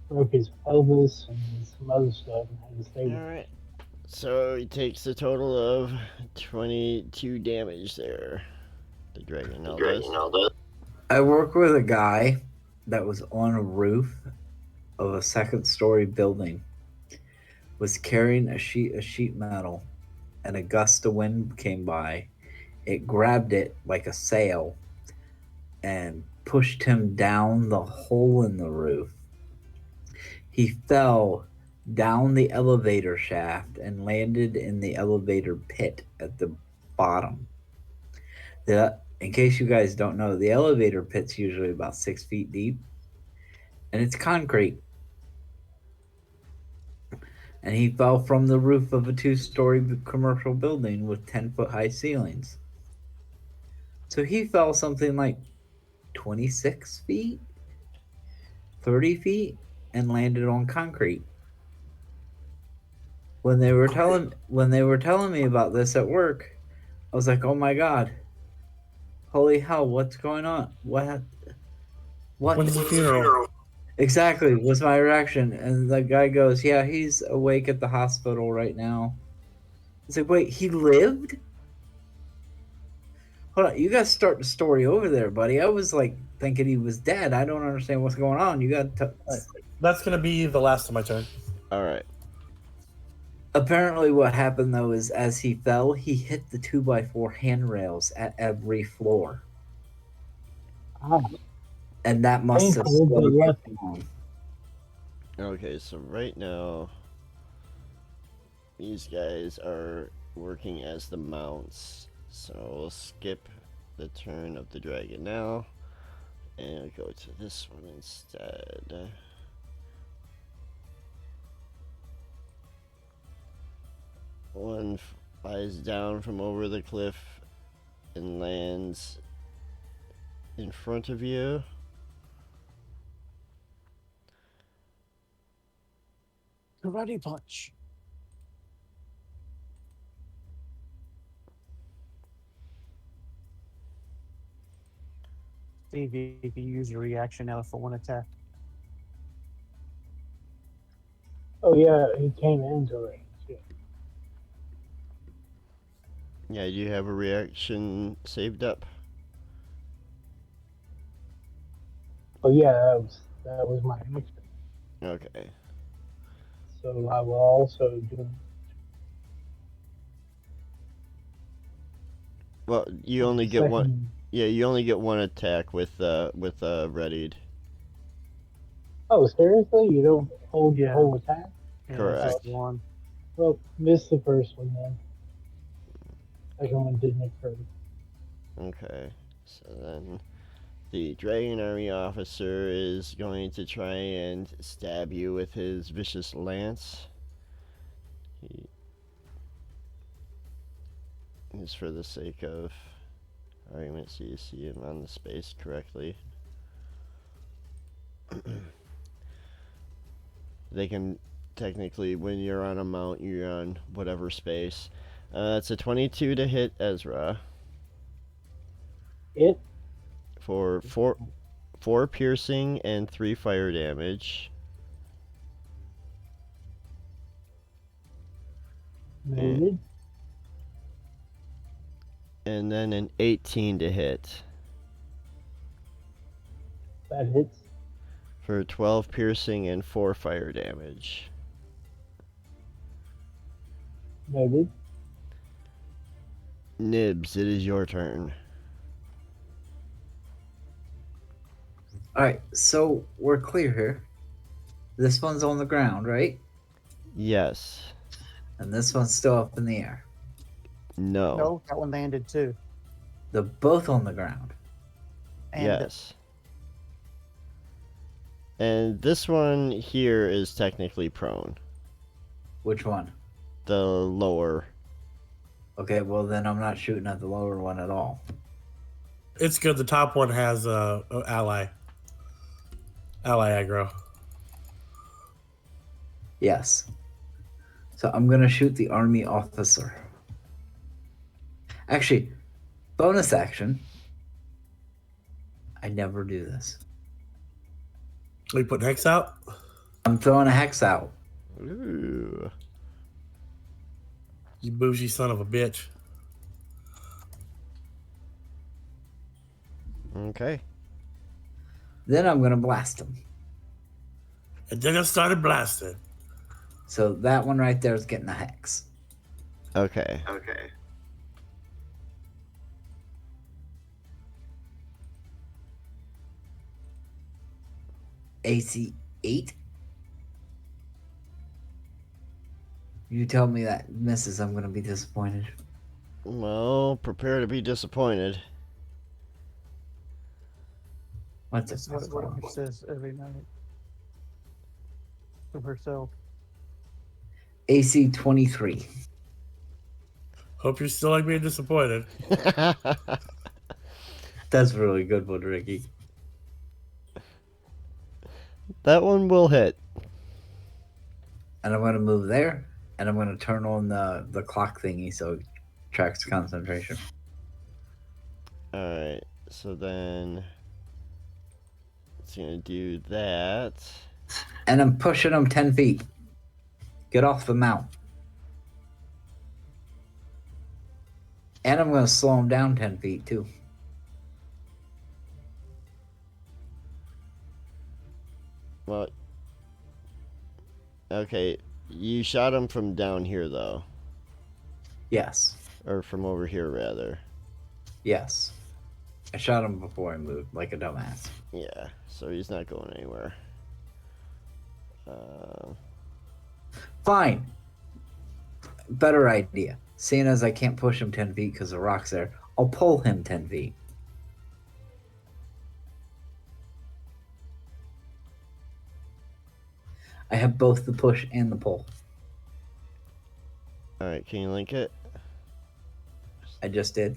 broke his pelvis and some other stuff and had to stay with Alright. So he takes a total of 22 damage there. The Dragonnel does. I work with a guy that was on a roof of a second-story building, was carrying a sheet of sheet metal, and a gust of wind came by. It grabbed it like a sail and pushed him down the hole in the roof. He fell down the elevator shaft and landed in the elevator pit at the bottom. In case you guys don't know, the elevator pit's usually about 6 feet deep, and it's concrete. And he fell from the roof of a 2-story commercial building with 10-foot high ceilings. So he fell something like 26 feet, 30 feet, and landed on concrete. When they were telling me about this at work, I was like, "Oh my god. Holy hell, what's going on? What? When's the funeral?" Exactly, was my reaction. And the guy goes, "Yeah, he's awake at the hospital right now." It's like, wait, he lived? Hold on, you got to start the story over there, buddy. I was like thinking he was dead. I don't understand what's going on. You got to. That's gonna be the last of my turn. Alright. Apparently, what happened though is as he fell, he hit the 2x4 handrails at every floor. them. And that must have Painful, but slowed him lucky. down. Okay, so right now, these guys are working as the mounts. So we'll skip the turn of the Dragonnel and go to this one instead. One flies down from over the cliff and lands in front of you. Karate punch. See if you can use your reaction now for one attack. Oh yeah, he came into range. Yeah. Yeah, you have a reaction saved up. Oh yeah, that was my action. Okay. So I will also do. Well, you only get one. second- Yeah, you only get one attack with readied. Oh seriously? You don't hold your Yeah. whole attack? Yeah, Correct. just one. Well, missed the first one then. Second one didn't occur. Okay. So then the Dragon Army officer is going to try and stab you with his vicious lance. Just for the sake of argument, so you see him on the space correctly. They can technically, when you're on a mount, you're on whatever space. It's a 22 to hit Ezra It for four piercing and 3 fire damage. noted. And then an 18 to hit That hits. for 12 piercing and 4 fire damage. Noted. Nibs, it is your turn. Alright, so we're clear here. This one's on the ground, right? Yes. And this one's still up in the air. No. No, that one landed too. They're both on the ground. And Yes. And this one here is technically prone. Which one? The lower. Okay, well then I'm not shooting at the lower one at all. It's good. The top one has ally aggro. Yes. So I'm gonna shoot the army officer. Actually, bonus action. I never do this. Are you putting Hex out? I'm throwing a hex out. Ooh. You bougie son of a bitch. Okay. Then I'm gonna blast him. And then I started blasting. So that one right there is getting a hex. Okay. AC 8. You tell me that misses, I'm gonna be disappointed. Well, prepare to be disappointed. What's that's it? what Amber says every night to herself. AC 23. Hope you're still like being disappointed. That's a really good one, Ricky. That one will hit. And I'm gonna move there, and I'm gonna turn on the clock thingy so it tracks concentration. Alright, so then it's gonna do that. And I'm pushing him 10 feet. Get off the mount. And I'm gonna slow him down 10 feet too. Well, okay, you shot him from down here though, Yes. or from over here rather. Yes. I shot him before I moved, like a dumbass. Yeah, so he's not going anywhere. Fine. Better idea. Seeing as I can't push him 10 feet because the rock's there, I'll pull him 10 feet. I have both the push and the pull. Alright, can you link it? I just did.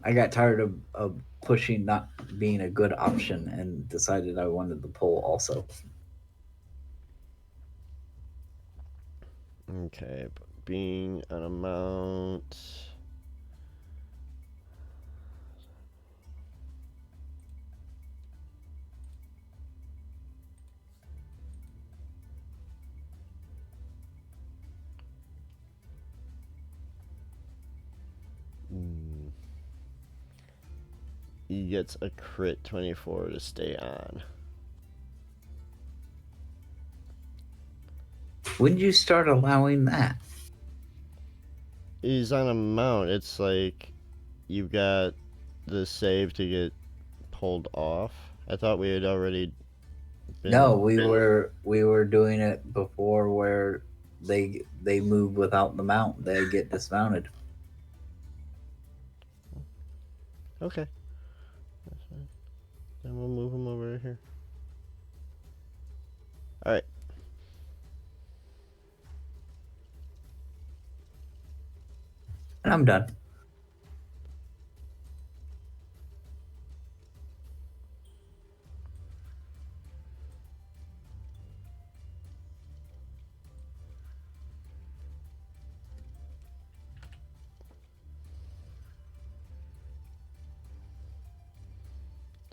I got tired of pushing not being a good option and decided I wanted the pull also. Okay, being an amount. He gets a crit 24 to stay on. When did you start allowing that? He's on a mount. It's like you've got the save to get pulled off. I thought we had already been... No, we were doing it before where they move without the mount. They get dismounted. Okay. That's fine. Then we'll move him over here. Alright. And I'm done.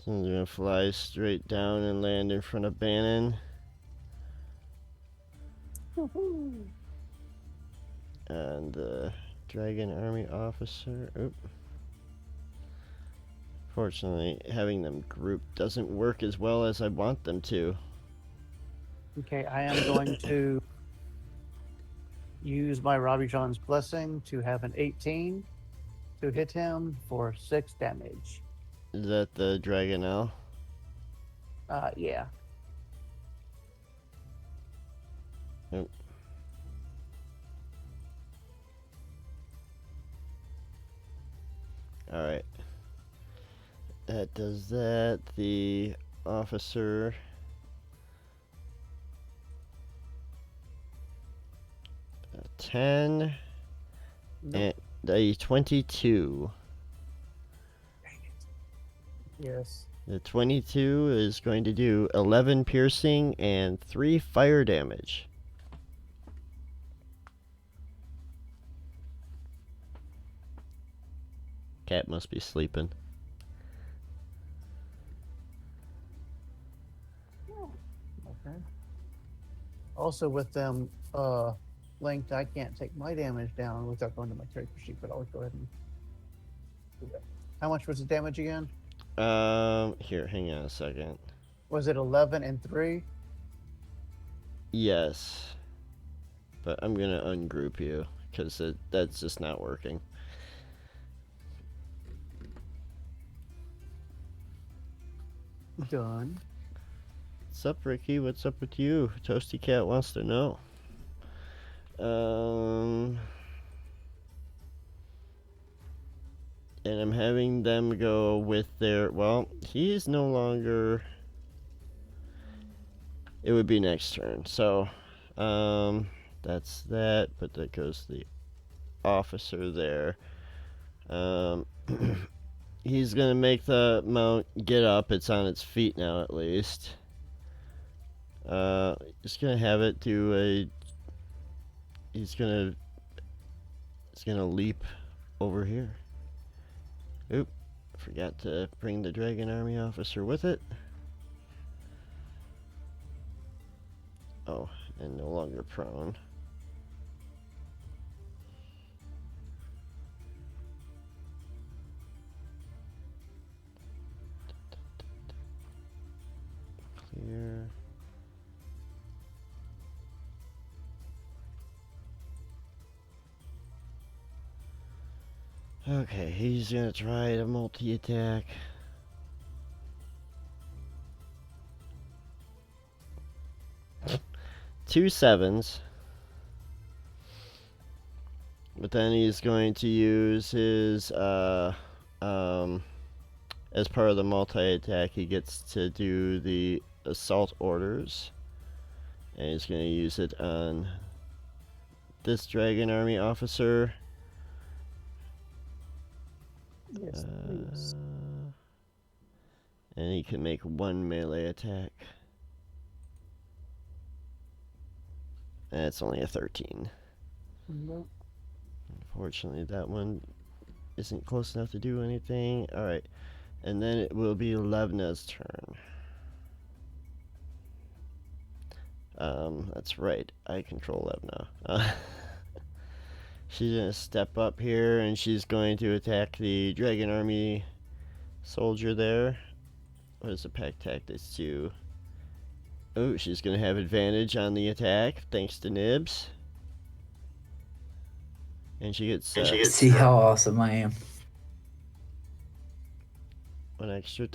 So I'm gonna fly straight down and land in front of Bannon. And the Dragon Army officer. Oop. Fortunately, having them grouped doesn't work as well as I want them to. Okay, I am going to use my Robbie John's blessing to have an 18 to hit him for 6 damage. Is that the Dragonnel? Yeah. Oop. Alright. That does that. The officer. A 10. Nope. And a 22. Yes. The 22 is going to do 11 piercing and 3 fire damage. Cat must be sleeping. Okay. Also, with them linked, I can't take my damage down without going to my character sheet, but I'll go ahead and do that. How much was the damage again? Here, hang on a second. Was it 11 and 3? Yes. But I'm gonna ungroup you, because that's just not working. Done. What's up, Ricky? What's up with you? Toasty Cat wants to know. And I'm having them go with their... Well, he is no longer... It would be next turn. So, that's that. But that goes to the officer there. He's going to make the mount get up. It's on its feet now, at least. Just going to have it do a... He's going to leap over here. Oop, forgot to bring the Dragon Army officer with it. Oh, and no longer prone. Clear. Okay, he's gonna try to multi-attack. Two 7s. But then he's going to use his, as part of the multi-attack, he gets to do the assault orders. And he's going to use it on this Dragon Army officer. Yes, please. And he can make 1 melee attack. And it's only a 13. Nope. Unfortunately, that one isn't close enough to do anything. Alright. And then it will be Levna's turn. That's right. I control Levna. She's going to step up here, and she's going to attack the Dragon Army soldier there. What does the pack tactics do? Oh, she's going to have advantage on the attack, thanks to Nibs. And she gets... See how awesome I am. One extra...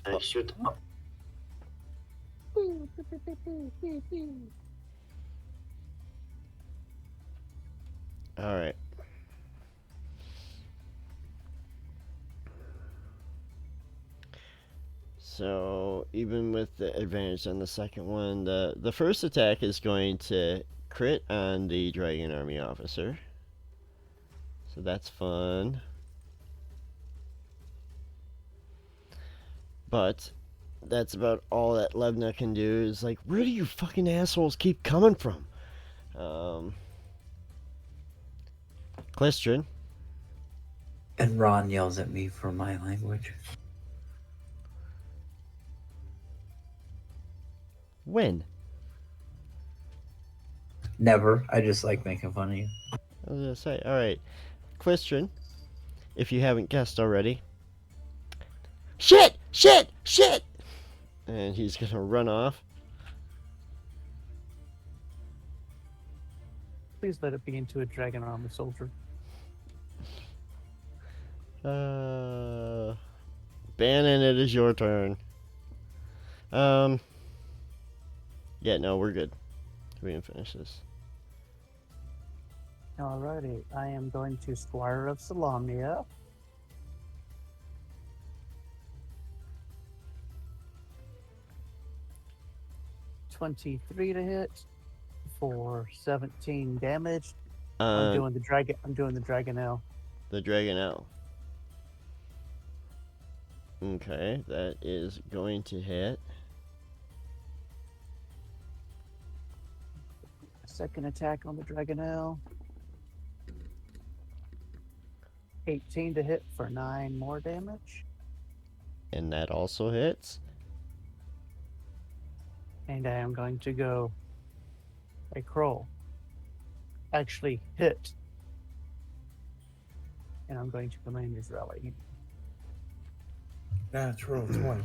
Alright. So, even with the advantage on the second one, the first attack is going to crit on the Dragon Army officer. So that's fun. But that's about all that Levna can do is like, where do you fucking assholes keep coming from? Klistrin. And Ron yells at me for my language. When? Never. I just like making fun of you. I was gonna say, all right. Question, if you haven't guessed already. Shit! Shit! Shit! And he's gonna run off. Please let it be into a dragon armor soldier. Bannon, it is your turn. Yeah, no, we're good. We can finish this. Alrighty, I am going to Squire of Salamnia. $23 to hit for 17 damage. I'm doing the dragon. I'm doing the Dragonnel. The Dragonnel. Okay, that is going to hit. Second attack on the Dragonnel. 18 to hit for 9 more damage. And that also hits. And I am going to go a Kroll. Actually hit. And I'm going to Commander's Rally. Natural 20.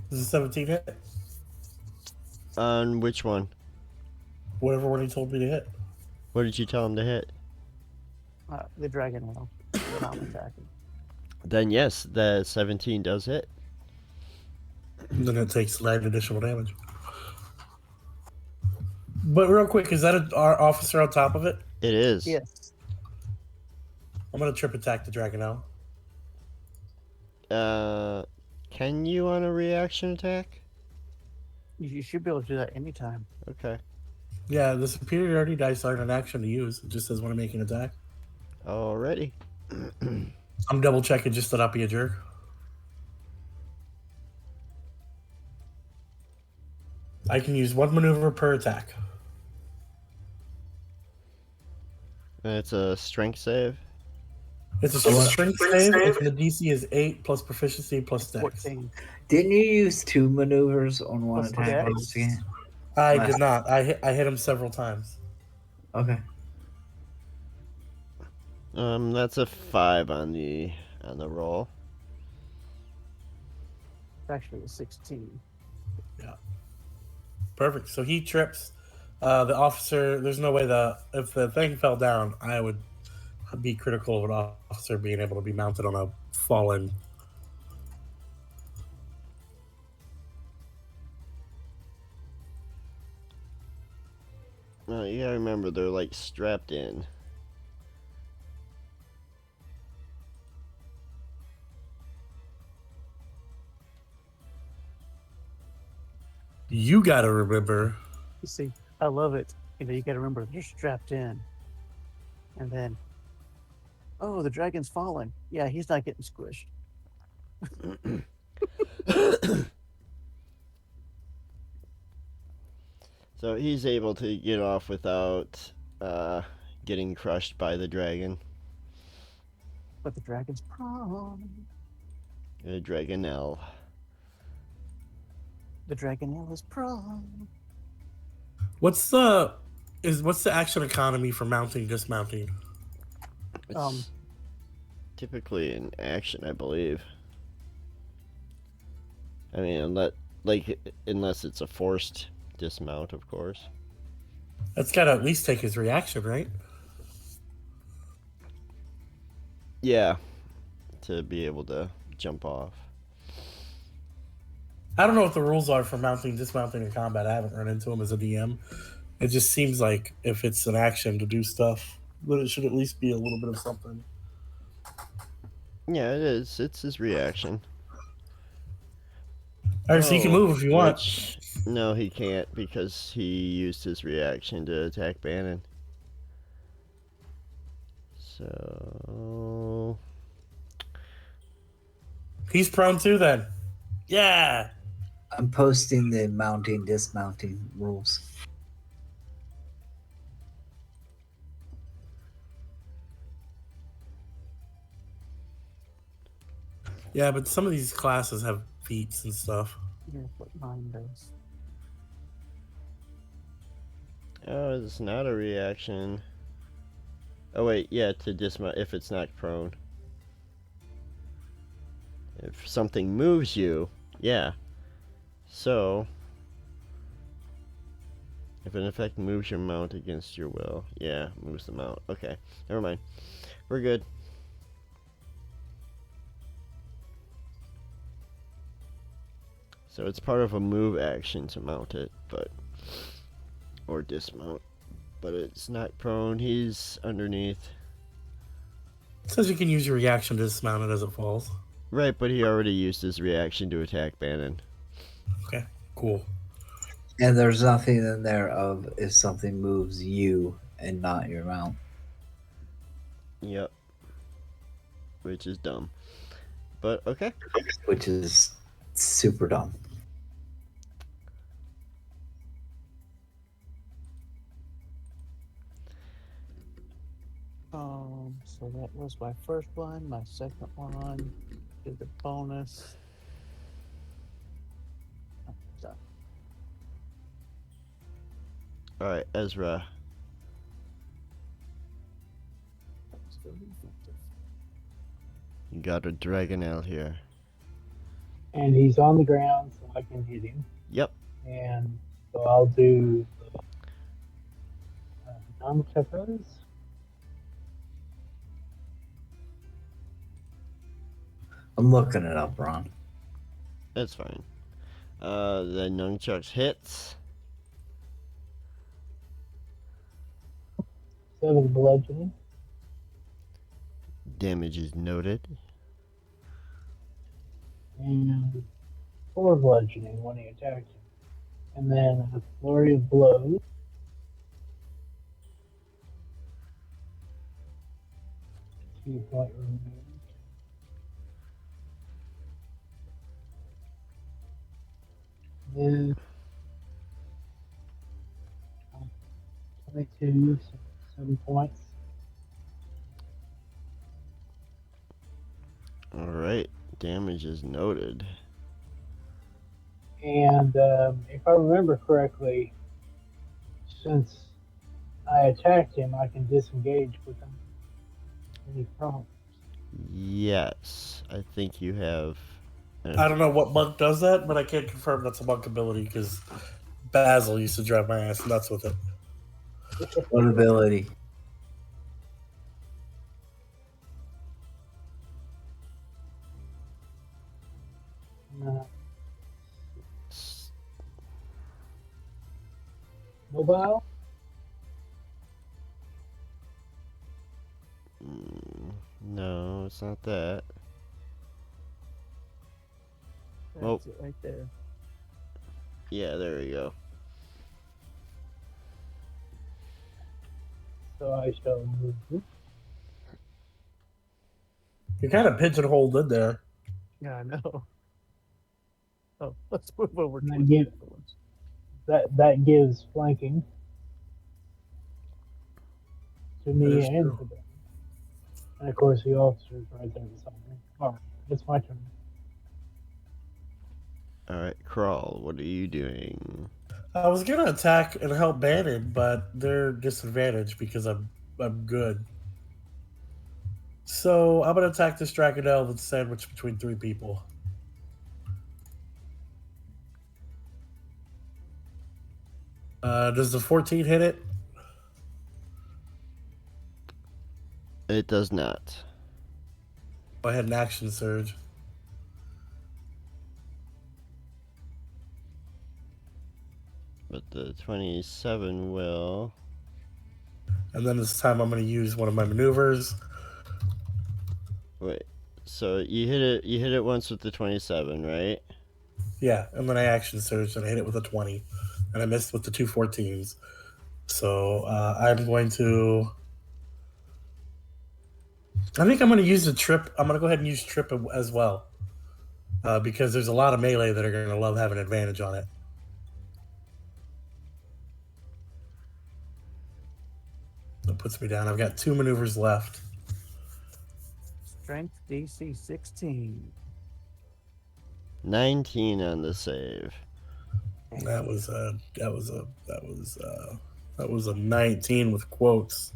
This is 17 hit. On which one? Whatever one he told me to hit. What did you tell him to hit? The Dragonnel that I'm attacking. Then yes, the 17 does hit. And then it takes 9 additional damage. But real quick, is that our officer on top of it? It is. Yes. I'm going to trip attack the Dragonel. Can you on a reaction attack? You should be able to do that anytime. Okay. Yeah, the superiority dice aren't an action to use. It just says when I make an attack. Alrighty. I'm double checking just to not be a jerk. I can use 1 maneuver per attack. And it's a strength save. It's a strength save, and the DC is 8 plus proficiency plus dex. 14. Didn't you use 2 maneuvers on one Plus attack? dex. last game? I did not. I hit him several times. Okay. That's a 5 on the roll. It's actually a 16. Perfect. So he trips. The officer, there's no way if the thing fell down, I would be critical of an officer being able to be mounted on a fallen. No, you gotta remember they're like strapped in. You got to remember. You see, I love it. You got to remember they're strapped in. And then, oh, the dragon's falling. Yeah, he's not getting squished. So he's able to get off without getting crushed by the dragon. But the dragon's prone. The Dragonnel. The Dragonnel is prone. What's the action economy for mounting, dismounting? It's typically an action, I believe. I mean, unless it's a forced dismount, of course. That's got to at least take his reaction, right? Yeah, to be able to jump off. I don't know what the rules are for mounting, dismounting in combat. I haven't run into them as a DM. It just seems like if it's an action to do stuff, but it should at least be a little bit of something. Yeah, it is. It's his reaction. All right, so you can move if you want. No, he can't because he used his reaction to attack Bannon. So He's prone too, then. Yeah. I'm posting the mounting, dismounting rules. Yeah, but some of these classes have feats and stuff. Here's what mine does. Oh, it's not a reaction. Oh wait, yeah, to dismount if it's not prone. If something moves you, yeah. So, if an effect moves your mount against your will, yeah, moves the mount. Okay, never mind. We're good. So it's part of a move action to mount it, but or dismount. But it's not prone. He's underneath. It says you can use your reaction to dismount it as it falls. Right, but he already used his reaction to attack Bannon. Okay, cool. And there's nothing in there of if something moves you and not your mount. Yep. Which is dumb. But okay. Which is super dumb. So that was my first one. My second one is the bonus. Oh, done. Alright, Ezra. Still effective. You got a Dragonnel here. And he's on the ground, so I can hit him. Yep. And so I'll do nunchakus. I'm looking it up, Ron. That's fine. The nunchucks hits. 7 bludgeoning. Damage is noted. And 4 bludgeoning when he attacks him. And then a flurry of blows. Point removed. Then 22, so 7 points. Alright, damage is noted. And if I remember correctly, since I attacked him, I can disengage without any problem. Yes, I think you have. I don't know what monk does that, but I can't confirm that's a monk ability because Basil used to drive my ass nuts with it. What ability? Mobile? No, it's not that. That's Well- it right there. Yeah, there we go. So I shall move. You're kind of pigeonholed in there. Yeah, I know. Oh, let's move over to And the then other ones. That gives flanking to That me is and true. to them. And of course the officer's right there beside me. Alright, it's my turn. Alright, Crawl, what are you doing? I was gonna attack and help Bannon, but they're disadvantaged because I'm good. So I'm gonna attack this Dragonnel that's sandwiched between 3 people. Does the 14 hit it? It does not. I had an action surge. But the 27 will. And then this time I'm gonna use one of my maneuvers. Wait. So you hit it once with the 27, right? Yeah, and then I action surged and I hit it with a 20. And I missed with the 2 14s. So I'm going to. I think I'm going to use the trip. I'm going to go ahead and use trip as well. Because there's a lot of melee that are going to love having advantage on it. That puts me down. I've got 2 maneuvers left. Strength DC 16. 19 on the save. That was a 19 with quotes.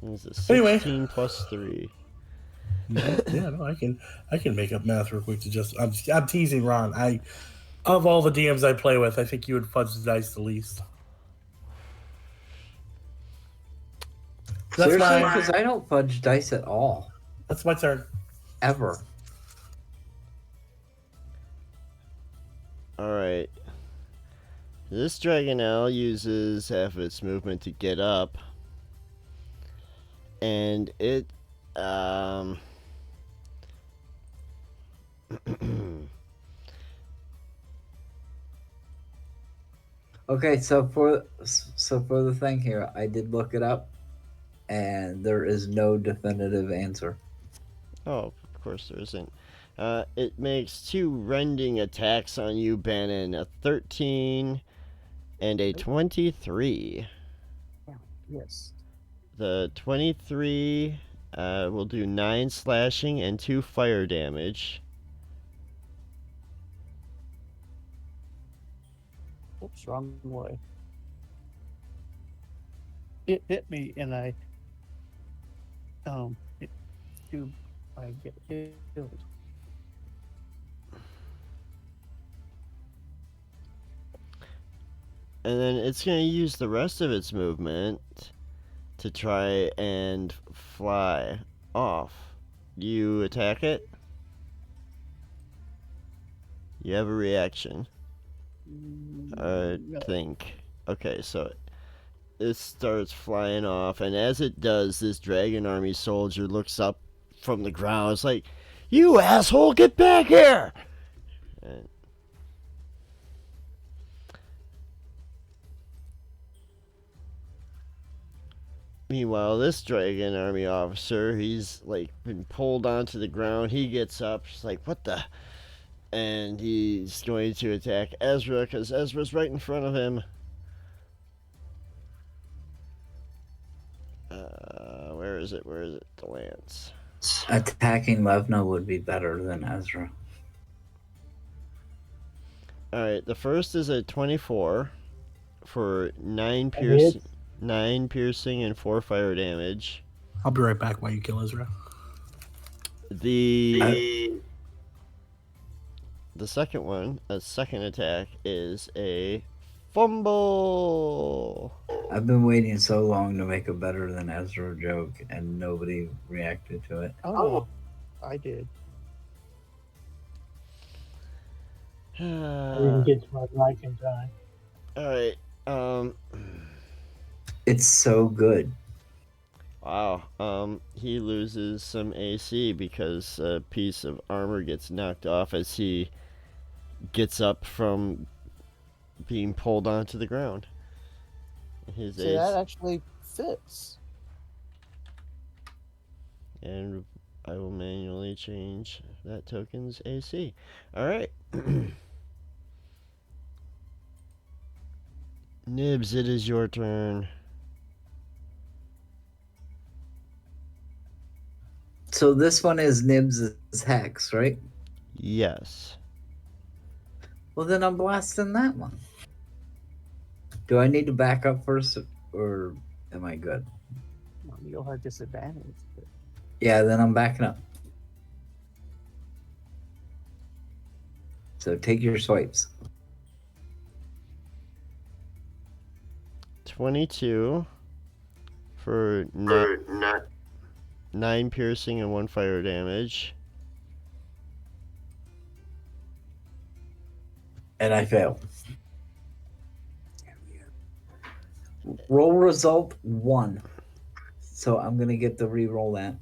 It was a 16 Anyway. plus 3. Yeah, no, I can make up math real quick to just. I'm teasing Ron. Of all the DMs I play with, I think you would fudge the dice the least. That's Seriously, my because I don't fudge dice at all, that's my turn. ever. Alright. This Dragonnel uses half of its movement to get up. And it, Okay, so for the thing here, I did look it up, and there is no definitive answer. Oh, of course there isn't. It makes 2 rending attacks on you, Bannon. A 13 and a 23. Yes. The 23 will do 9 slashing and 2 fire damage. Oops, wrong way. It hit me, and I get killed. And then it's going to use the rest of its movement to try and fly off. You attack it? You have a reaction. I No. think. Okay, so it starts flying off, and as it does, this Dragon Army soldier looks up from the ground. It's like, "You asshole, get back here!" And meanwhile, this Dragon Army officer, he's like been pulled onto the ground. He gets up, he's like, "What the?" And he's going to attack Ezra because Ezra's right in front of him. Where is it? Where is it? The lance. Attacking Levna would be better than Ezra. Alright, the first is a 24 for 9 That hits. 9 piercing and 4 fire damage. I'll be right back while you kill Ezra. The second one, a second attack, is a fumble. I've been waiting so long to make a better than Ezra joke, and nobody reacted to it. Oh, I did. I didn't get to my mic in time. Alright, It's so good. wow, he loses some AC because a piece of armor gets knocked off as he gets up from being pulled onto the ground. His See, that actually fits. and I will manually change that token's AC. Alright. Nibs, it is your turn. So this one is Nibs' Hex, right? Yes. Well, then I'm blasting that one. Do I need to back up first, or am I good? Well, you'll have disadvantage. But Yeah, then I'm backing up. So take your swipes. 22 for 9 piercing and 1 fire damage. And I fail. Roll result 1. So I'm going to get to re-roll that.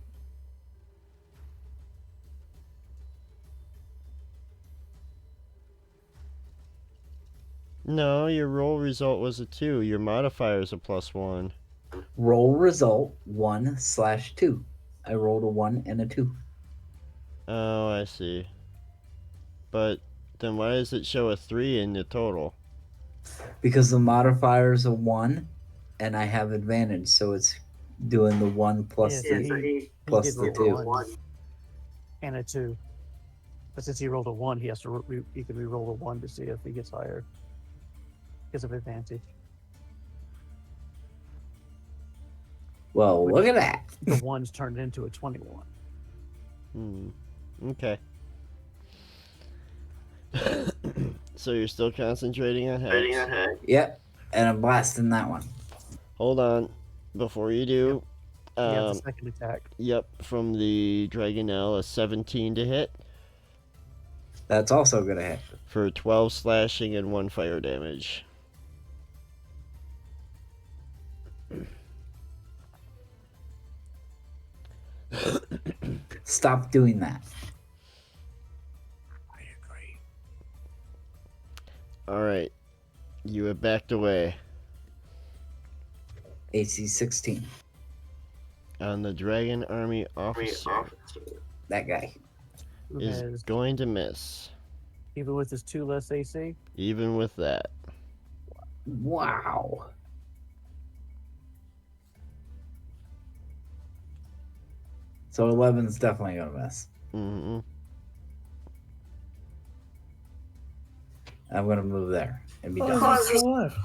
No, your roll result was a 2. Your modifier is a +1. Roll result 1/2. I rolled a 1 and a 2. Oh, I see. But then why does it show a 3 in the total? Because the modifier is a 1 and I have advantage. So it's doing the 1 plus yeah, the he plus did the roll 2. one. and a 2. But since he rolled a 1, he has to he can re-roll a 1 to see if he gets higher because of advantage. Well, look at that. The 1's turned into a 21. Okay. So you're still concentrating on hex? Yep, and I'm blasting that one. Hold on. Before you do, Yeah, the second attack. Yep, from the Dragonnel, a 17 to hit That's also gonna hit. for 12 slashing and 1 fire damage. Stop doing that. I agree. Alright. You have backed away. AC 16. On the Dragon Army officer That guy. Who is has, going to miss. even with his 2 less AC, Even with that. Wow. So 11's definitely gonna miss. Mm-hmm. I'm gonna move there and be Oh, done. he's still alive.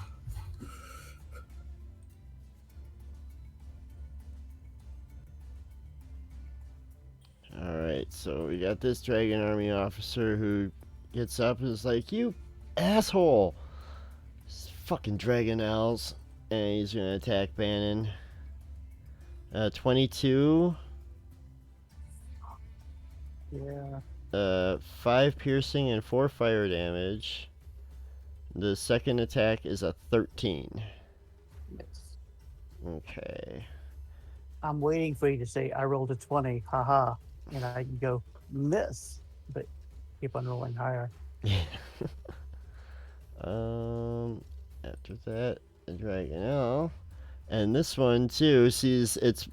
Alright, so we got this Dragon Army officer who gets up and is like, "You asshole!" Fucking Dragonels. And he's gonna attack Bannon. 22. yeah, 5 piercing and 4 fire damage. The second attack is a 13. miss. Okay. I'm waiting for you to say, I rolled a 20, haha. And I can go, miss. But keep on rolling higher. After that, the Dragonel. And this one, too, sees its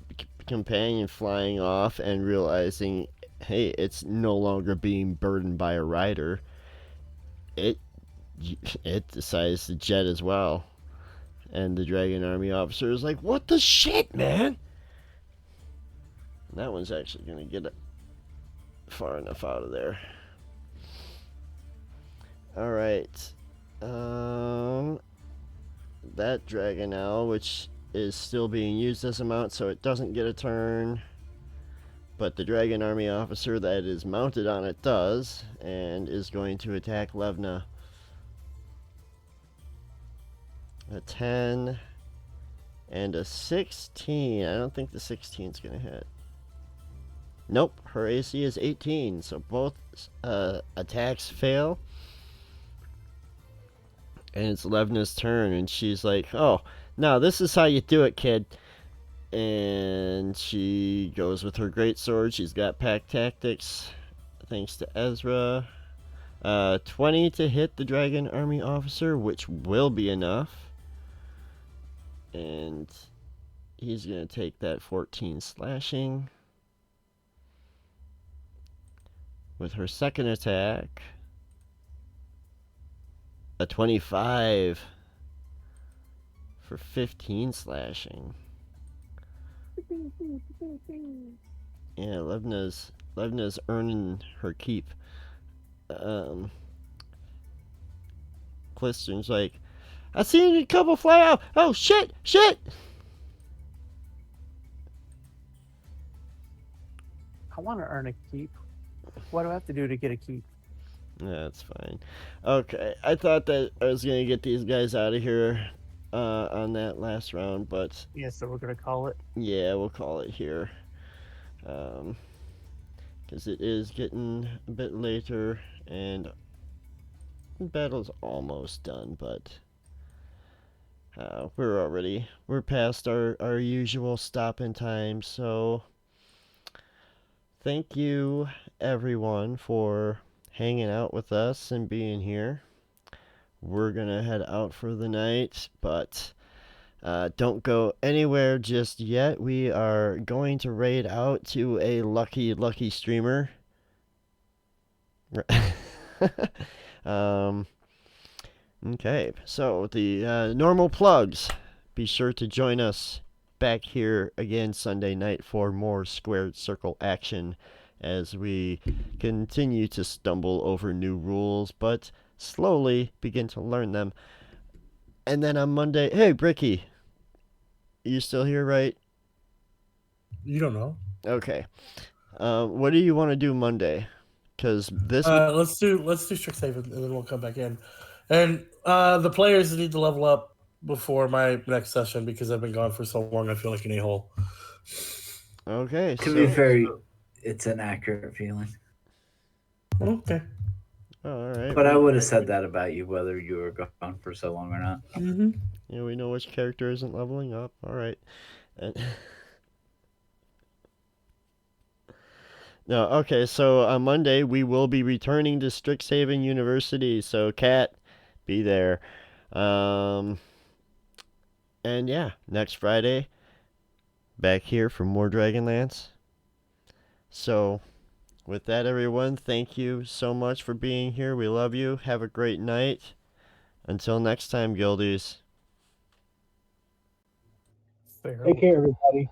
companion flying off and realizing, hey, it's no longer being burdened by a rider. It decides to jet as well. And the Dragon Army officer is like, "What the shit, man?" And that one's actually going to get it far enough out of there. Alright. That Dragonel, which is still being used as a mount, so it doesn't get a turn. But the Dragon Army officer that is mounted on it does, and is going to attack Levna. A 10 and a 16. I don't think the 16 is going to hit. Nope, her AC is 18, so both attacks fail. And it's Levna's turn, and she's like, "Oh, no, this is how you do it, kid." And she goes with her greatsword. She's got pack tactics, thanks to Ezra. 20 to hit the Dragon Army officer, which will be enough. And he's going to take that 14 slashing. With her second attack, a 25 for 15 slashing. Yeah, Levna's earning her keep. Clistern's like, "I seen a couple fly out. Oh shit, shit!" I want to earn a keep. What do I have to do to get a keep? That's fine. Okay, I thought that I was gonna get these guys out of here on that last round, but Yeah, so we're going to call it. yeah, we'll call it here. Because it is getting a bit later, and the battle's almost done, but we're past our usual stopping time, so thank you everyone for hanging out with us and being here. We're gonna head out for the night, but don't go anywhere just yet. We are going to raid out to a lucky streamer. Okay, so the normal plugs. Be sure to join us back here again Sunday night for more Squared Circle action as we continue to stumble over new rules, but slowly begin to learn them. And then on Monday, hey, Bricky, you still here, right? You don't know. Okay. What do you want to do Monday? Because this let's do strict save and then we'll come back in. And the players need to level up before my next session because I've been gone for so long. I feel like an a-hole. Okay. To be fair, it's an accurate feeling. Okay. All right. But I would have said that about you, whether you were gone for so long or not. Mm-hmm. Yeah, we know which character isn't leveling up. All right. No, okay, so on Monday we will be returning to Strixhaven University, so Kat, be there. And yeah, next Friday, back here for more Dragonlance. So, with that, everyone, thank you so much for being here. We love you. Have a great night. Until next time, Guildies. Take care, everybody.